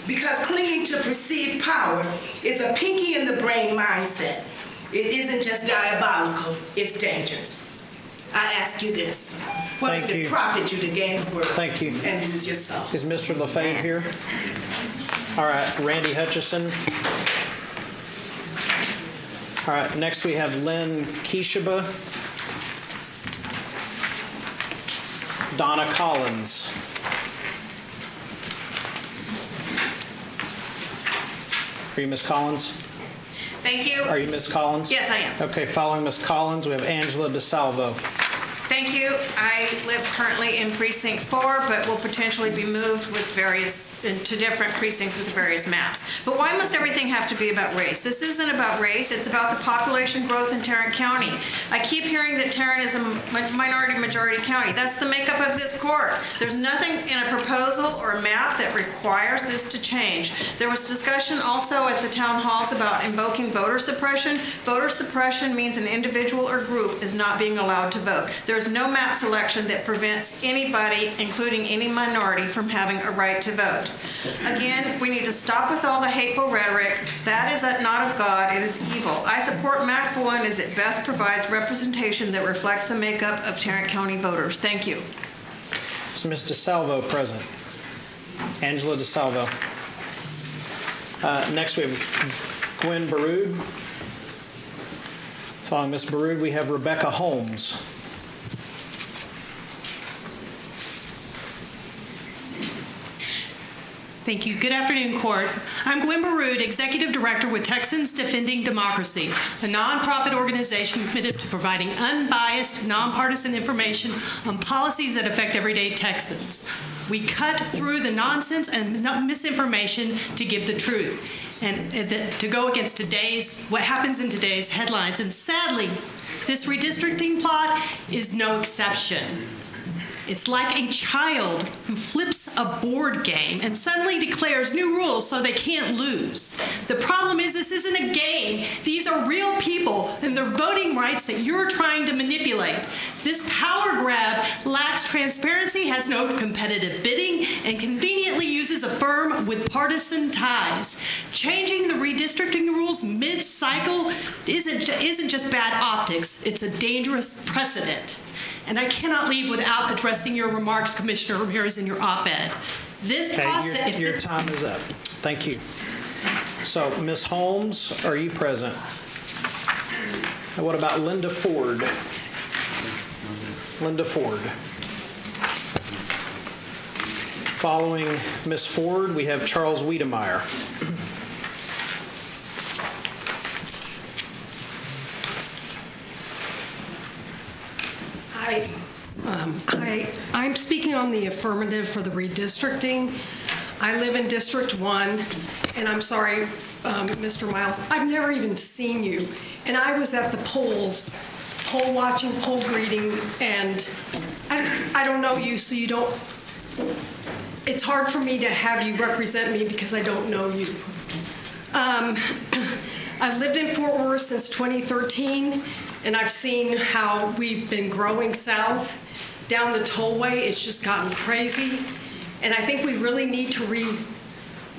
O: Because clinging to perceived power is a pinky in the brain mindset. It isn't just diabolical, it's dangerous. I ask you this. What does it profit you to gain the world and lose your soul?
B: Is Mr. Lefebvre here? All right, Randy Hutchison. All right, next we have Lynn Kishaba. Donna Collins. Are you Ms. Collins?
W: Thank you.
B: Are you Ms. Collins?
W: Yes, I am.
B: Okay, following Ms. Collins, we have Angela DeSalvo.
W: Thank you. I live currently in Precinct 4, but will potentially be moved into different precincts with various maps. But why must everything have to be about race? This isn't about race. It's about the population growth in Tarrant County. I keep hearing that Tarrant is a minority-majority county. That's the makeup of this court. There's nothing in a proposal or a map that requires this to change. There was discussion also at the town halls about invoking voter suppression. Voter suppression means an individual or group is not being allowed to vote. There's no map selection that prevents anybody, including any minority, from having a right to vote. Again, we need to stop with all the hateful rhetoric. That is not of God, it is evil. I support Map 1 as it best provides representation that reflects the makeup of Tarrant County voters. Thank you.
B: Is Ms. DeSalvo present? Angela DeSalvo. Next we have Gwen Baroud. Following Ms. Baroud, we have Rebecca Holmes.
P: Thank you. Good afternoon, Court. I'm Gwen Baroud, Executive Director with Texans Defending Democracy, a nonprofit organization committed to providing unbiased, nonpartisan information on policies that affect everyday Texans. We cut through the nonsense and misinformation to give the truth and to go against what happens in today's headlines. And sadly, this redistricting plot is no exception. It's like a child who flips a board game and suddenly declares new rules so they can't lose. The problem is this isn't a game. These are real people and their voting rights that you're trying to manipulate. This power grab lacks transparency, has no competitive bidding, and conveniently uses a firm with partisan ties. Changing the redistricting rules mid-cycle isn't just bad optics, it's a dangerous precedent. And I cannot leave without addressing your remarks, Commissioner Ramirez, in your op-ed. This process...
B: Your time is up. Thank you. So, Ms. Holmes, are you present? And what about Linda Ford? Linda Ford. Following Ms. Ford, we have Charles Wiedemeyer.
Q: I'm speaking on the affirmative for the redistricting. I live in District 1, and I'm sorry, Mr. Miles, I've never even seen you. And I was at the polls, poll watching, poll greeting, and I I don't know you, so you don't, it's hard for me to have you represent me because I don't know you. I've lived in Fort Worth since 2013, and I've seen how we've been growing south. Down the tollway, it's just gotten crazy. And I think we really need to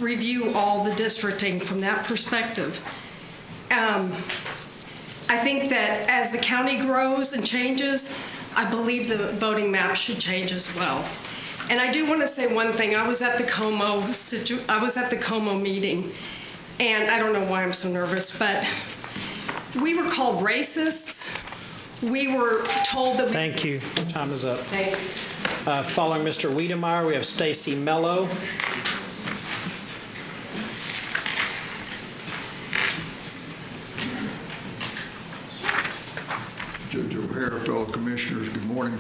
Q: review all the districting from that perspective. I think that as the county grows and changes, I believe the voting map should change as well. And I do want to say one thing. I was at the Como meeting, and I don't know why I'm so nervous, but we were called racists. We were told that we...
B: Thank you. Time is up.
Q: Thank you.
B: Following Mr. Wiedemeyer, we have Stacy Mello.
H: Judge O'Hara, fellow commissioners, good morning.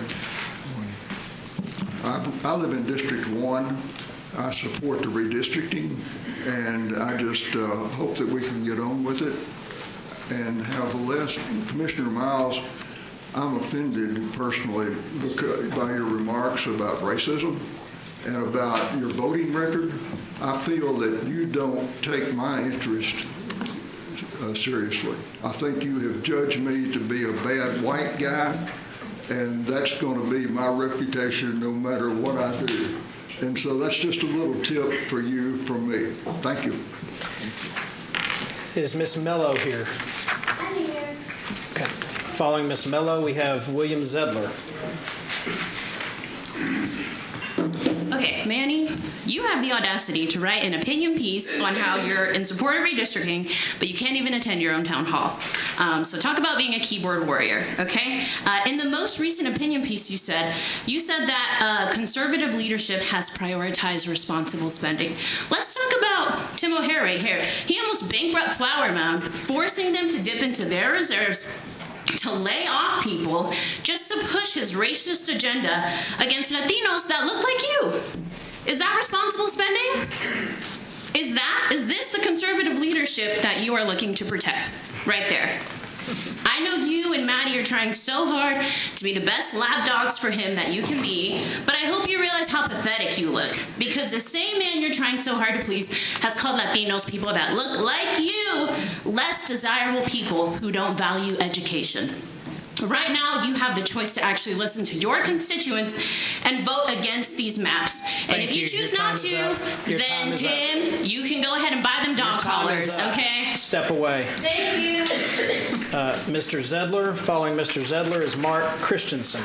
H: I live in District 1. I support the redistricting, and I just hope that we can get on with it and have less. Commissioner Miles, I'm offended personally by your remarks about racism and about your voting record. I feel that you don't take my interest seriously. I think you have judged me to be a bad white guy, and that's going to be my reputation no matter what I do. And so that's just a little tip for you from me. Thank you.
B: Is Miss Mello here?
I: I'm here.
B: Okay. Following Miss Mello, we have William Zedler.
R: Okay, Manny, you have the audacity to write an opinion piece on how you're in support of redistricting, but you can't even attend your own town hall. So talk about being a keyboard warrior, okay? In the most recent opinion piece you said that conservative leadership has prioritized responsible spending. Let's talk about Tim O'Hare right here. He almost bankrupt Flower Mound, forcing them to dip into their reserves to lay off people just to push his racist agenda against Latinos that look like you. Is that responsible spending? Is this the conservative leadership that you are looking to protect? Right there. I know you and Maddie are trying so hard to be the best lapdogs for him that you can be, but I hope you realize how pathetic you look, because the same man you're trying so hard to please has called Latinos, people that look like you, less desirable people who don't value education. Right now, you have the choice to actually listen to your constituents and vote against these maps. And if you choose not to, then Tim, you can go ahead and buy them dog collars, okay?
B: Step away.
R: Thank you.
B: Mr. Zedler. Following Mr. Zedler is Mark Christensen.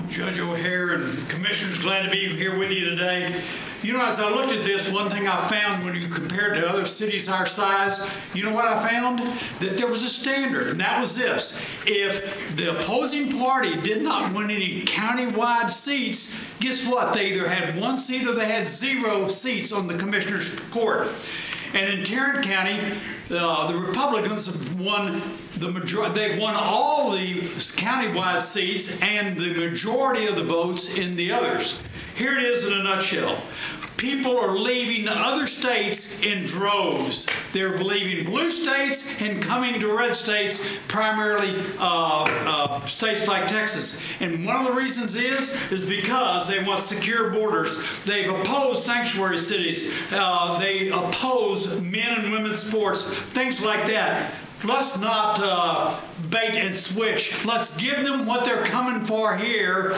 T: Judge O'Hare and Commissioners, glad to be here with you today. You know, as I looked at this, one thing I found when you compared to other cities our size, you know what I found? That there was a standard, and that was this. If the opposing party did not win any county-wide seats, guess what? They either had one seat or they had 0 seats on the Commissioner's Court. And in Tarrant County, the Republicans have won the majority. They won all the countywide seats and the majority of the votes in the others. Here it is in a nutshell. People are leaving other states in droves. They're leaving blue states and coming to red states, primarily states like Texas. And one of the reasons is because they want secure borders. They've opposed sanctuary cities. They oppose men and women's sports, things like that. Let's not bait and switch. Let's give them what they're coming for here.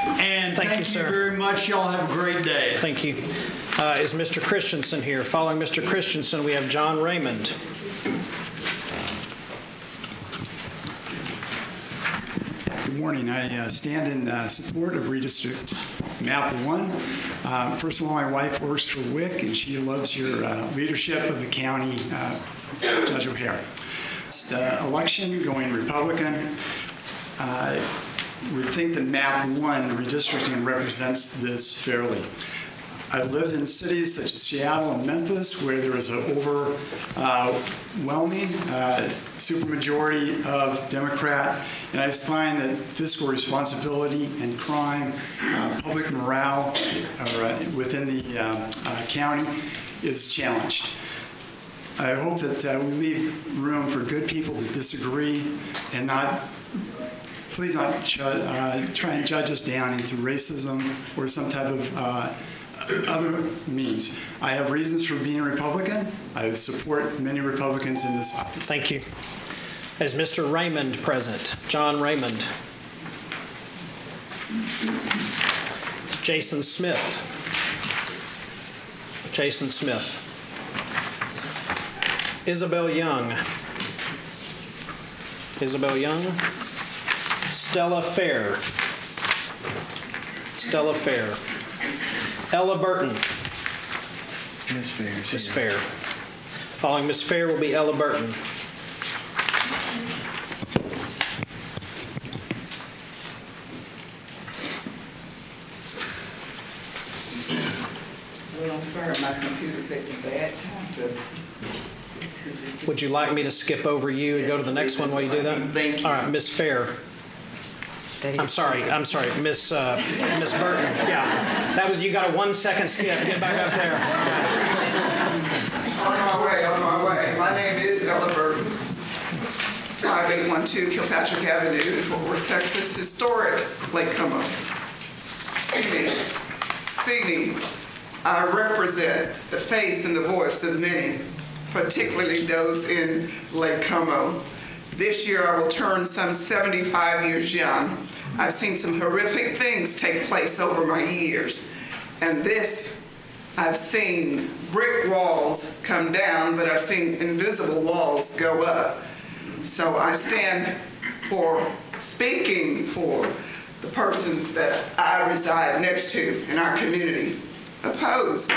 T: And thank you very much. Y'all have a great day.
B: Thank you. Is Mr. Christensen here? Following Mr. Christensen, we have John Raymond.
U: Good morning. I stand in support of Redistrict Map 1. First of all, my wife works for WIC, and she loves your leadership of the county, Judge O'Hare. Election going Republican. We think that Map 1 redistricting represents this fairly. I've lived in cities such as Seattle and Memphis where there is an overwhelming supermajority of Democrat, and I find that fiscal responsibility and crime, public morale within the county is challenged. I hope that we leave room for good people to disagree and not please don't try and judge us down into racism or some type of other means. I have reasons for being a Republican. I support many Republicans in this office.
B: Thank you. Is Mr. Raymond present? John Raymond. Jason Smith. Jason Smith. Isabel Young. Isabel Young. Stella Fair. Stella Fair. Ella Burton.
A: Miss Fair.
B: Miss Fair. Following Miss Fair will be Ella Burton.
D: Well, I'm sorry, my computer picked a bad time to.
B: Would you like me to skip over you and go to the next one while you do that?
D: Thank you.
B: All right, Miss Fair. I'm sorry, Miss Burton. Yeah, that was, you got a 1 second skip. Get back up there.
D: On my way. My name is Ella Burton. 5812 Kilpatrick Avenue in Fort Worth, Texas. Historic Lake Como. See me. I represent the face and the voice of many, particularly those in Lake Como. This year I will turn some 75 years young. I've seen some horrific things take place over my years. And this, I've seen brick walls come down, but I've seen invisible walls go up. So I stand for speaking for the persons that I reside next to in our community, opposed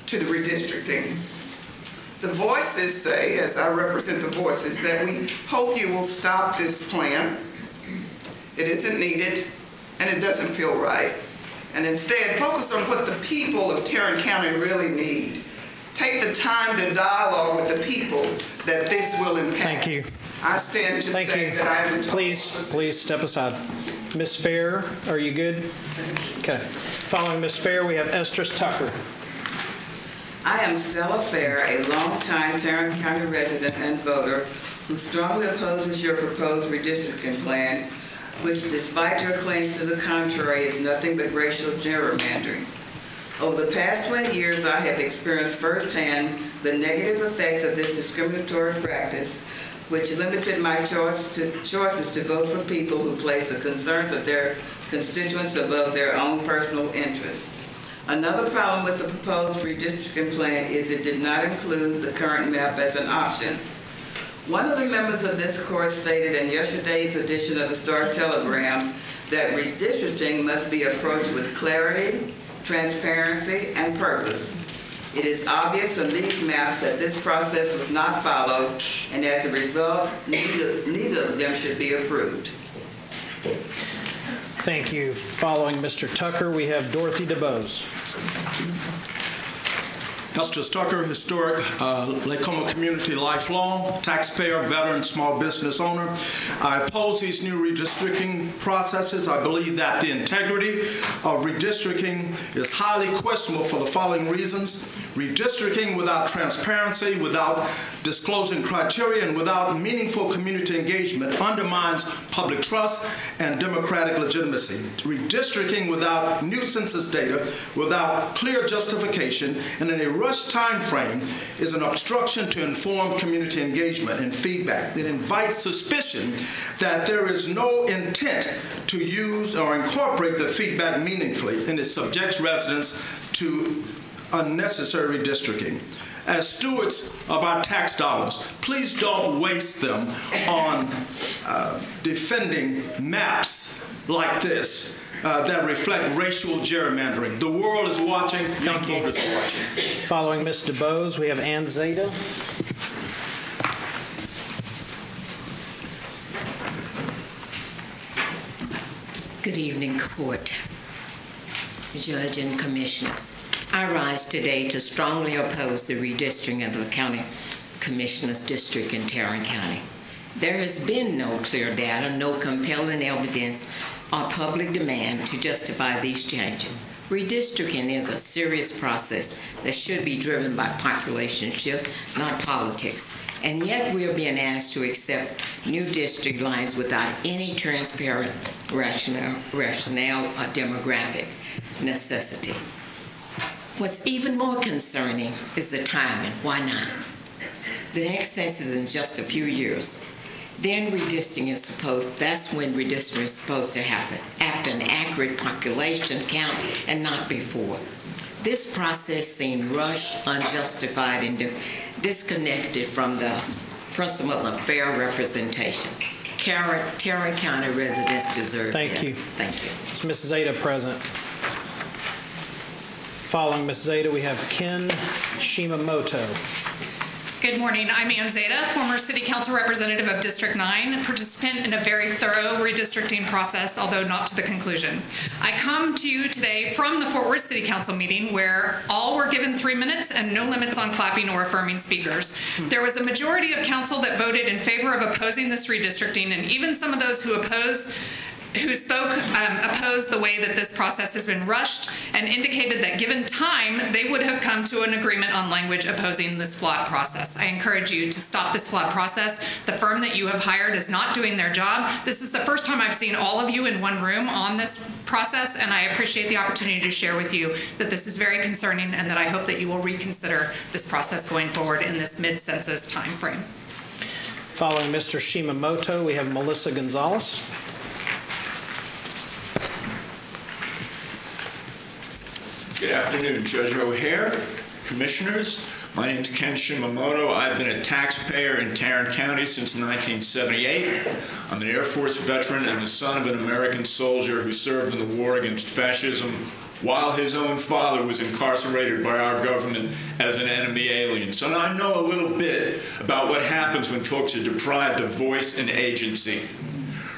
D: to the redistricting. The voices say, as I represent the voices, that we hope you will stop this plan. It isn't needed, and it doesn't feel right. And instead, focus on what the people of Tarrant County really need. Take the time to dialogue with the people that this will impact.
B: Thank you.
D: I stand to
B: Thank
D: say
B: you.
D: that I am
B: Please step aside. Miss Fair, are you good? Okay. Following Miss Fair, we have Estrus Tucker.
D: I am Stella Fair, a longtime Tarrant County resident and voter who strongly opposes your proposed redistricting plan, which, despite your claims to the contrary, is nothing but racial gerrymandering. Over the past 20 years, I have experienced firsthand the negative effects of this discriminatory practice, which limited my choices to vote for people who place the concerns of their constituents above their own personal interests. Another problem with the proposed redistricting plan is it did not include the current map as an option. One of the members of this court stated in yesterday's edition of the Star Telegram that redistricting must be approached with clarity, transparency, and purpose. It is obvious from these maps that this process was not followed, and as a result, neither of them should be approved.
B: Thank you. Following Mr. Tucker, we have Dorothy DeBose.
E: Estrus Tucker, historic Lake Como community, lifelong taxpayer, veteran, small business owner. I oppose these new redistricting processes. I believe that the integrity of redistricting is highly questionable for the following reasons. Redistricting without transparency, without disclosing criteria, and without meaningful community engagement undermines public trust and democratic legitimacy. Redistricting without new census data, without clear justification, and in a rushed time frame is an obstruction to informed community engagement and feedback. It invites suspicion that there is no intent to use or incorporate the feedback meaningfully, and it subjects residents to unnecessary redistricting. As stewards of our tax dollars, please don't waste them on defending maps like this that reflect racial gerrymandering. The world is watching, young voters are watching.
B: Following Ms. DeBose, we have Ann Zeta.
I: Good evening, court, judge, and commissioners. I rise today to strongly oppose the redistricting of the county commissioners district in Tarrant County. There has been no clear data, no compelling evidence or public demand to justify these changes. Redistricting is a serious process that should be driven by population shift, not politics. And yet we are being asked to accept new district lines without any transparent rationale or demographic necessity. What's even more concerning is the timing. Why now? The next census is in just a few years. Then that's when redistricting is supposed to happen, after an accurate population count and not before. This process seemed rushed, unjustified, and disconnected from the principles of fair representation. Tarrant County residents deserve
B: Thank
I: better.
B: you.
I: Thank you.
B: Is Mrs. Ada present? Following Mrs. Ada, we have Ken Shimamoto.
F: Good morning. I'm Ann Zeta, former City Council representative of District 9, participant in a very thorough redistricting process, although not to the conclusion. I come to you today from the Fort Worth City Council meeting where all were given 3 minutes and no limits on clapping or affirming speakers. There was a majority of council that voted in favor of opposing this redistricting, and even some of those who opposed the way that this process has been rushed and indicated that given time, they would have come to an agreement on language opposing this flawed process. I encourage you to stop this flawed process. The firm that you have hired is not doing their job. This is the first time I've seen all of you in one room on this process, and I appreciate the opportunity to share with you that this is very concerning and that I hope that you will reconsider this process going forward in this mid-census time frame.
B: Following Mr. Shimamoto, we have Melissa Gonzalez.
S: Good afternoon, Judge O'Hare, commissioners. My name is Ken Shimamoto. I've been a taxpayer in Tarrant County since 1978. I'm an Air Force veteran and the son of an American soldier who served in the war against fascism while his own father was incarcerated by our government as an enemy alien. So I know a little bit about what happens when folks are deprived of voice and agency.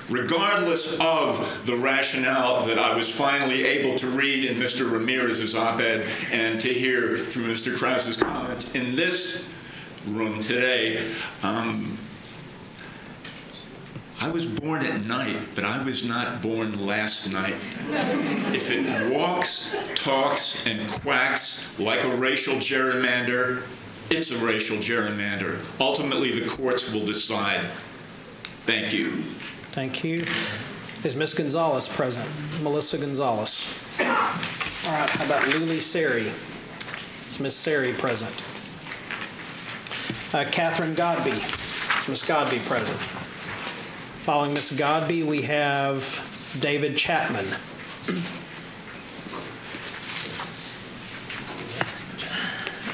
S: Regardless of the rationale that I was finally able to read in Mr. Ramirez's op-ed and to hear from Mr. Krause's comments in this room today, I was born at night, but I was not born last night. If it walks, talks, and quacks like a racial gerrymander, it's a racial gerrymander. Ultimately, the courts will decide. Thank you.
B: Thank you. Is Ms. Gonzalez present? Melissa Gonzalez. All right, how about Luli Seri? Is Ms. Seri present? Catherine Godby. Is Ms. Godby present? Following Ms. Godby, we have David Chapman.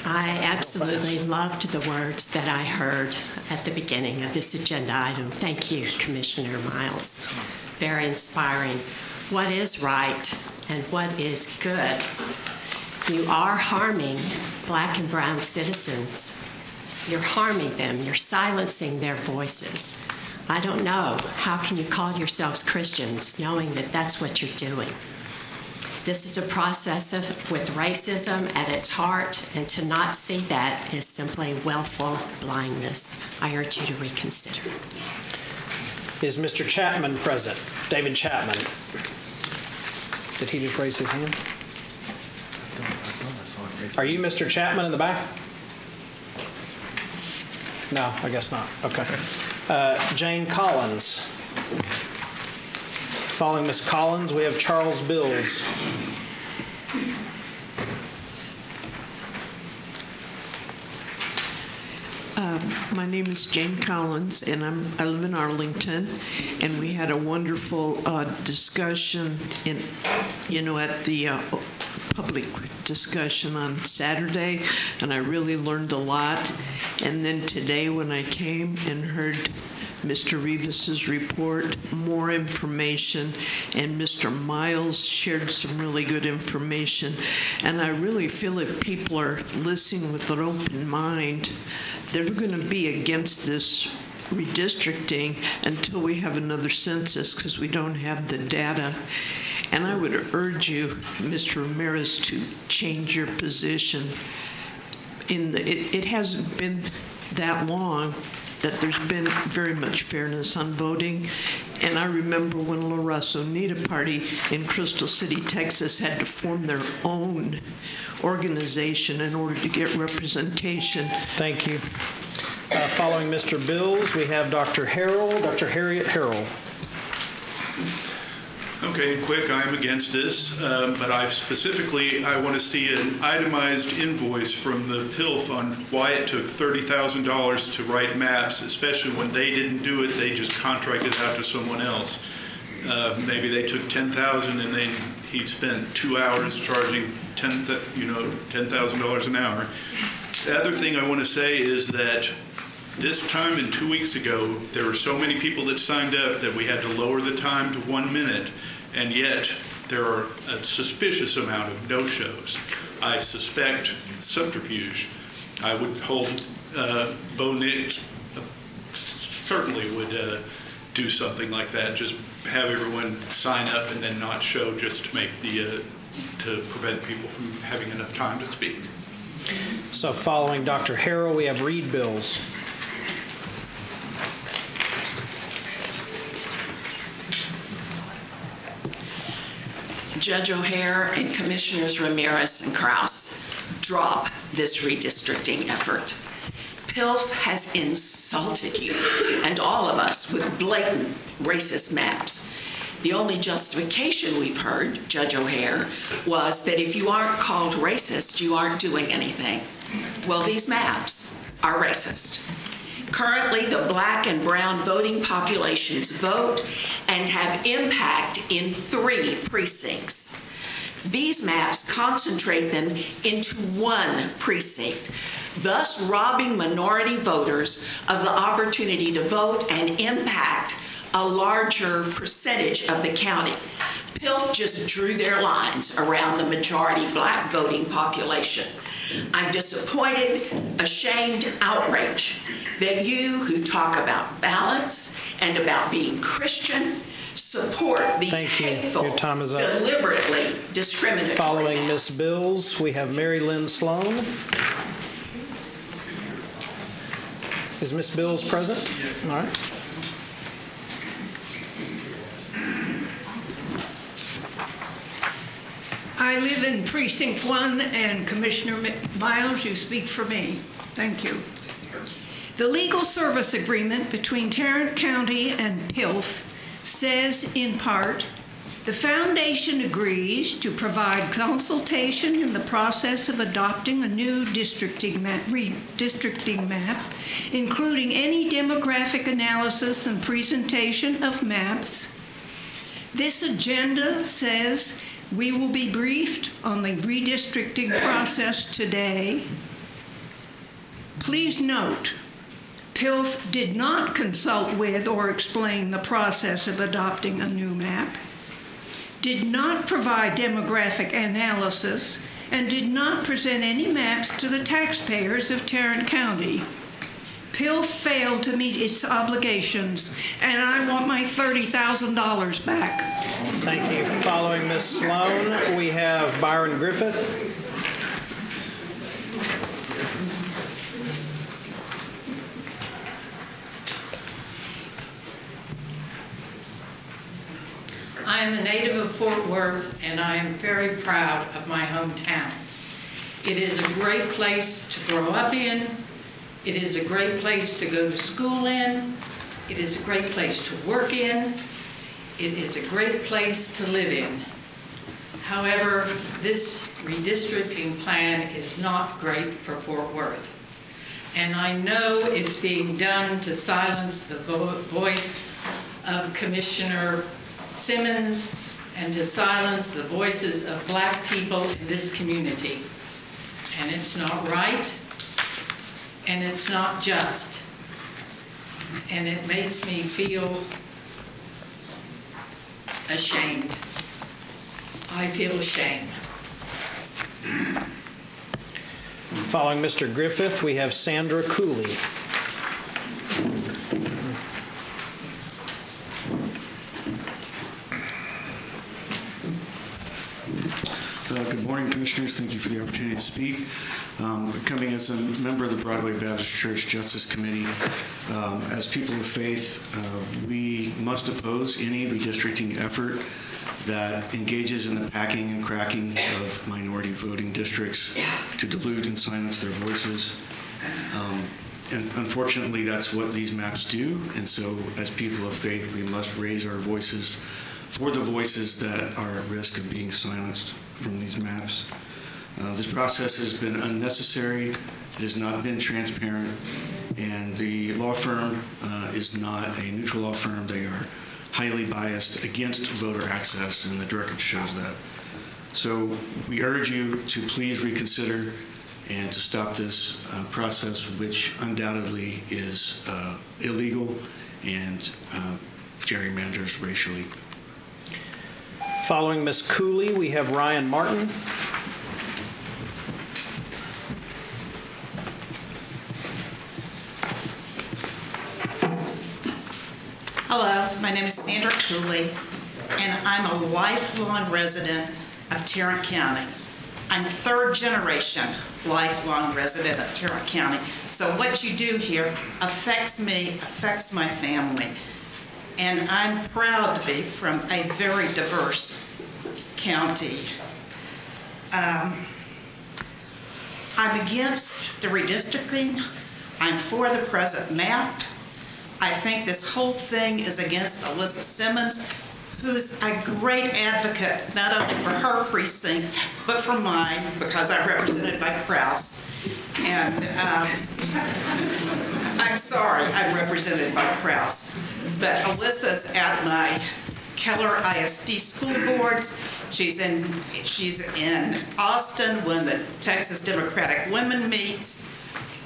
G: I absolutely loved the words that I heard at the beginning of this agenda item. Thank you, Commissioner Miles. Very inspiring. What is right and what is good? You are harming Black and brown citizens. You're harming them. You're silencing their voices. I don't know. How can you call yourselves Christians knowing that that's what you're doing? This is a process with racism at its heart, and to not see that is simply willful blindness. I urge you to reconsider.
B: Is Mr. Chapman present? David Chapman. Did he just raise his hand? Are you Mr. Chapman in the back? No, I guess not. Okay. Jane Collins. Following Ms. Collins, we have Charles Bills.
V: My name is Jane Collins, and I live in Arlington, and we had a wonderful discussion at the public discussion on Saturday, and I really learned a lot. And then today when I came and heard Mr. Rivas's report, more information, and Mr. Miles shared some really good information. And I really feel if people are listening with an open mind, they're going to be against this redistricting until we have another census, because we don't have the data. And I would urge you, Mr. Ramirez, to change your position. It hasn't been that long that there's been very much fairness on voting. And I remember when La Raza Unida Party in Crystal City, Texas had to form their own organization in order to get representation.
B: Thank you. Following Mr. Bills, we have Dr. Harrell, Dr. Harriet Harrell.
C: Okay, quick, I'm against this, but I want to see an itemized invoice from the PILF on why it took $30,000 to write maps, especially when they didn't do it, they just contracted it out to someone else. Maybe they took $10,000 and then he spent 2 hours charging $10,000 an hour. The other thing I want to say is that this time and 2 weeks ago, there were so many people that signed up that we had to lower the time to 1 minute, and yet there are a suspicious amount of no-shows. I suspect subterfuge. I would hold Bo Nix certainly would do something like that, just have everyone sign up and then not show just to make to prevent people from having enough time to speak.
B: So following Dr. Harrell, we have Reed Bills.
L: Judge O'Hare and Commissioners Ramirez and Kraus, drop this redistricting effort. PILF has insulted you and all of us with blatant racist maps. The only justification we've heard, Judge O'Hare, was that if you aren't called racist, you aren't doing anything. Well, these maps are racist. Currently, the black and brown voting populations vote and have impact in 3 precincts. These maps concentrate them into 1 precinct, thus robbing minority voters of the opportunity to vote and impact a larger percentage of the county. PILF just drew their lines around the majority black voting population. I'm disappointed, ashamed, outraged that you who talk about balance and about being Christian support these hateful,
B: Your time is up.
L: deliberately discriminatory
B: Following
L: maps.
B: Ms. Bills, we have Mary Lynn Sloan. Is Ms. Bills present? All right.
M: I live in Precinct 1, and Commissioner Miles, you speak for me. Thank you. The legal service agreement between Tarrant County and PILF says, in part, the foundation agrees to provide consultation in the process of adopting a new redistricting map, including any demographic analysis and presentation of maps. This agenda says we will be briefed on the redistricting process today. Please note, PILF did not consult with or explain the process of adopting a new map, did not provide demographic analysis, and did not present any maps to the taxpayers of Tarrant County. PILF failed to meet its obligations, and I want my $30,000 back.
B: Thank you. Following Ms. Sloan, we have Byron Griffith.
X: I am a native of Fort Worth, and I am very proud of my hometown. It is a great place to grow up in. It is a great place to go to school in. It is a great place to work in. It is a great place to live in. However, this redistricting plan is not great for Fort Worth. And I know it's being done to silence the voice of Commissioner Simmons and to silence the voices of black people in this community. And it's not right, and it's not just. And it makes me feel ashamed. I feel shame.
B: Following Mr. Griffith, we have Sandra Cooley.
A: Good morning, Commissioners. Thank you for the opportunity to speak. Coming as a member of the Broadway Baptist Church Justice Committee, as people of faith, we must oppose any redistricting effort that engages in the packing and cracking of minority voting districts to dilute and silence their voices. And unfortunately, that's what these maps do. And so as people of faith, we must raise our voices for the voices that are at risk of being silenced from these maps. This process has been unnecessary. It has not been transparent. And the law firm is not a neutral law firm. They are highly biased against voter access, and the record shows that. So we urge you to please reconsider and to stop this process, which undoubtedly is illegal and gerrymanders racially.
B: Following Ms. Cooley, we have Ryan Martin.
J: Hello, my name is Sandra Cooley, and I'm a lifelong resident of Tarrant County. I'm third generation lifelong resident of Tarrant County. So what you do here affects me, affects my family. And I'm proud to be from a very diverse county. I'm against the redistricting. I'm for the present map. I think this whole thing is against Alyssa Simmons, who's a great advocate, not only for her precinct, but for mine, because I'm represented by Krause. And I'm sorry, I'm represented by Krause. But Alyssa's at my Keller ISD school boards. She's in Austin when the Texas Democratic Women meets.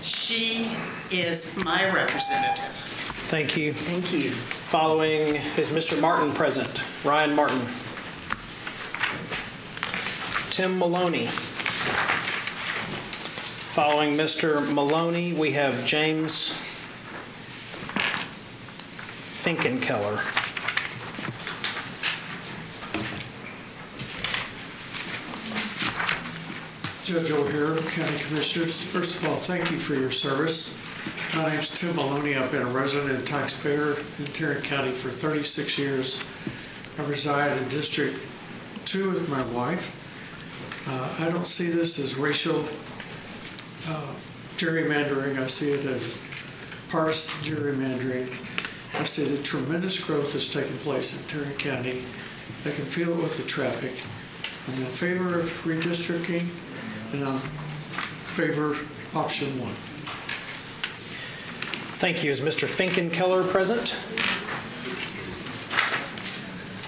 J: She is my representative.
B: Thank you.
J: Thank you.
B: Following is Mr. Martin present. Ryan Martin. Tim Maloney. Following Mr. Maloney, we have James Finkenkeller.
K: Judge O'Hare, County Commissioners, first of all, thank you for your service. My name's Tim Maloney. I've been a resident and taxpayer in Tarrant County for 36 years. I reside in District 2 with my wife. I don't see this as racial gerrymandering. I see it as partisan gerrymandering. I see the tremendous growth that's taking place in Tarrant County. I can feel it with the traffic. I'm in favor of redistricting, and I'm in favor of option 1.
B: Thank you. Is Mr. Finkenkeller present?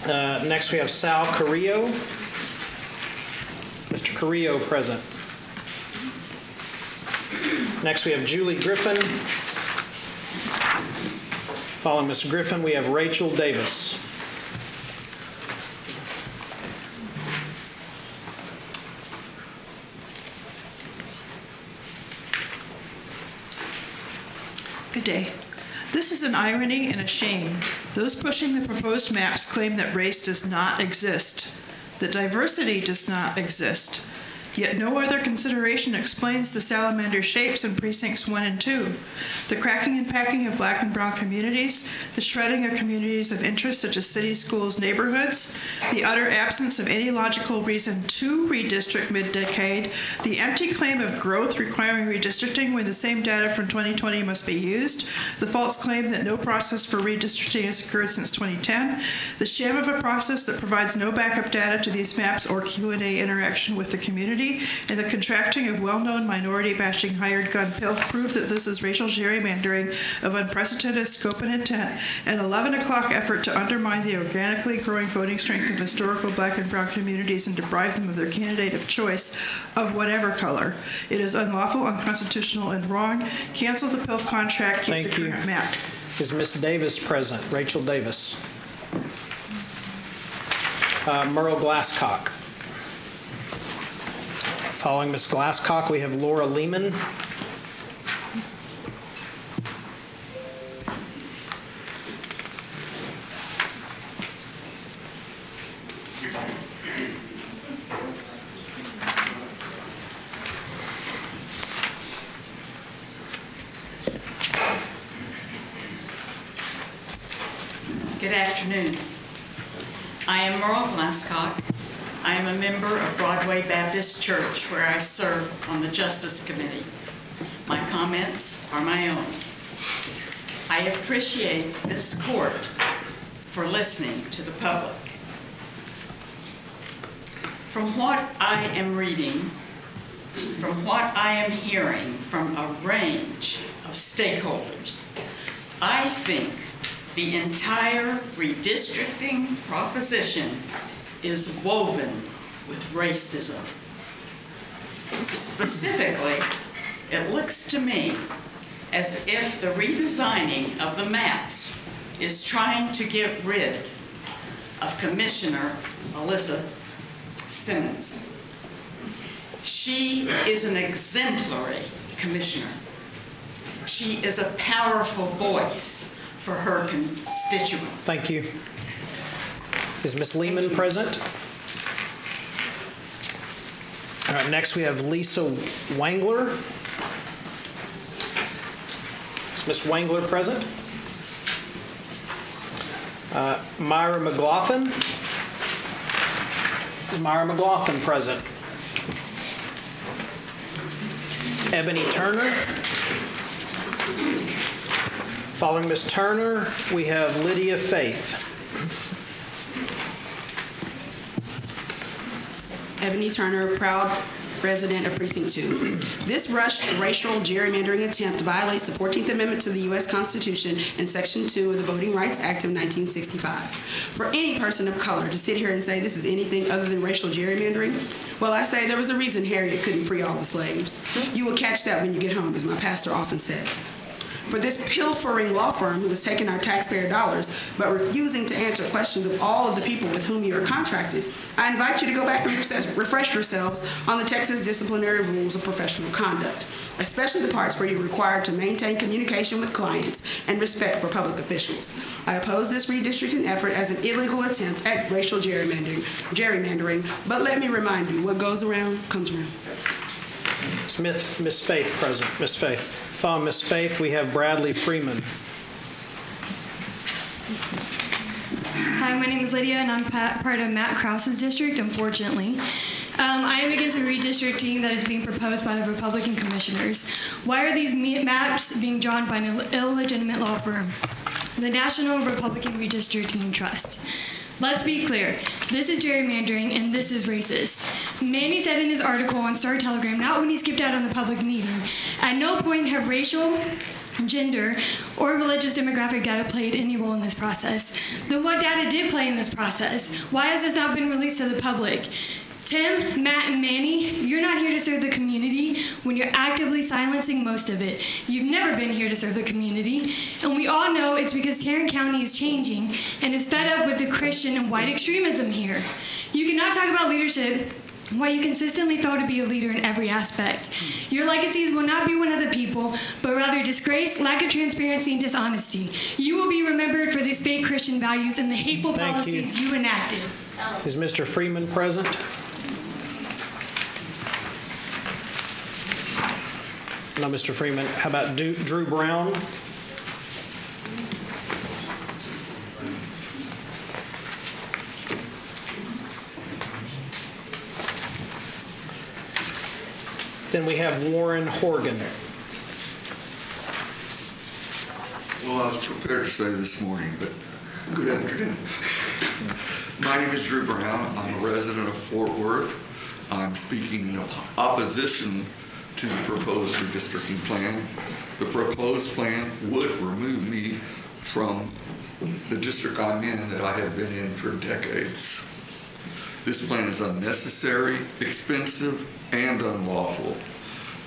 B: Next we have Sal Carrillo. Mr. Carrillo present. Next we have Julie Griffin. Following Ms. Griffin, we have Rachel Davis.
N: Good day. This is an irony and a shame. Those pushing the proposed maps claim that race does not exist, that diversity does not exist. Yet no other consideration explains the salamander shapes in precincts 1 and 2, the cracking and packing of black and brown communities, the shredding of communities of interest such as cities, schools, neighborhoods, the utter absence of any logical reason to redistrict mid-decade, the empty claim of growth requiring redistricting when the same data from 2020 must be used, the false claim that no process for redistricting has occurred since 2010, the sham of a process that provides no backup data to these maps or Q&A interaction with the community, and the contracting of well-known minority-bashing hired gun PILF prove that this is racial gerrymandering of unprecedented scope and intent, an 11 o'clock effort to undermine the organically growing voting strength of historical black and brown communities and deprive them of their candidate of choice of whatever color. It is unlawful, unconstitutional, and wrong. Cancel the PILF contract. Keep the current map.
B: Is Ms. Davis present? Rachel Davis. Merle Glasscock. Following Ms. Glasscock, we have Laura Lehman.
J: Good afternoon. I am Merle Glasscock. I am a member of Broadway Baptist Church, where I serve on the Justice Committee. My comments are my own. I appreciate this court for listening to the public. From what I am reading, from what I am hearing from a range of stakeholders, I think the entire redistricting proposition is woven with racism. Specifically, it looks to me as if the redesigning of the maps is trying to get rid of Commissioner Alyssa Simmons. She is an exemplary commissioner. She is a powerful voice for her constituents.
B: Thank you. Is Ms. Lehman present? All right, next we have Lisa Wangler. Is Ms. Wangler present? Myra McLaughlin. Is Myra McLaughlin present? Ebony Turner. Following Ms. Turner, we have Lydia Faith.
O: Ebony Turner, proud resident of Precinct 2. This rushed racial gerrymandering attempt violates the 14th Amendment to the U.S. Constitution and Section 2 of the Voting Rights Act of 1965. For any person of color to sit here and say this is anything other than racial gerrymandering, well, I say there was a reason Harriet couldn't free all the slaves. You will catch that when you get home, as my pastor often says. For this pilfering law firm who has taken our taxpayer dollars but refusing to answer questions of all of the people with whom you are contracted, I invite you to go back and refresh yourselves on the Texas disciplinary rules of professional conduct, especially the parts where you're required to maintain communication with clients and respect for public officials. I oppose this redistricting effort as an illegal attempt at racial gerrymandering, but let me remind you, what goes around comes around.
B: Ms. Faith present. Ms. Faith. Following Ms. Faith, we have Bradley Freeman.
P: Hi, my name is Lydia, and I'm part of Matt Krause's district, unfortunately. I am against the redistricting that is being proposed by the Republican commissioners. Why are these maps being drawn by an illegitimate law firm, the National Republican Redistricting Trust? Let's be clear, this is gerrymandering and this is racist. Manny said in his article on Star Telegram, not when he skipped out on the public meeting, at no point have racial, gender, or religious demographic data played any role in this process. Then what data did play in this process? Why has this not been released to the public? Tim, Matt, and Manny, you're not here to serve the community when you're actively silencing most of it. You've never been here to serve the community, and we all know it's because Tarrant County is changing and is fed up with the Christian and white extremism here. You cannot talk about leadership while you consistently fail to be a leader in every aspect. Your legacies will not be one of the people, but rather disgrace, lack of transparency, and dishonesty. You will be remembered for these fake Christian values and the hateful policies you enacted.
B: Is Mr. Freeman present? No, Mr. Freeman. How about Drew Brown? Then we have Warren Horgan.
Q: Well, I was prepared to say this morning, but good afternoon. My name is Drew Brown. I'm a resident of Fort Worth. I'm speaking in opposition to the proposed redistricting plan. The proposed plan would remove me from the district I'm in that I have been in for decades. This plan is unnecessary, expensive, and unlawful.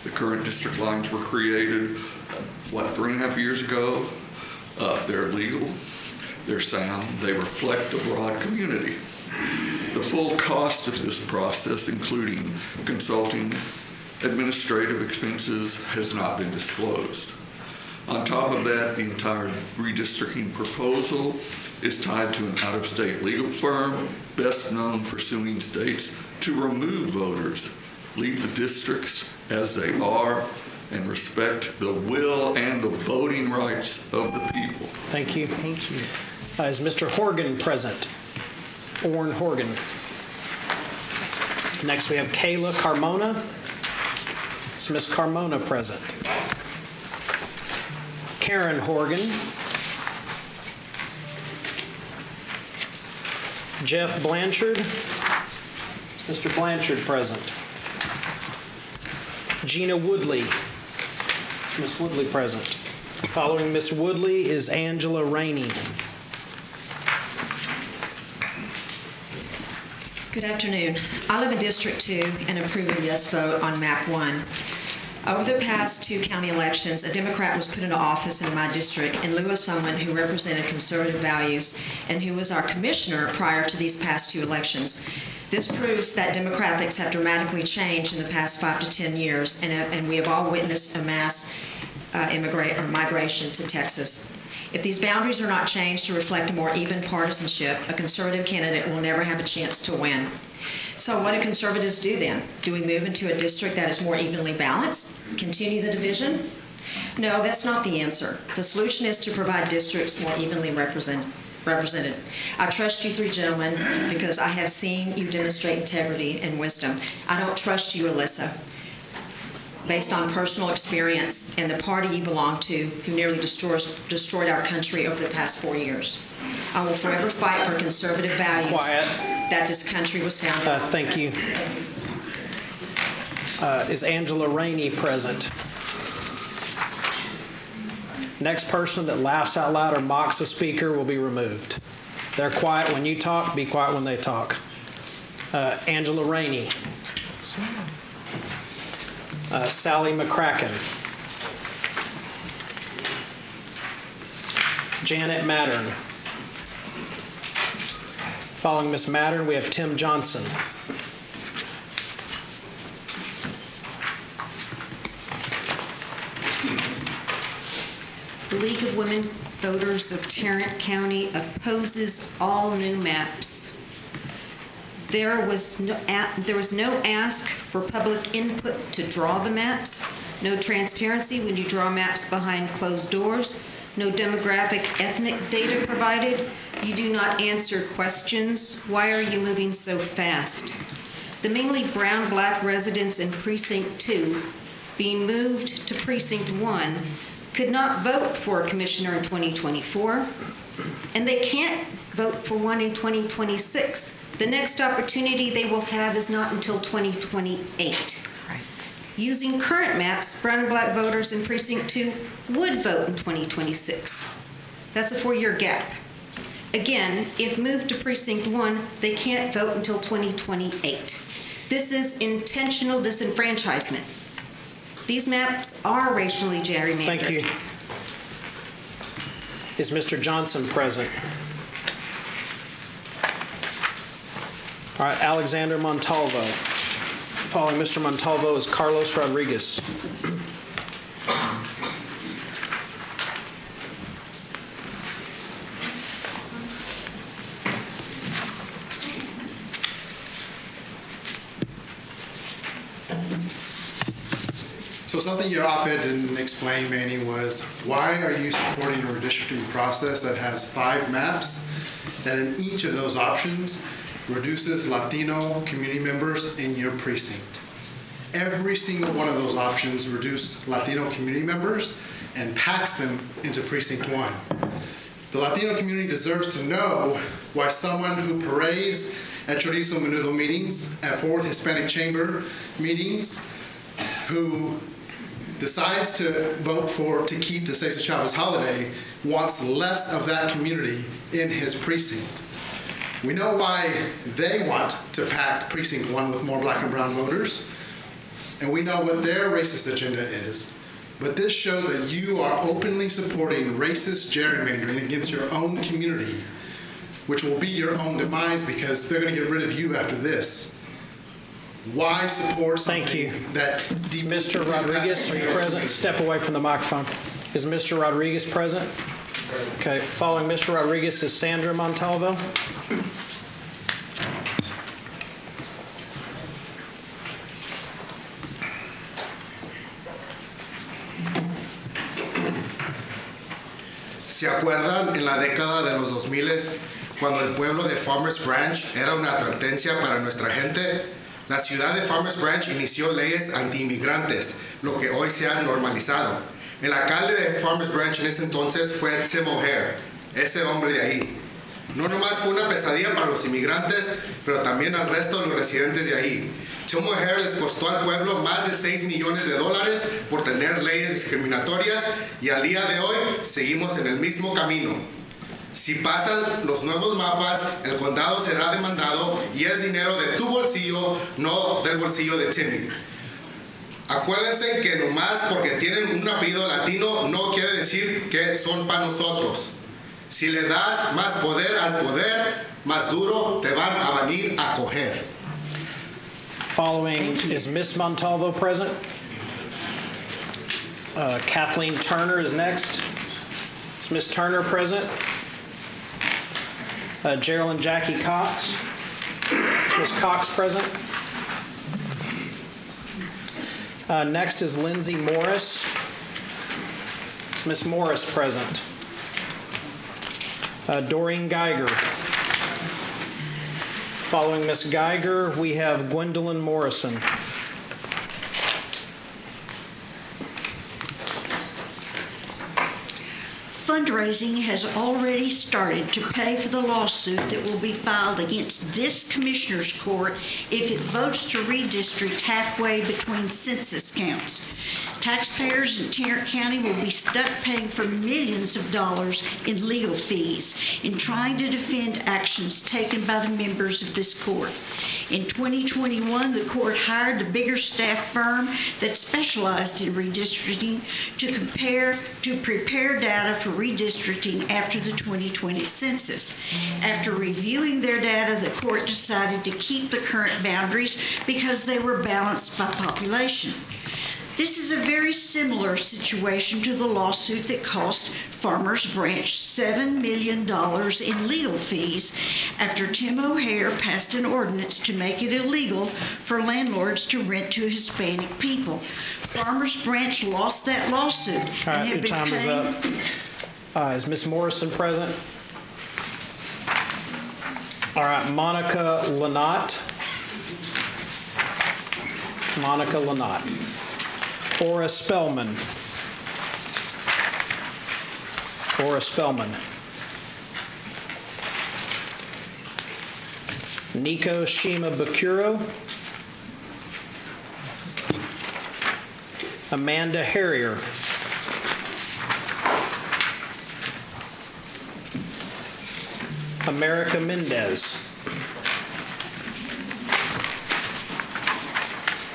Q: The current district lines were created, 3.5 years ago? They're legal, they're sound, they reflect a broad community. The full cost of this process, including consulting, administrative expenses, has not been disclosed. On top of that, the entire redistricting proposal is tied to an out-of-state legal firm best known for suing states to remove voters, leave the districts as they are, and respect the will and the voting rights of the people.
B: Thank you. Thank you. Is Mr. Horgan present? Warren Horgan. Next we have Kayla Carmona. Is Ms. Carmona present? Karen Horgan. Jeff Blanchard. Mr. Blanchard present. Gina Woodley. Ms. Woodley present. Following Ms. Woodley is Angela Rainey.
H: Good afternoon. I live in District 2 and approve a yes vote on Map 1. Over the past 2 county elections, a Democrat was put into office in my district in lieu of someone who represented conservative values and who was our commissioner prior to these past 2 elections. This proves that demographics have dramatically changed in the past 5 to 10 years, and we have all witnessed a mass migration to Texas. If these boundaries are not changed to reflect a more even partisanship, a conservative candidate will never have a chance to win. So what do conservatives do then? Do we move into a district that is more evenly balanced? Continue the division? No, that's not the answer. The solution is to provide districts more evenly represented. I trust you 3 gentlemen because I have seen you demonstrate integrity and wisdom. I don't trust you, Alyssa, based on personal experience and the party you belong to, who nearly destroyed our country over the past 4 years. I will forever fight for conservative values that this country was founded on.
B: Thank you. Is Angela Rainey present? Next person that laughs out loud or mocks a speaker will be removed. They're quiet when you talk, be quiet when they talk. Angela Rainey. Sally McCracken. Janet Mattern. Following Ms. Mattern, we have Tim Johnson.
R: The League of Women Voters of Tarrant County opposes all new maps. There was no ask for public input to draw the maps, no transparency when you draw maps behind closed doors, no demographic ethnic data provided. You do not answer questions. Why are you moving so fast? The mainly brown-black residents in Precinct 2 being moved to Precinct 1 could not vote for a commissioner in 2024, and they can't vote for one in 2026. The next opportunity they will have is not until 2028. Right. Using current maps, brown and black voters in Precinct 2 would vote in 2026. That's a 4-year gap. Again, if moved to Precinct 1, they can't vote until 2028. This is intentional disenfranchisement. These maps are racially gerrymandered.
B: Thank you. Is Mr. Johnson present? All right, Alexander Montalvo. Following Mr. Montalvo is Carlos Rodriguez.
T: So something your op-ed didn't explain, Manny, was why are you supporting a redistricting process that has 5 maps that in each of those options reduces Latino community members in your precinct? Every single one of those options reduce Latino community members and packs them into Precinct 1. The Latino community deserves to know why someone who parades at Chorizo Menudo meetings, at Fourth Hispanic Chamber meetings, who decides to vote to keep the Cesar Chavez holiday, wants less of that community in his precinct. We know why they want to pack Precinct 1 with more black and brown voters, and we know what their racist agenda is. But this shows that you are openly supporting racist gerrymandering against your own community, which will be your own demise because they're going to get rid of you after this. Why support something that
B: Mr. Rodriguez, are you present? Step away from the microphone. Is Mr. Rodriguez present? Okay, following Mr. Rodriguez is Sandra Montalvo.
W: ¿Se acuerdan en la década de los 2000 cuando el pueblo de Farmers Branch era una advertencia para nuestra gente? La ciudad de Farmers Branch inició leyes anti-inmigrantes, lo que hoy se ha normalizado. El alcalde de Farmers Branch en ese entonces fue Tim O'Hare, ese hombre de ahí. No nomás fue una pesadilla para los inmigrantes, pero también al resto de los residentes de ahí. Tim O'Hare les costó al pueblo más de $6 millones por tener leyes discriminatorias y al día de hoy seguimos en el mismo camino. Si pasan los nuevos mapas, el condado será demandado y es dinero de tu bolsillo, no del bolsillo de Timmy. Acuérdense que nomás porque tienen un apellido latino no quiere decir que son para nosotros. Si le das más poder al poder, más duro te van a venir a coger.
B: Following, is Miss Montalvo present? Kathleen Turner is next. Is Miss Turner present? Geraldine Jackie Cox. Is Miss Cox present? Next is Lindsay Morris. Is Miss Morris present? Doreen Geiger. Following Miss Geiger, we have Gwendolyn Morrison.
D: Fundraising has already started to pay for the lawsuit that will be filed against this Commissioner's Court if it votes to redistrict halfway between census counts. Taxpayers in Tarrant County will be stuck paying for millions of dollars in legal fees in trying to defend actions taken by the members of this court. In 2021, the court hired the bigger staff firm that specialized in redistricting to prepare data for redistricting after the 2020 census. After reviewing their data, the court decided to keep the current boundaries because they were balanced by population. This is a very similar situation to the lawsuit that cost Farmers Branch $7 million in legal fees after Tim O'Hare passed an ordinance to make it illegal for landlords to rent to Hispanic people. Farmers Branch lost that lawsuit.
B: All right, your time is up. Is Miss Morrison present? All right, Monica Lynott. Monica Lynott. Ora Spellman. Ora Spellman. Nico Shima Bakuro. Amanda Harrier. America Mendez.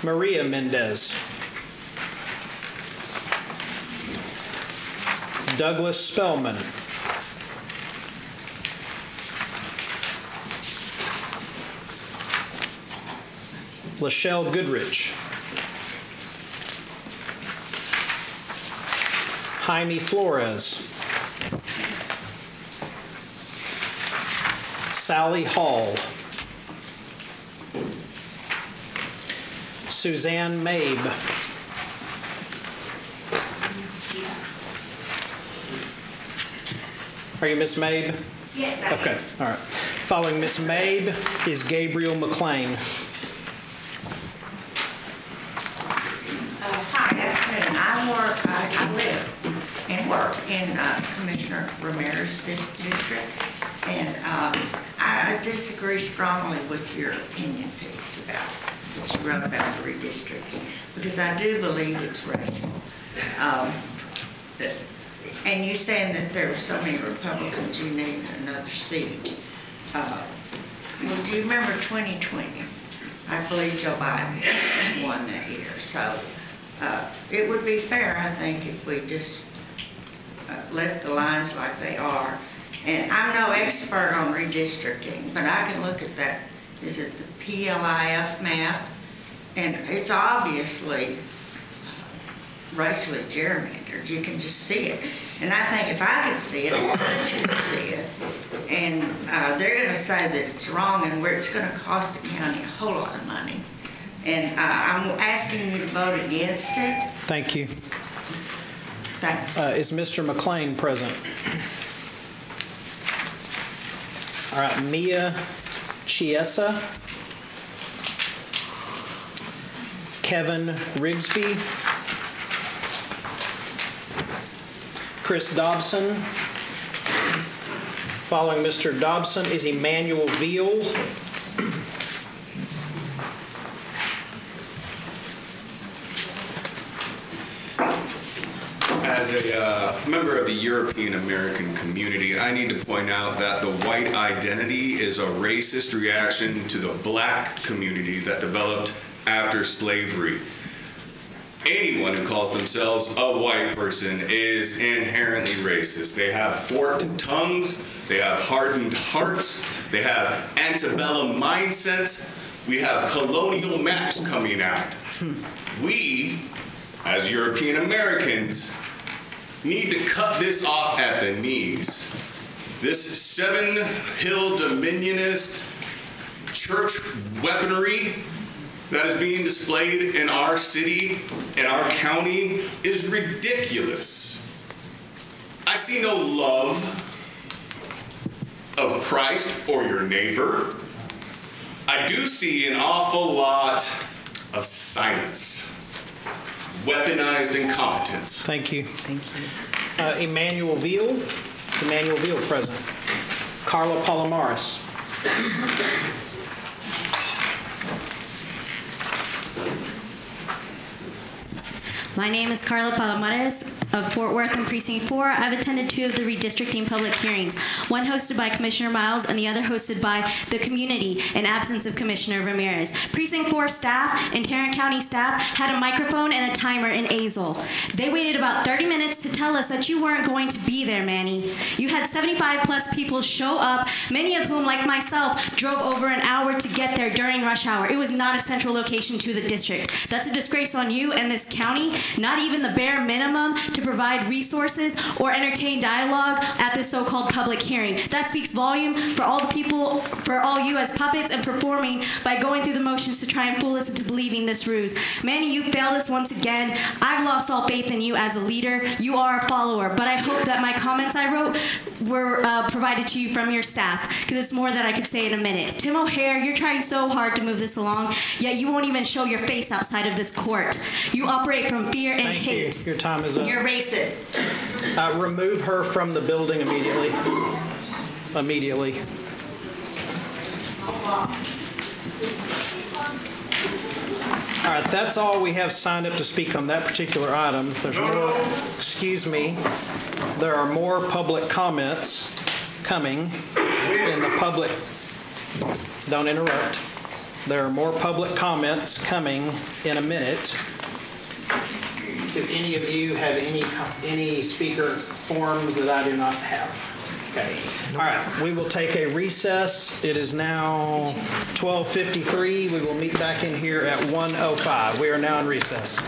B: Maria Mendez. Douglas Spellman. Lachelle Goodrich. Jaime Flores. Sally Hall. Suzanne Mabe. Are you Miss Mabe?
D: Yes.
B: Okay, all right. Following Miss Mabe is Gabriel McLean.
E: Hi, I live and work in Commissioner Ramirez's district, and I disagree strongly with your opinion piece about what you wrote about the redistricting, because I do believe it's racial. And you saying that there are so many Republicans, you need another seat. Well, do you remember 2020? I believe Joe Biden won that year. So it would be fair, I think, if we just left the lines like they are. And I'm no expert on redistricting, but I can look at that. Is it the PLIF map? And it's obviously racially gerrymandered. You can just see it. And I think if I could see it, you could see it. And they're going to say that it's wrong and where it's going to cost the county a whole lot of money. And I'm asking you to vote against it.
B: Thank you.
E: Thanks.
B: Is Mr. McLean present? All right, Mia Chiesa. Kevin Rigsby. Chris Dobson. Following Mr. Dobson is Emmanuel Veal.
F: As a member of the European American community, I need to point out that the white identity is a racist reaction to the black community that developed after slavery. Anyone who calls themselves a white person is inherently racist. They have forked tongues, they have hardened hearts, they have antebellum mindsets, we have colonial maps coming out. We, as European Americans, need to cut this off at the knees. This seven-hill dominionist church weaponry that is being displayed in our city, in our county, is ridiculous. I see no love of Christ or your neighbor. I do see an awful lot of silence, weaponized incompetence.
B: Thank you. Thank you. Emmanuel Veal. Emmanuel Veal present. Carla Palomares.
I: My name is Carla Palomares of Fort Worth and Precinct 4. I've attended 2 of the redistricting public hearings, one hosted by Commissioner Miles and the other hosted by the community in absence of Commissioner Ramirez. Precinct 4 staff and Tarrant County staff had a microphone and a timer in Azle. They waited about 30 minutes to tell us that you weren't going to be there, Manny. You had 75 plus people show up, many of whom, like myself, drove over an hour to get there during rush hour. It was not a central location to the district. That's a disgrace on you and this county. Not even the bare minimum to provide resources or entertain dialogue at this so-called public hearing. That speaks volume for all the people, for all you as puppets and performing by going through the motions to try and fool us into believing this ruse. Manny, you failed us once again. I've lost all faith in you as a leader. You are a follower, but I hope that my comments I wrote were provided to you from your staff, because it's more than I could say in a minute. Tim O'Hare, you're trying so hard to move this along, yet you won't even show your face outside of this court. You operate from fear and hate.
B: You. Your time is up.
I: You're racist.
B: Remove her from the building immediately. Immediately. All right, that's all we have signed up to speak on that particular item. There's more, excuse me, there are more public comments coming in the public. Don't interrupt. There are more public comments coming in a minute. Do any of you have any speaker forms that I do not have? Okay. All right. We will take a recess. It is now 12:53. We will meet back in here at 1:05. We are now in recess.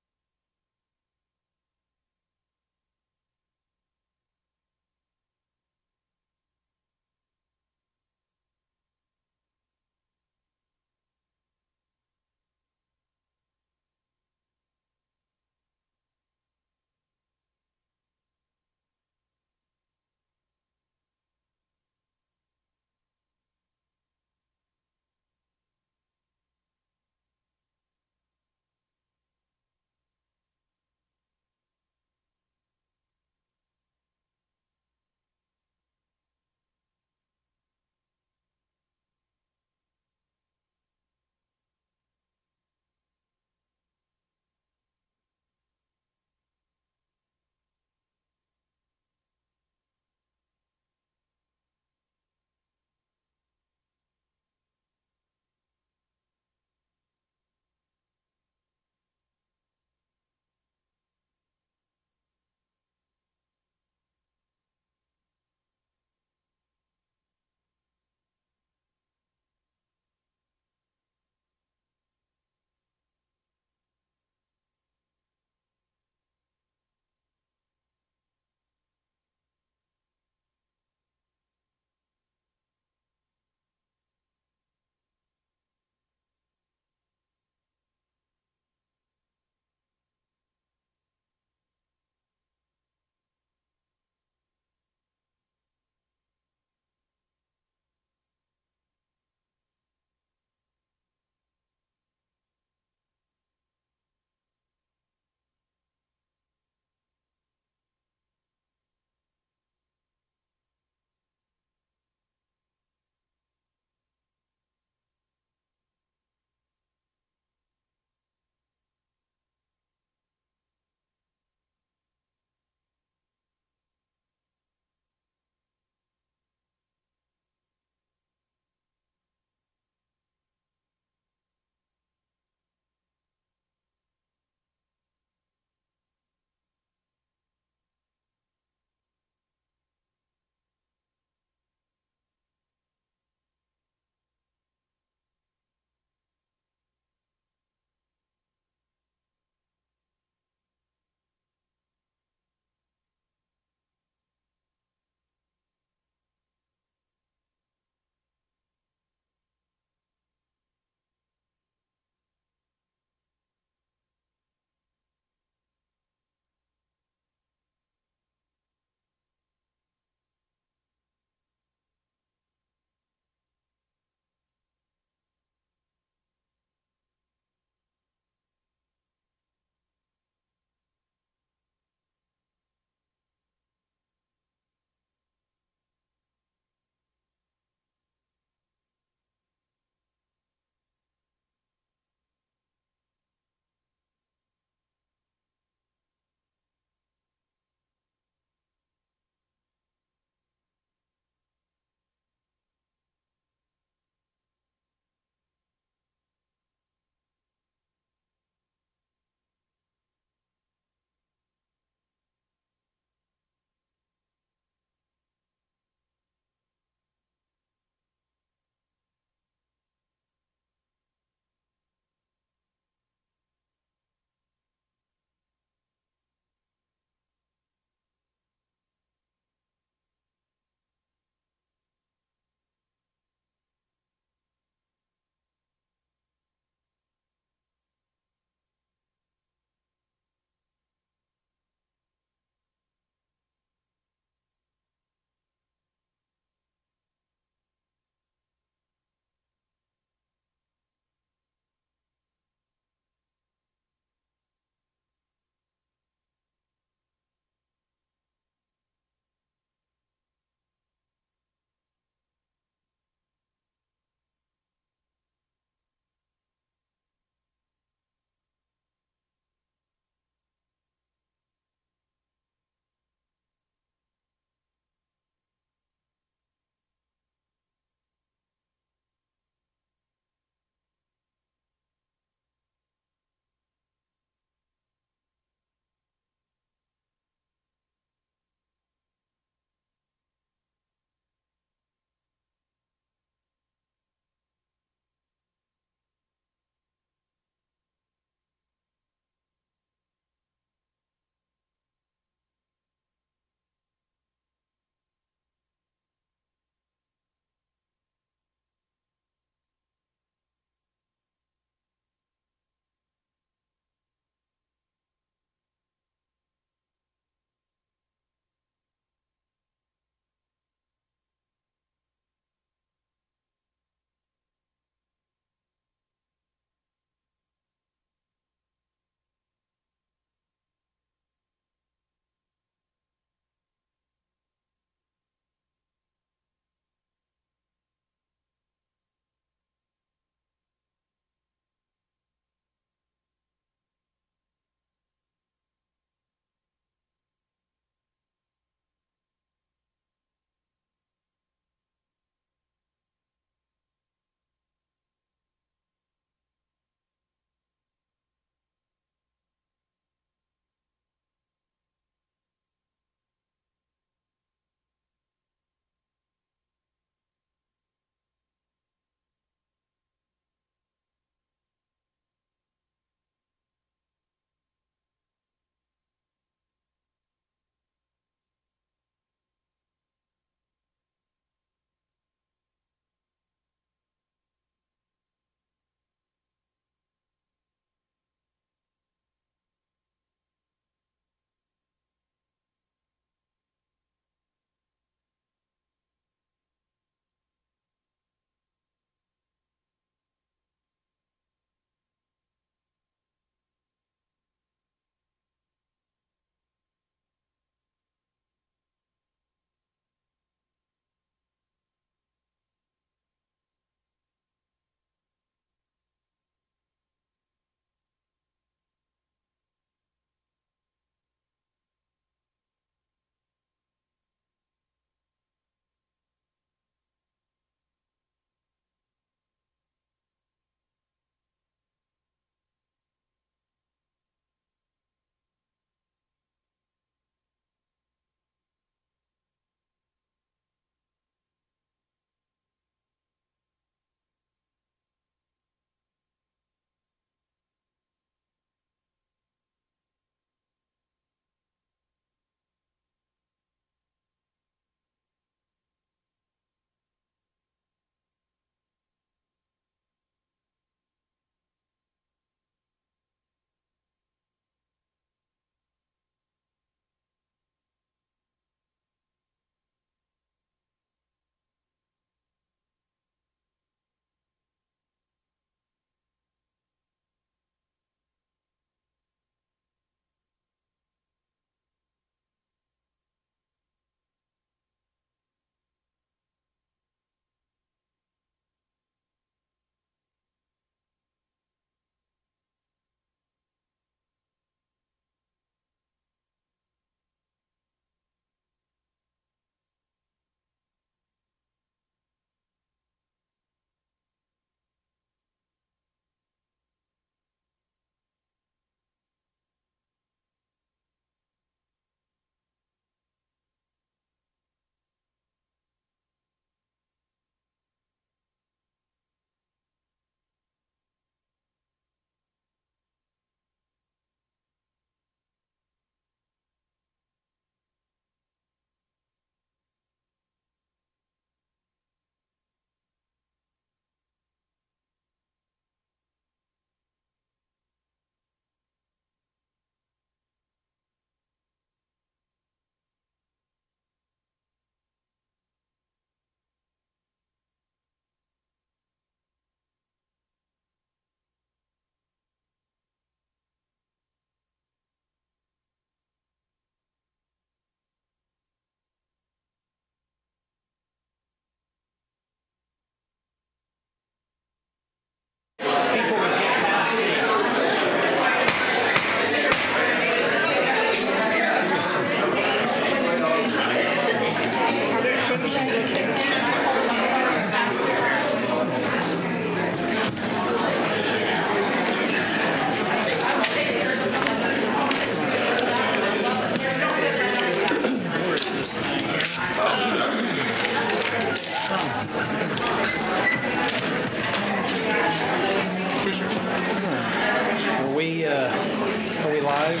B: live?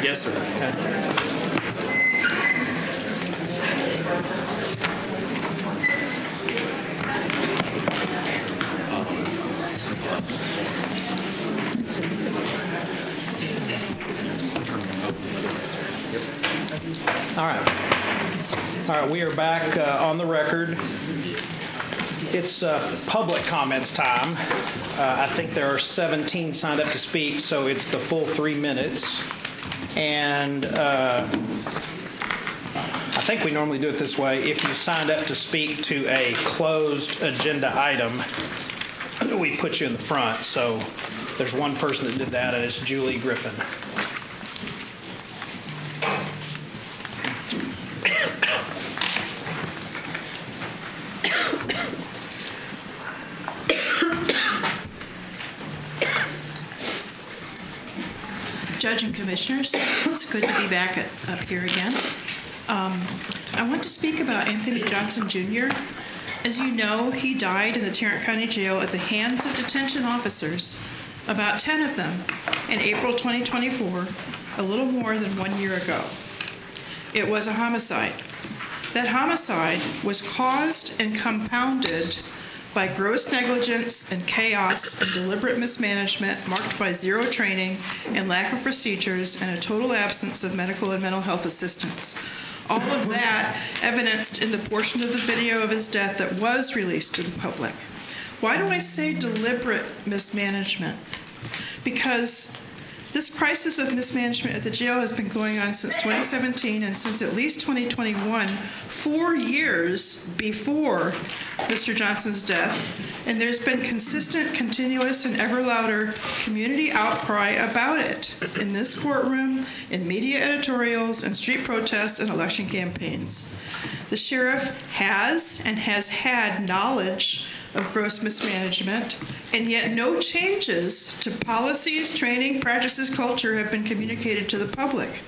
G: Yes, sir.
B: All right, we are back on the record. It's public comments time. I think there are 17 signed up to speak, so it's the full 3 minutes. And I think we normally do it this way. If you signed up to speak to a closed agenda item, we put you in the front. So there's one person that did that, and it's Julie Griffin.
N: Judge and Commissioners, it's good to be back up here again. I want to speak about Anthony Johnson Jr. As you know, he died in the Tarrant County Jail at the hands of detention officers, about 10 of them, in April 2024, a little more than 1 year ago. It was a homicide. That homicide was caused and compounded by gross negligence and chaos and deliberate mismanagement marked by zero training and lack of procedures and a total absence of medical and mental health assistance. All of that evidenced in the portion of the video of his death that was released to the public. Why do I say deliberate mismanagement? Because this crisis of mismanagement at the jail has been going on since 2017 and since at least 2021, 4 years before Mr. Johnson's death, and there's been consistent, continuous, and ever louder community outcry about it in this courtroom, in media editorials, and street protests and election campaigns. The sheriff has and has had knowledge of gross mismanagement, and yet no changes to policies, training, practices, culture have been communicated to the public.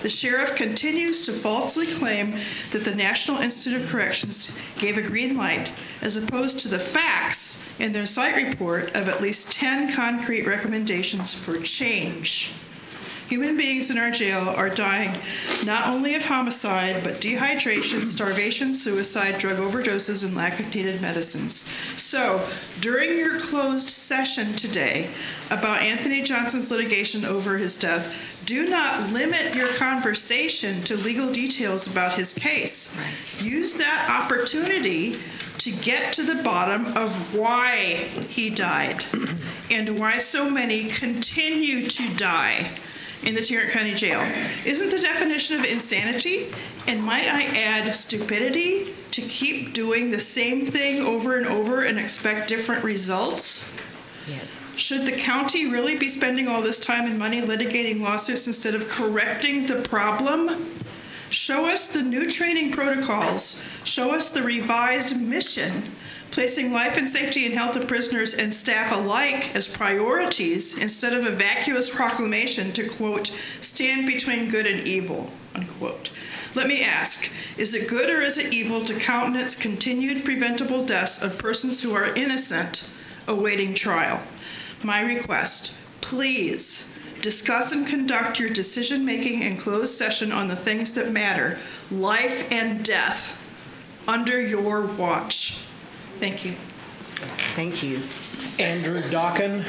N: The sheriff continues to falsely claim that the National Institute of Corrections gave a green light, as opposed to the facts in their site report of at least 10 concrete recommendations for change. Human beings in our jail are dying not only of homicide, but dehydration, starvation, suicide, drug overdoses, and lack of needed medicines. So, during your closed session today about Anthony Johnson's litigation over his death, do not limit your conversation to legal details about his case. Use that opportunity to get to the bottom of why he died and why so many continue to die in the Tarrant County Jail. Isn't the definition of insanity, and might I add stupidity, to keep doing the same thing over and over and expect different results?
R: Yes.
N: Should the county really be spending all this time and money litigating lawsuits instead of correcting the problem? Show us the new training protocols. Show us the revised mission, placing life and safety and health of prisoners and staff alike as priorities instead of a vacuous proclamation to, quote, stand between good and evil, unquote. Let me ask, is it good or is it evil to countenance continued preventable deaths of persons who are innocent awaiting trial? My request, please discuss and conduct your decision-making in closed session on the things that matter, life and death, under your watch. Thank you.
R: Thank you.
B: Andrew Dockin.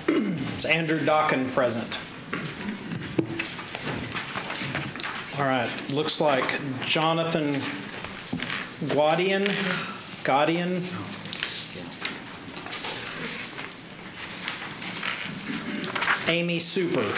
B: Is Andrew Dockin present? All right. Looks like Jonathan Gaudian. Amy Super.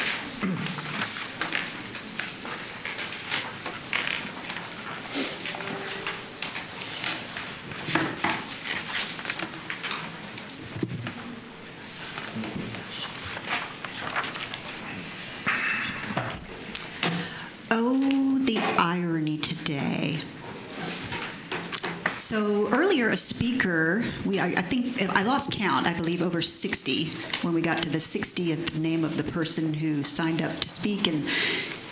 D: Oh, the irony today. So earlier, a speaker, I think, I lost count, I believe over 60, when we got to the 60th name of the person who signed up to speak and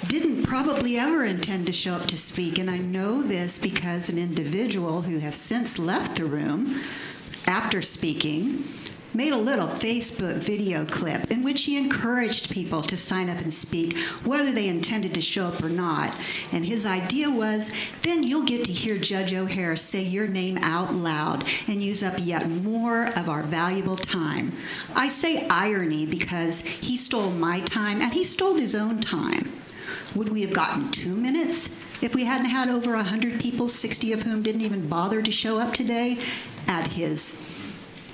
D: didn't probably ever intend to show up to speak. And I know this because an individual who has since left the room after speaking
G: made a little Facebook video clip in which he encouraged people to sign up and speak, whether they intended to show up or not. And his idea was, then you'll get to hear Judge O'Hare say your name out loud and use up yet more of our valuable time. I say irony because he stole my time and he stole his own time. Would we have gotten 2 minutes if we hadn't had over 100 people, 60 of whom didn't even bother to show up today at his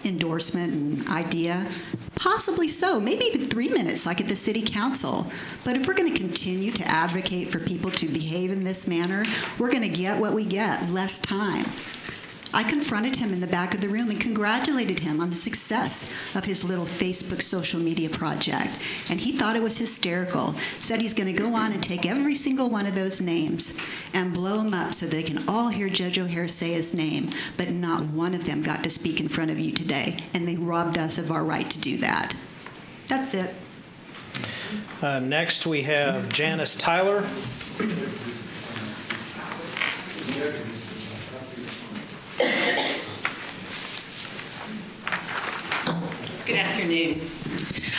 G: endorsement and idea? Possibly so, maybe even 3 minutes like at the city council. But if we're going to continue to advocate for people to behave in this manner, we're going to get what we get, less time. I confronted him in the back of the room and congratulated him on the success of his little Facebook social media project. And he thought it was hysterical, said he's going to go on and take every single one of those names and blow them up so they can all hear Judge O'Hare say his name. But not one of them got to speak in front of you today, and they robbed us of our right to do that. That's it.
B: Next, we have Janice Tyler.
L: Good afternoon.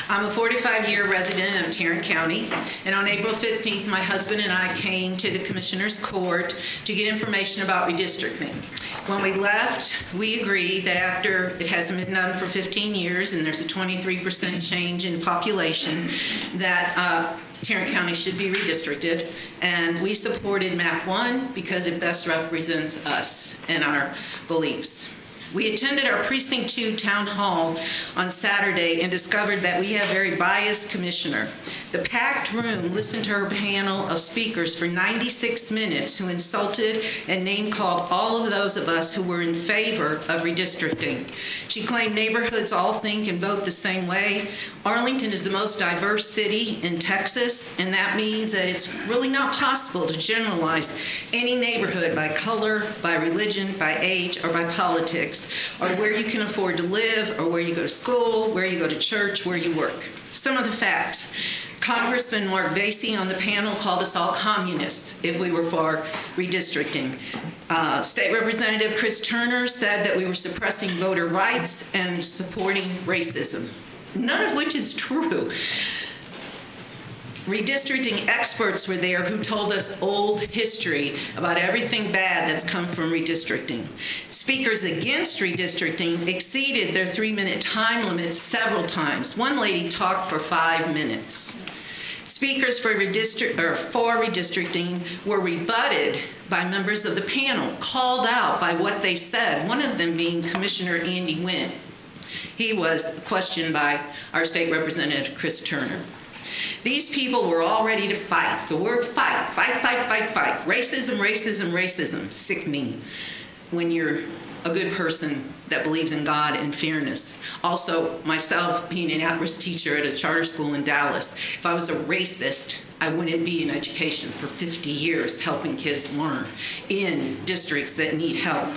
L: I'm a 45-year resident of Tarrant County, and on April 15th, my husband and I came to the Commissioner's Court to get information about redistricting. When we left, we agreed that after it hasn't been done for 15 years and there's a 23% change in population, that Tarrant County should be redistricted, and we supported Map 1 because it best represents us and our beliefs. We attended our Precinct 2 town hall on Saturday and discovered that we have a very biased commissioner. The packed room listened to her panel of speakers for 96 minutes who insulted and name-called all of those of us who were in favor of redistricting. She claimed neighborhoods all think and vote the same way. Arlington is the most diverse city in Texas, and that means that it's really not possible to generalize any neighborhood by color, by religion, by age, or by politics, or where you can afford to live, or where you go to school, where you go to church, where you work. Some of the facts. Congressman Mark Vasey on the panel called us all communists if we were for redistricting. State Representative Chris Turner said that we were suppressing voter rights and supporting racism, none of which is true. Redistricting experts were there who told us old history about everything bad that's come from redistricting. Speakers against redistricting exceeded their 3-minute time limit several times. One lady talked for 5 minutes. Speakers for redistricting were rebutted by members of the panel, called out by what they said, one of them being Commissioner Andy Wynn. He was questioned by our state representative, Chris Turner. These people were all ready to fight. The word fight, fight, fight, fight, fight. Racism, racism, racism. Sickening when you're a good person that believes in God and fairness. Also, myself being an at-risk teacher at a charter school in Dallas, if I was a racist, I wouldn't be in education for 50 years helping kids learn in districts that need help.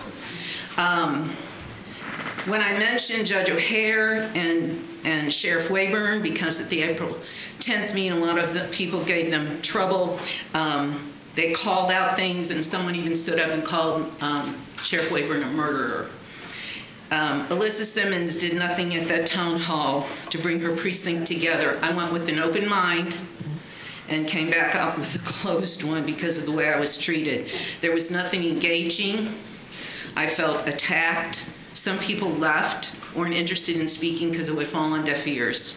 L: When I mentioned Judge O'Hare and Sheriff Wayburn, because at the April 10th meeting, a lot of the people gave them trouble. They called out things, and someone even stood up and called Sheriff Wayburn a murderer. Alyssa Simmons did nothing at that town hall to bring her precinct together. I went with an open mind and came back out with a closed one because of the way I was treated. There was nothing engaging. I felt attacked. Some people left, weren't interested in speaking because it would fall on deaf ears.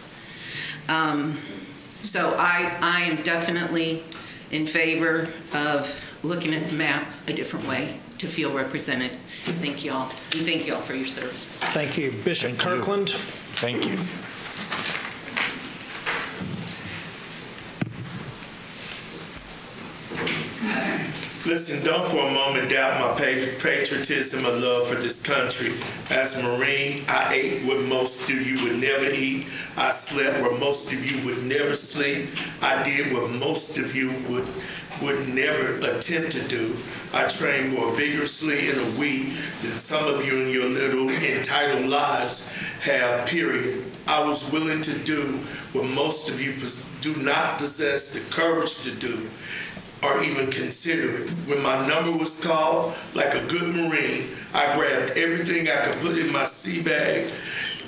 L: So I am definitely in favor of looking at the map a different way to feel represented. Thank you all, and thank you all for your service.
B: Thank you. Bishop Kirkland.
S: Thank you.
U: Listen, don't for a moment doubt my patriotism or love for this country. As a Marine, I ate what most of you would never eat. I slept where most of you would never sleep. I did what most of you would never attempt to do. I trained more vigorously in a week than some of you in your little entitled lives have, period. I was willing to do what most of you do not possess the courage to do or even consider it. When my number was called, like a good Marine, I grabbed everything I could put in my sea bag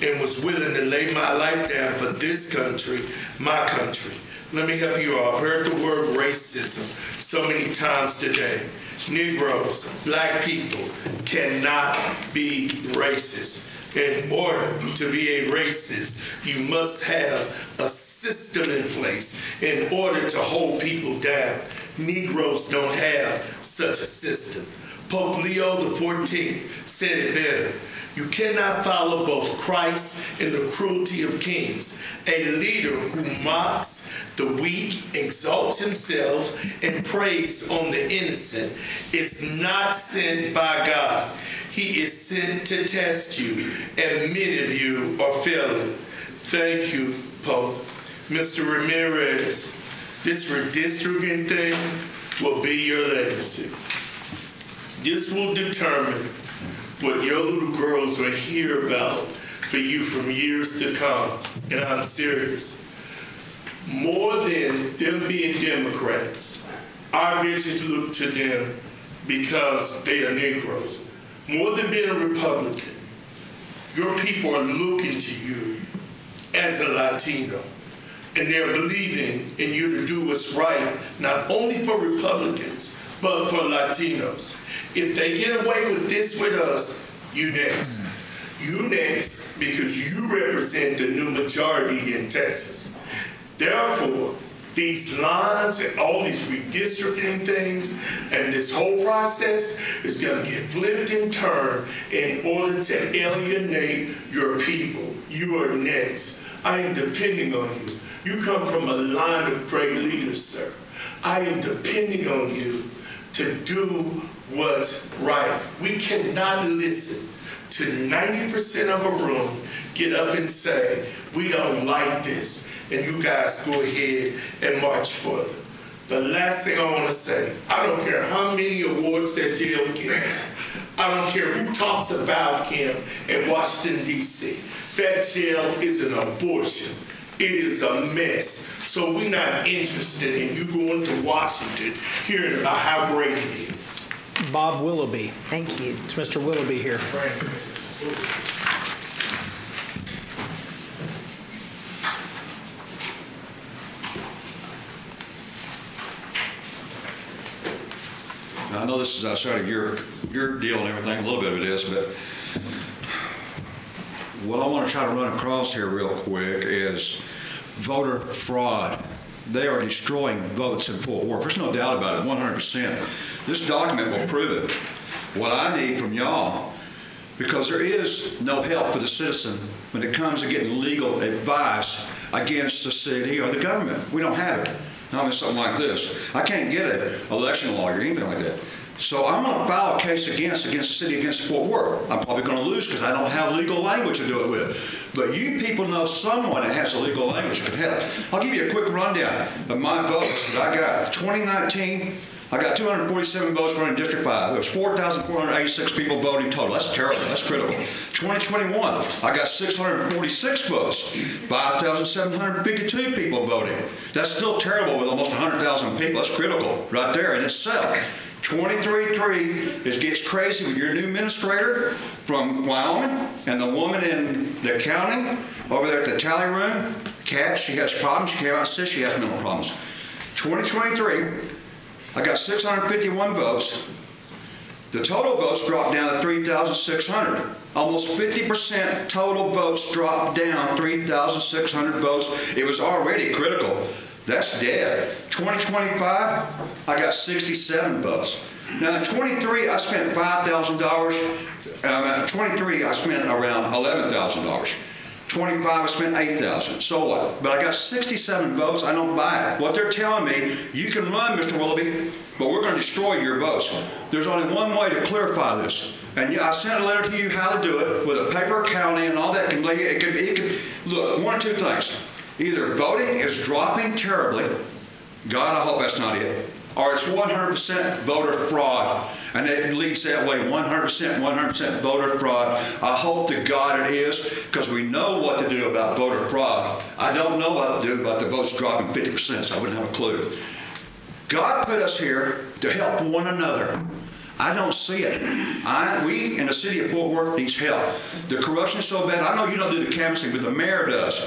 U: and was willing to lay my life down for this country, my country. Let me help you all. I've heard the word racism so many times today. Negroes, black people cannot be racist. In order to be a racist, you must have a system in place in order to hold people down. Negroes don't have such a system. Pope Leo XIV said it better. You cannot follow both Christ and the cruelty of kings. A leader who mocks the weak, exalts himself, and preys on the innocent is not sent by God. He is sent to test you, and many of you are failing. Thank you, Pope. Mr. Ramirez, this redistricting thing will be your legacy. This will determine what your little girls will hear about for you from years to come. And I'm serious. More than them being Democrats, our visions look to them because they are Negroes. More than being a Republican, your people are looking to you as a Latino. And they're believing in you to do what's right, not only for Republicans, but for Latinos. If they get away with this with us, you next. You next because you represent the new majority in Texas. Therefore, these lines and all these redistricting things and this whole process is going to get flipped and turned in order to alienate your people. You are next. I am depending on you. You come from a line of great leaders, sir. I am depending on you to do what's right. We cannot listen to 90% of a room get up and say, we don't like this, and you guys go ahead and march for them. The last thing I want to say, I don't care how many awards that jail gets. I don't care who talks about him in Washington, D.C. That jail is an abortion. It is a mess. So we're not interested in you going to Washington hearing about how great it is.
B: Bob Willoughby. Thank you. It's Mr. Willoughby here.
C: Now, I know this is outside of your deal and everything, a little bit of it is, but what I want to try to run across here real quick is voter fraud. They are destroying votes in Fort Worth. There's no doubt about it, 100%. This document will prove it. What I need from y'all, because there is no help for the citizen when it comes to getting legal advice against the city or the government. We don't have it. Not in something like this. I can't get an election lawyer or anything like that. So I'm going to file a case against the city, against Fort Worth. I'm probably going to lose because I don't have legal language to do it with. But you people know someone that has a legal language that can help. I'll give you a quick rundown of my votes that I got. 2019, I got 247 votes running District 5. There was 4,486 people voting total. That's terrible. That's critical. 2021, I got 646 votes. 5,752 people voting. That's still terrible with almost 100,000 people. That's critical right there in itself. 23-3, it gets crazy with your new administrator from Wyoming and the woman in the county over there at the tally room. Kat, she has problems. She came out and said she has mental problems. 2023, I got 651 votes. The total votes dropped down to 3,600. Almost 50% total votes dropped down, 3,600 votes. It was already critical. That's dead. 2025, I got 67 votes. Now, in 23, I spent $5,000. 23, I spent around $11,000. 25, I spent $8,000. So what? But I got 67 votes. I don't buy it. What they're telling me, you can run, Mr. Willoughby, but we're going to destroy your votes. There's only one way to clarify this. And I sent a letter to you how to do it with a paper county and all that. Look, one or two things. Either voting is dropping terribly, God, I hope that's not it, or it's 100% voter fraud, and it leads that way, 100% voter fraud. I hope to God it is, because we know what to do about voter fraud. I don't know what to do about the votes dropping 50%, so I wouldn't have a clue. God put us here to help one another. I don't see it. We in the city of Fort Worth needs help. The corruption is so bad. I know you don't do the canvassing, but the mayor does.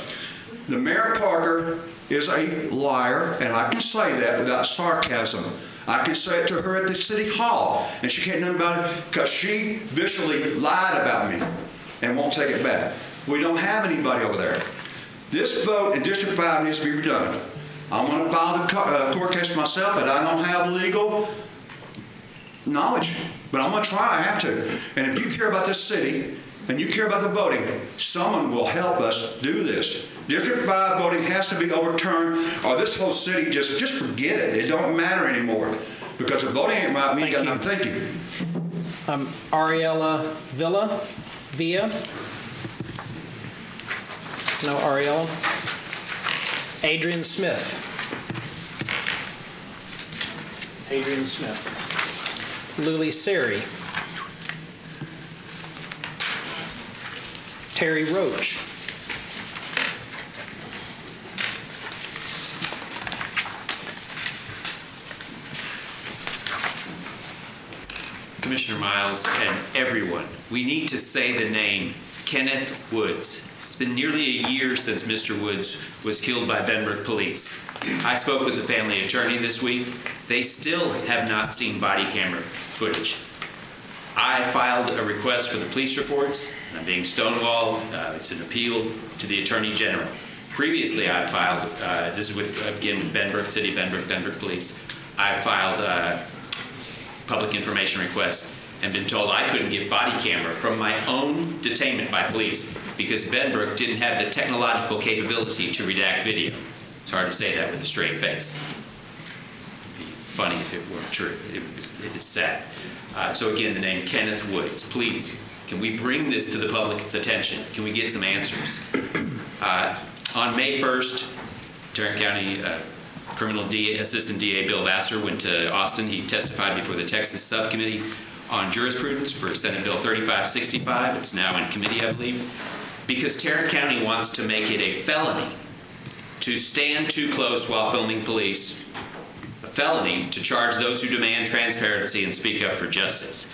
C: The Mayor Parker is a liar, and I can say that without sarcasm. I can say it to her at the city hall, and she can't do nothing about it because she viciously lied about me and won't take it back. We don't have anybody over there. This vote in District 5 needs to be redone. I want to file the court case myself, but I don't have legal knowledge. But I'm going to try. I have to. And if you care about this city and you care about the voting, someone will help us do this. District 5 voting has to be overturned, or this whole city just forget it. It don't matter anymore because the voting ain't right. We ain't got nothing. Thank you.
B: Ariella Villa. No, Ariella. Adrian Smith. Luli Seri. Terry Roach.
M: Commissioner Miles and everyone, we need to say the name Kenneth Woods. It's been nearly a year since Mr. Woods was killed by Benbrook police. I spoke with the family attorney this week. They still have not seen body camera footage. I filed a request for the police reports. I'm being stonewalled. It's an appeal to the Attorney General. Previously, I filed, this is with, again, Benbrook City, Benbrook Police. I filed public information requests and been told I couldn't get body camera from my own detainment by police because Benbrook didn't have the technological capability to redact video. It's hard to say that with a straight face. It'd be funny if it were true. It is sad. So again, the name Kenneth Woods. Please, can we bring this to the public's attention? Can we get some answers? On May 1st, Tarrant County Criminal Assistant DA Bill Vassar went to Austin. He testified before the Texas Subcommittee on Jurisprudence for Senate Bill 3565. It's now in committee, I believe, because Tarrant County wants to make it a felony to stand too close while filming police, a felony to charge those who demand transparency and speak up for justice.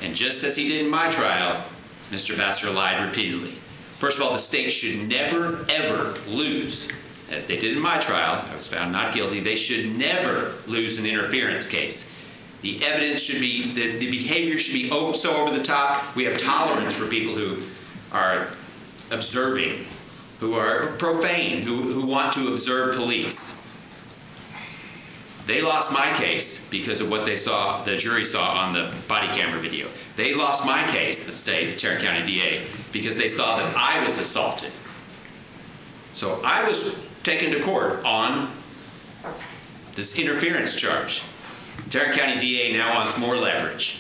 M: And just as he did in my trial, Mr. Vassar lied repeatedly. First of all, the state should never, ever lose. As they did in my trial, I was found not guilty. They should never lose an interference case. The evidence should be, the behavior should be so over the top. We have tolerance for people who are observing, who are profane, who want to observe police. They lost my case because of what they saw, the jury saw on the body camera video. They lost my case, the state, the Tarrant County DA, because they saw that I was assaulted. So I was taken to court on this interference charge. Tarrant County DA now wants more leverage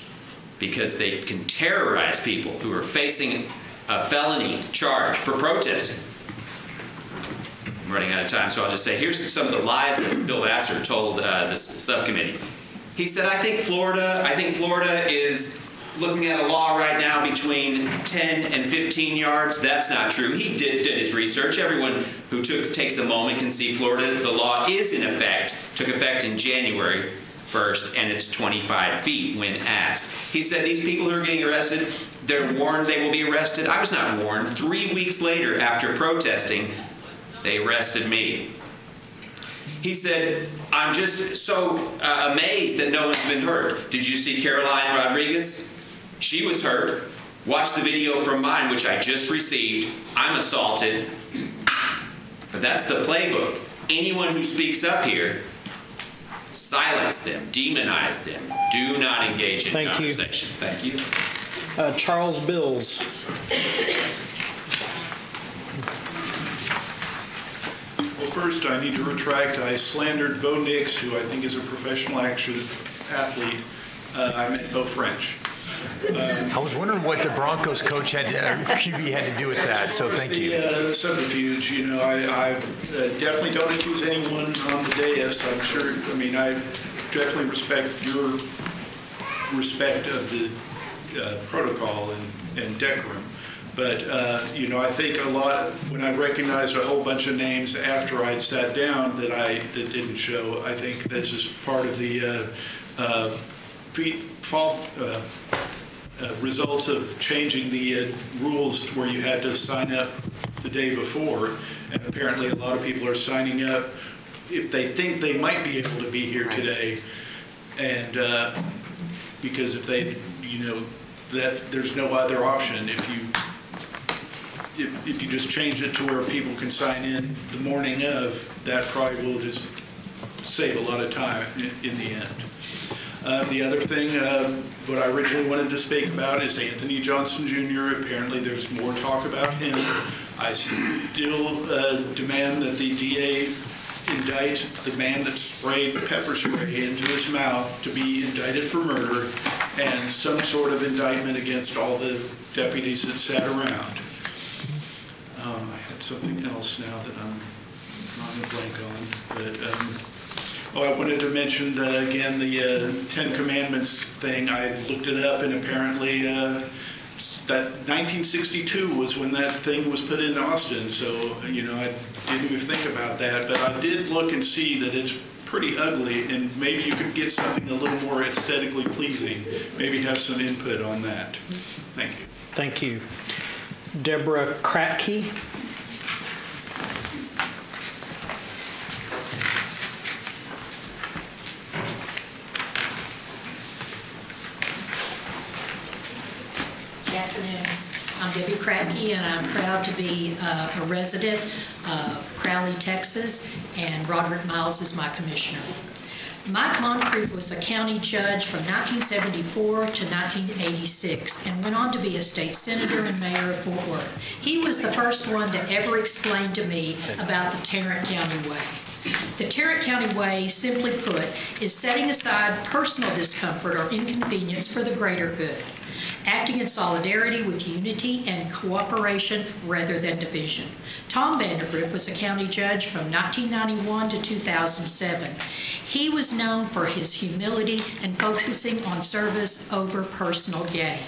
M: because they can terrorize people who are facing a felony charge for protesting. I'm running out of time, so I'll just say, here's some of the lies that Bill Vassar told this subcommittee. He said, I think Florida is looking at a law right now between 10 and 15 yards. That's not true. He did his research. Everyone who takes a moment can see Florida. The law is in effect, took effect in January 1st, and it's 25 feet when asked. He said these people who are getting arrested, they're warned they will be arrested. I was not warned. 3 weeks later, after protesting, they arrested me. He said, I'm just so amazed that no one's been hurt. Did you see Caroline Rodriguez? She was hurt. Watch the video from mine, which I just received. I'm assaulted. But that's the playbook. Anyone who speaks up here, silence them, demonize them. Do not engage in conversation. Thank you.
B: Charles Bills.
S: Well, first, I need to retract. I slandered Bo Nix, who I think is a professional athlete. I meant Bo French.
V: I was wondering what the Broncos coach had, QB had to do with that, so thank you.
S: The subterfuge, you know, I definitely don't accuse anyone on the dais. I'm sure, I mean, I definitely respect your respect of the protocol and decorum. But, you know, I think a lot, when I recognized a whole bunch of names after I'd sat down that didn't show, I think that's just part of the results of changing the rules to where you had to sign up the day before, and apparently a lot of people are signing up if they think they might be able to be here today, and because if they, that there's no other option. If you just change it to where people can sign in the morning of, that probably will just save a lot of time in the end. The other thing, what I originally wanted to speak about is Anthony Johnson Jr. Apparently there's more talk about him. I still demand that the DA indict the man that sprayed pepper spray into his mouth to be indicted for murder, and some sort of indictment against all the deputies that sat around. I had something else now that I'm drawing a blank on, but I wanted to mention again the Ten Commandments thing. I looked it up, and apparently that 1962 was when that thing was put in Austin. So I didn't even think about that, but I did look and see that it's pretty ugly, and maybe you could get something a little more aesthetically pleasing. Maybe have some input on that. Thank you.
B: Thank you. Deborah Kratke.
A: Good afternoon. I'm Debbie Kratke, and I'm proud to be a resident of Crowley, Texas, and Roderick Miles is my commissioner. Mike Moncrief was a county judge from 1974 to 1986 and went on to be a state senator and mayor of Fort Worth. He was the first one to ever explain to me about the Tarrant County Way. The Tarrant County Way, simply put, is setting aside personal discomfort or inconvenience for the greater good, acting in solidarity with unity and cooperation rather than division. Tom Vandergriff was a county judge from 1991 to 2007. He was known for his humility and focusing on service over personal gain.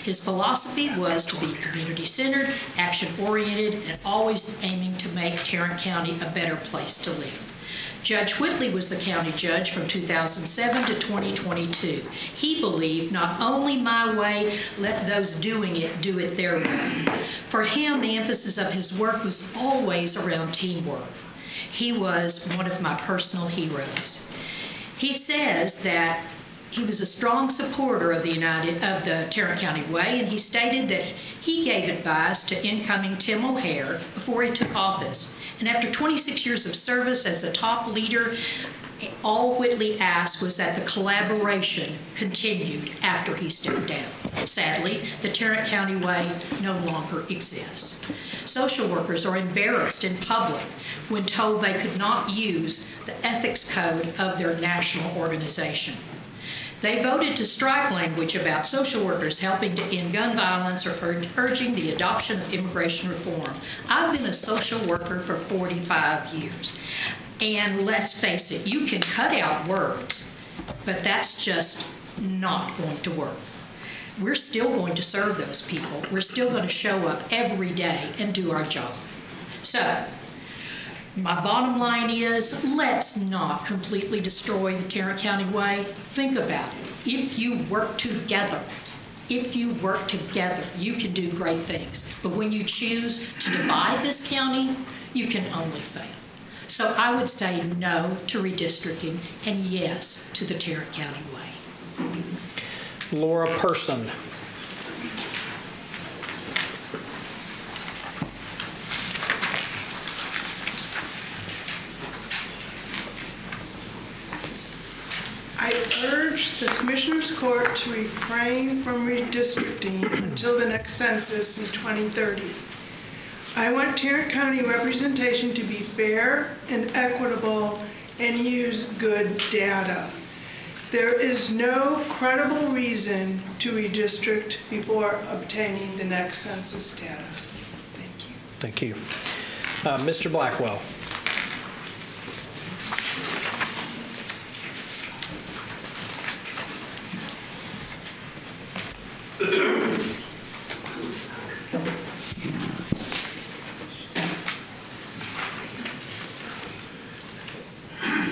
A: His philosophy was to be community-centered, action-oriented, and always aiming to make Tarrant County a better place to live. Judge Whitley was the county judge from 2007 to 2022. He believed not only my way, let those doing it do it their way. For him, the emphasis of his work was always around teamwork. He was one of my personal heroes. He says that he was a strong supporter of the Tarrant County Way, and he stated that he gave advice to incoming Tim O'Hare before he took office. And after 26 years of service as the top leader, all Whitley asked was that the collaboration continued after he stepped down. Sadly, the Tarrant County Way no longer exists. Social workers are embarrassed in public when told they could not use the ethics code of their national organization. They voted to strike language about social workers helping to end gun violence or urging the adoption of immigration reform. I've been a social worker for 45 years. And let's face it, you can cut out words, but that's just not going to work. We're still going to serve those people. We're still going to show up every day and do our job. So, my bottom line is, let's not completely destroy the Tarrant County Way. Think about it. If you work together, you can do great things. But when you choose to divide this county, you can only fail. So I would say no to redistricting and yes to the Tarrant County Way.
B: Laura Person.
J: I urge the Commissioners Court to refrain from redistricting until the next census in 2030. I want Tarrant County representation to be fair and equitable and use good data. There is no credible reason to redistrict before obtaining the next census data. Thank you.
B: Thank you. Mr. Blackwell.
K: The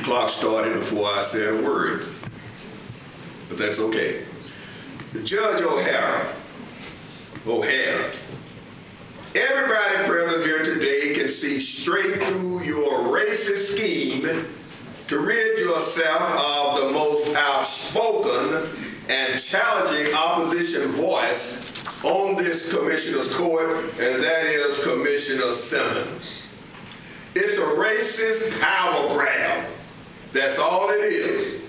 K: clock started before I said a word. but that's okay. Judge O'Hara, everybody present here today can see straight through your racist scheme to rid yourself of the most outspoken and challenging opposition voice on this commissioner's court, and that is Commissioner Simmons. It's a racist power grab. That's all it is.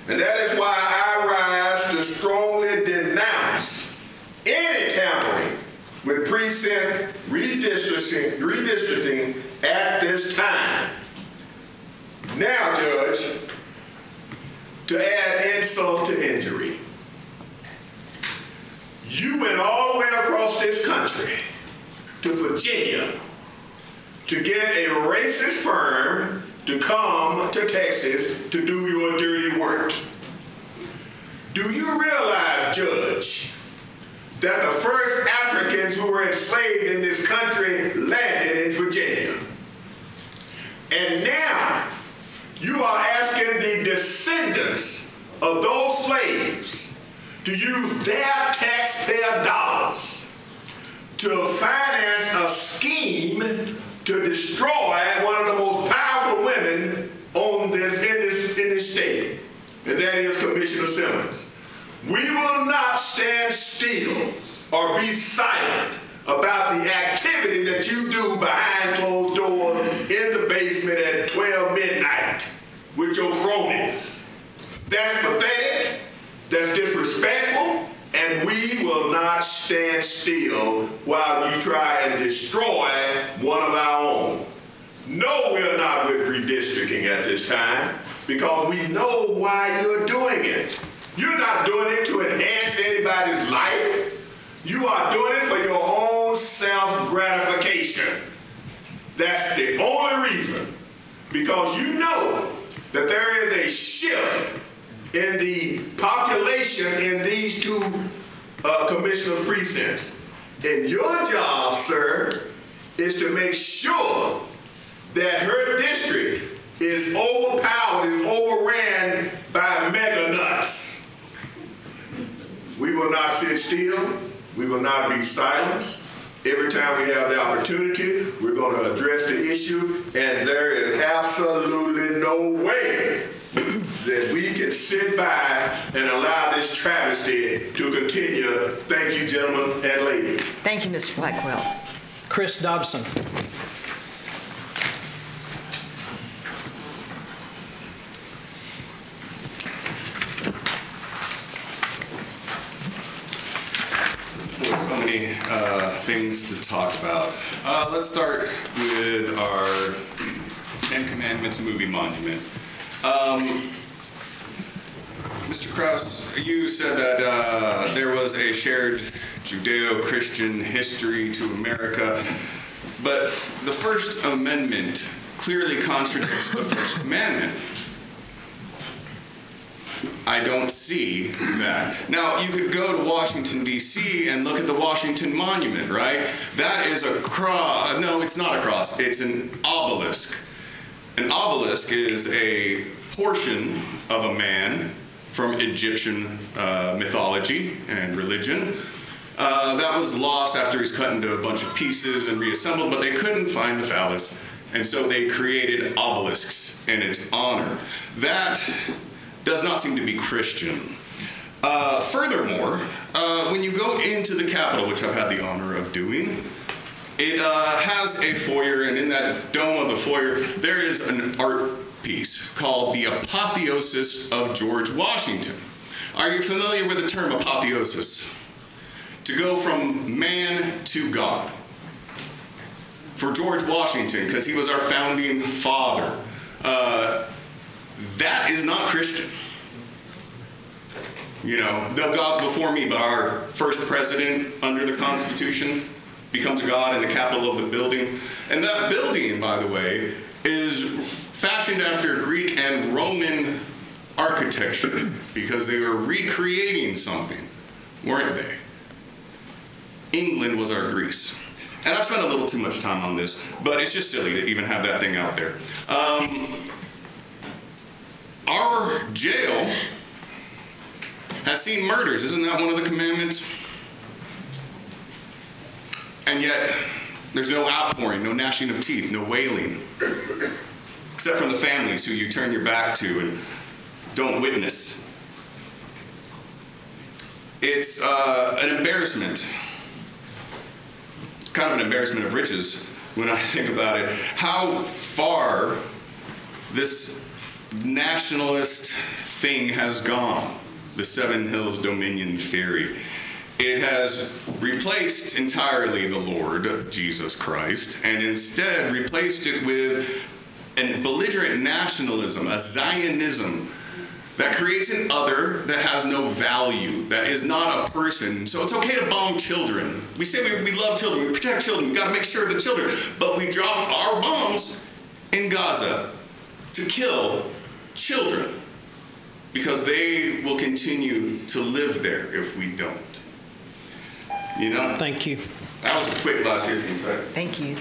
K: And that is why I rise to strongly denounce any tampering with precinct redistricting at this time. Now, Judge, to add insult to injury, you went all the way across this country to Virginia to get a racist firm to come to Texas to do your dirty work. Do you realize, Judge, that the first Africans who were enslaved in this country landed in Virginia? And now you are asking the descendants of those slaves to use their taxpayer dollars to finance a scheme to destroy one of the most powerful women in this state, and that is Commissioner Simmons. We will not stand still or be silent about the activity that you do behind closed doors in the basement at 12 midnight with your cronies. That's pathetic, that's disrespectful, and we will not stand still while you try and destroy one of our own. No, we're not with redistricting at this time because we know why you're doing it. You're not doing it to enhance anybody's life. You are doing it for your own self-gratification. That's the only reason. Because you know that there is a shift in the population in these two commissioners' precincts. And your job, sir, is to make sure that her district is overpowered, is overran by mega nuts. We will not sit still. We will not be silenced. Every time we have the opportunity, we're going to address the issue, and there is absolutely no way that we can sit by and allow this travesty to continue. Thank you, gentlemen and ladies.
O: Thank you, Mr. Blackwell.
B: Chris Dobson.
F: So many things to talk about. Let's start with our Ten Commandments movie monument. Mr. Krause, you said that there was a shared Judeo-Christian history to America, but the First Amendment clearly contradicts the First Commandment. I don't see that. Now, you could go to Washington, D.C. and look at the Washington Monument, right? That is a cross. No, it's not a cross. It's an obelisk. An obelisk is a portion of a man from Egyptian mythology and religion that was lost after he's cut into a bunch of pieces and reassembled, but they couldn't find the phallus, and so they created obelisks in its honor. That does not seem to be Christian. Furthermore, when you go into the Capitol, which I've had the honor of doing, it has a foyer, and in that dome of the foyer, there is an art piece called The Apotheosis of George Washington. Are you familiar with the term apotheosis? To go from man to God. For George Washington, because he was our founding father, that is not Christian. You know, no gods before me, but our first president under the Constitution becomes a god in the Capitol of the building. And that building, by the way, is fashioned after Greek and Roman architecture because they were recreating something, weren't they? England was our Greece. And I've spent a little too much time on this, but it's just silly to even have that thing out there. Our jail has seen murders. Isn't that one of the commandments? And yet, there's no outpouring, no gnashing of teeth, no wailing, except from the families who you turn your back to and don't witness. It's an embarrassment, kind of an embarrassment of riches when I think about it. How far this nationalist thing has gone, the Seven Hills Dominion theory. It has replaced entirely the Lord Jesus Christ and instead replaced it with a belligerent nationalism, a Zionism that creates an other that has no value, that is not a person. So it's okay to bomb children. We say we love children, we protect children, we gotta make sure of the children, but we drop our bombs in Gaza to kill children because they will continue to live there if we don't. You know?
B: Thank you.
F: That was a quick last 15 seconds.
R: Thank you.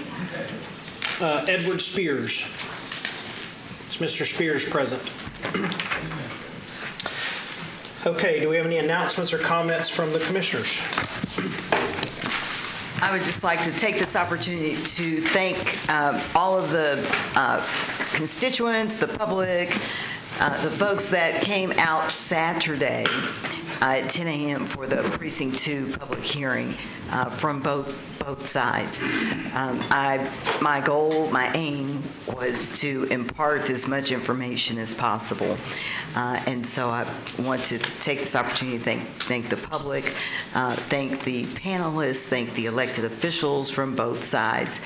B: Edward Spears. Is Mr. Spears present? Okay, do we have any announcements or comments from the commissioners?
O: I would just like to take this opportunity to thank all of the constituents, the public, the folks that came out Saturday at 10 a.m. for the Precinct 2 public hearing from both sides. My goal, my aim was to impart as much information as possible. And so I want to take this opportunity to thank the public, thank the panelists, thank the elected officials from both sides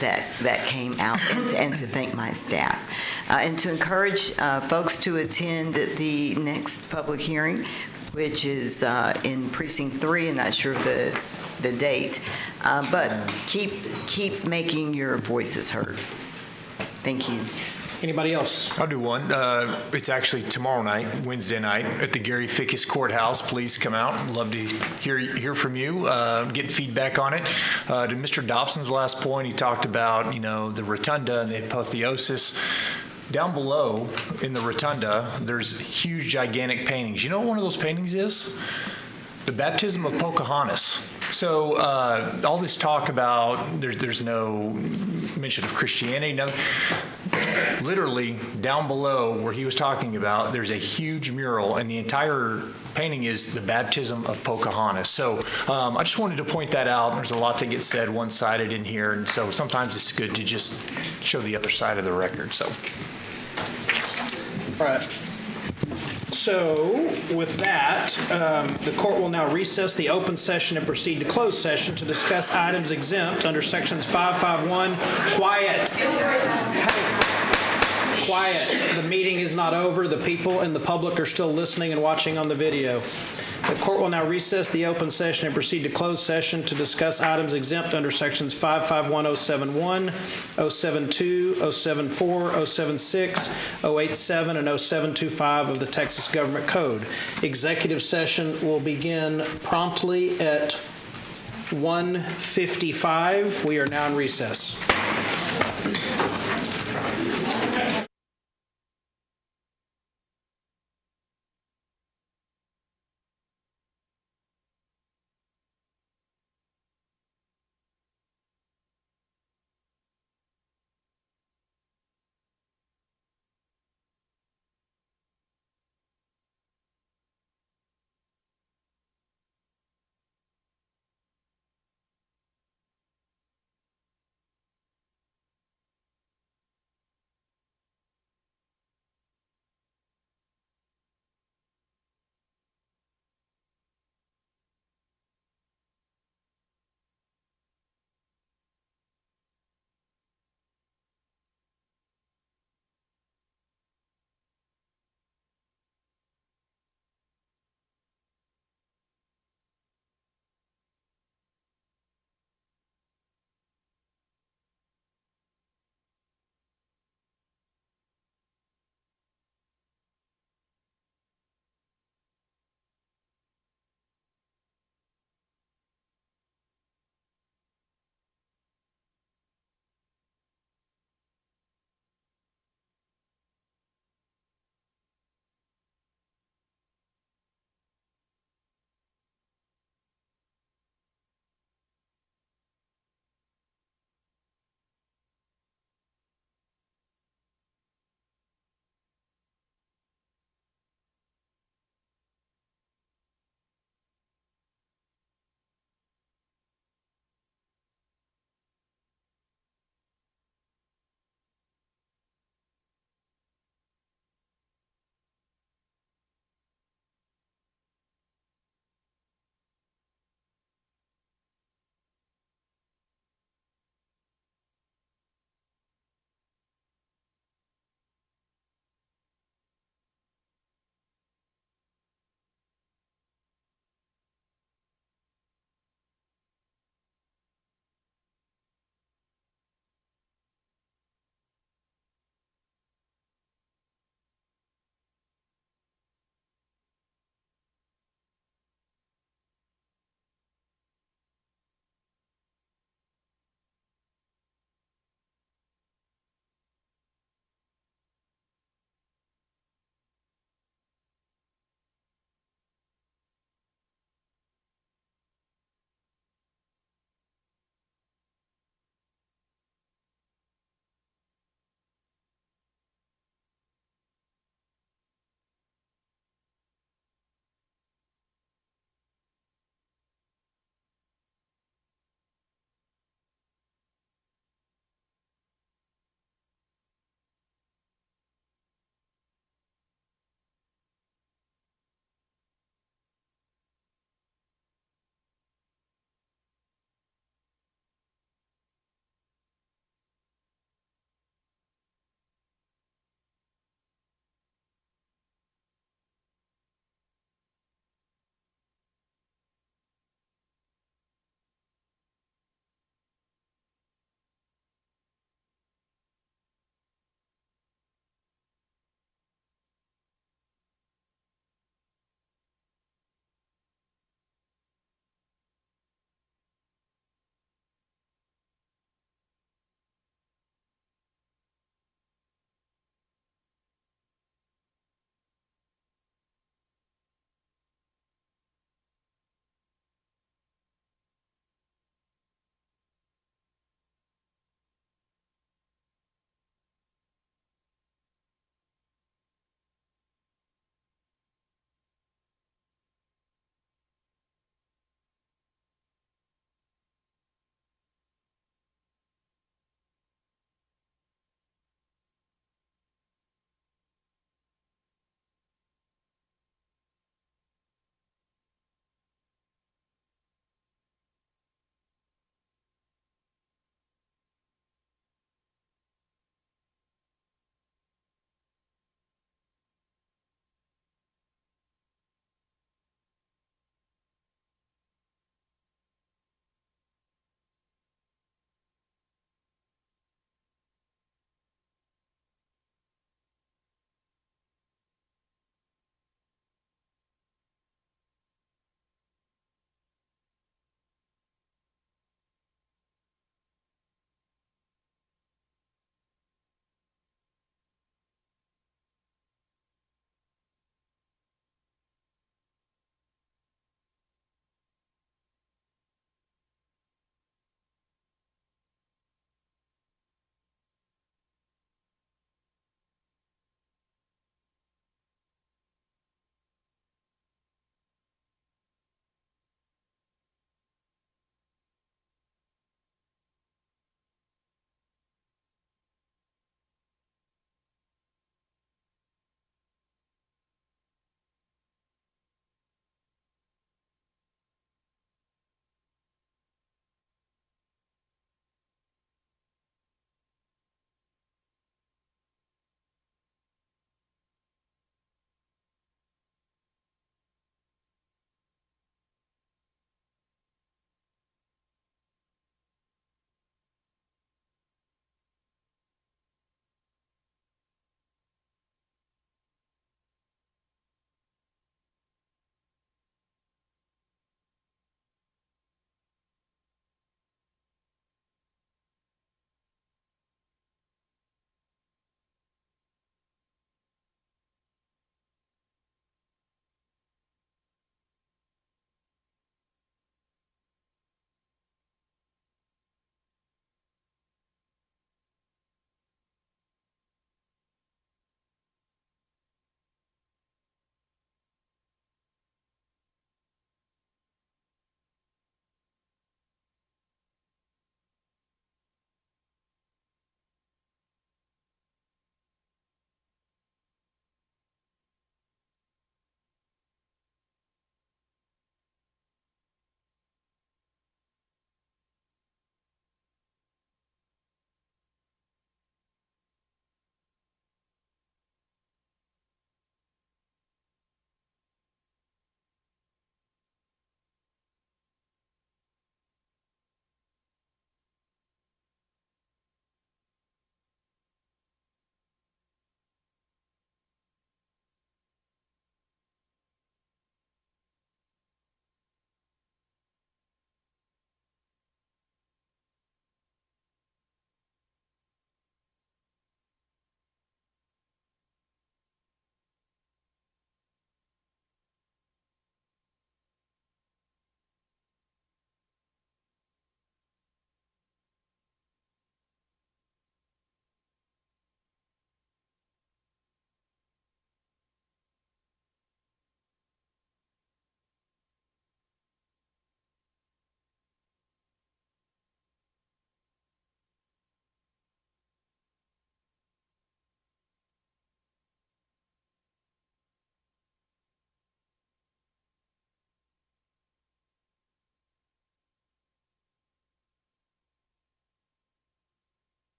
O: that came out, and to thank my staff. And to encourage folks to attend the next public hearing, which is in Precinct 3, and not sure of the date, but keep making your voices heard. Thank you.
B: Anybody else?
V: I'll do one. It's actually tomorrow night, Wednesday night, at the Gary Fickus Courthouse. Please come out. I'd love to hear from you, get feedback on it. To Mr. Dobson's last point, he talked about, the rotunda and the apotheosis. Down below in the rotunda, there's huge, gigantic paintings. You know what one of those paintings is? The baptism of Pocahontas. So all this talk about there's no mention of Christianity. No, literally down below where he was talking about, there's a huge mural, and the entire painting is the baptism of Pocahontas. So I just wanted to point that out. There's a lot that gets said one-sided in here, and so sometimes it's good to just show the other side of the record. So.
B: All right. So with that, the court will now recess the open session and proceed to closed session to discuss items exempt under sections 551. Quiet. Hey. Quiet. The meeting is not over. The people and the public are still listening and watching on the video. The court will now recess the open session and proceed to closed session to discuss items exempt under sections 551071, 072, 074, 076, 087, and 0725 of the Texas Government Code. Executive session will begin promptly at 1:55. We are now in recess.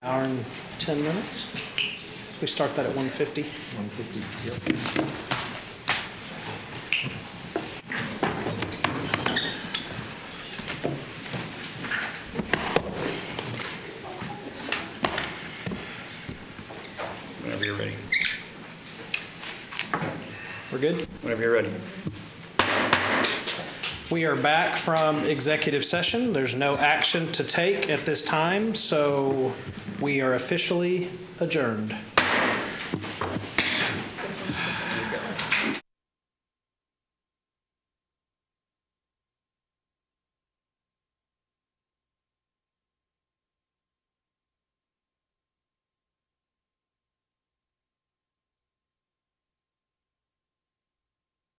B: Hour and 10 minutes. We start that at 1:50.
V: 150, yep.
H: Whenever you're ready.
B: We're good?
H: Whenever you're ready.
B: We are back from executive session. There's no action to take at this time, so we are officially adjourned.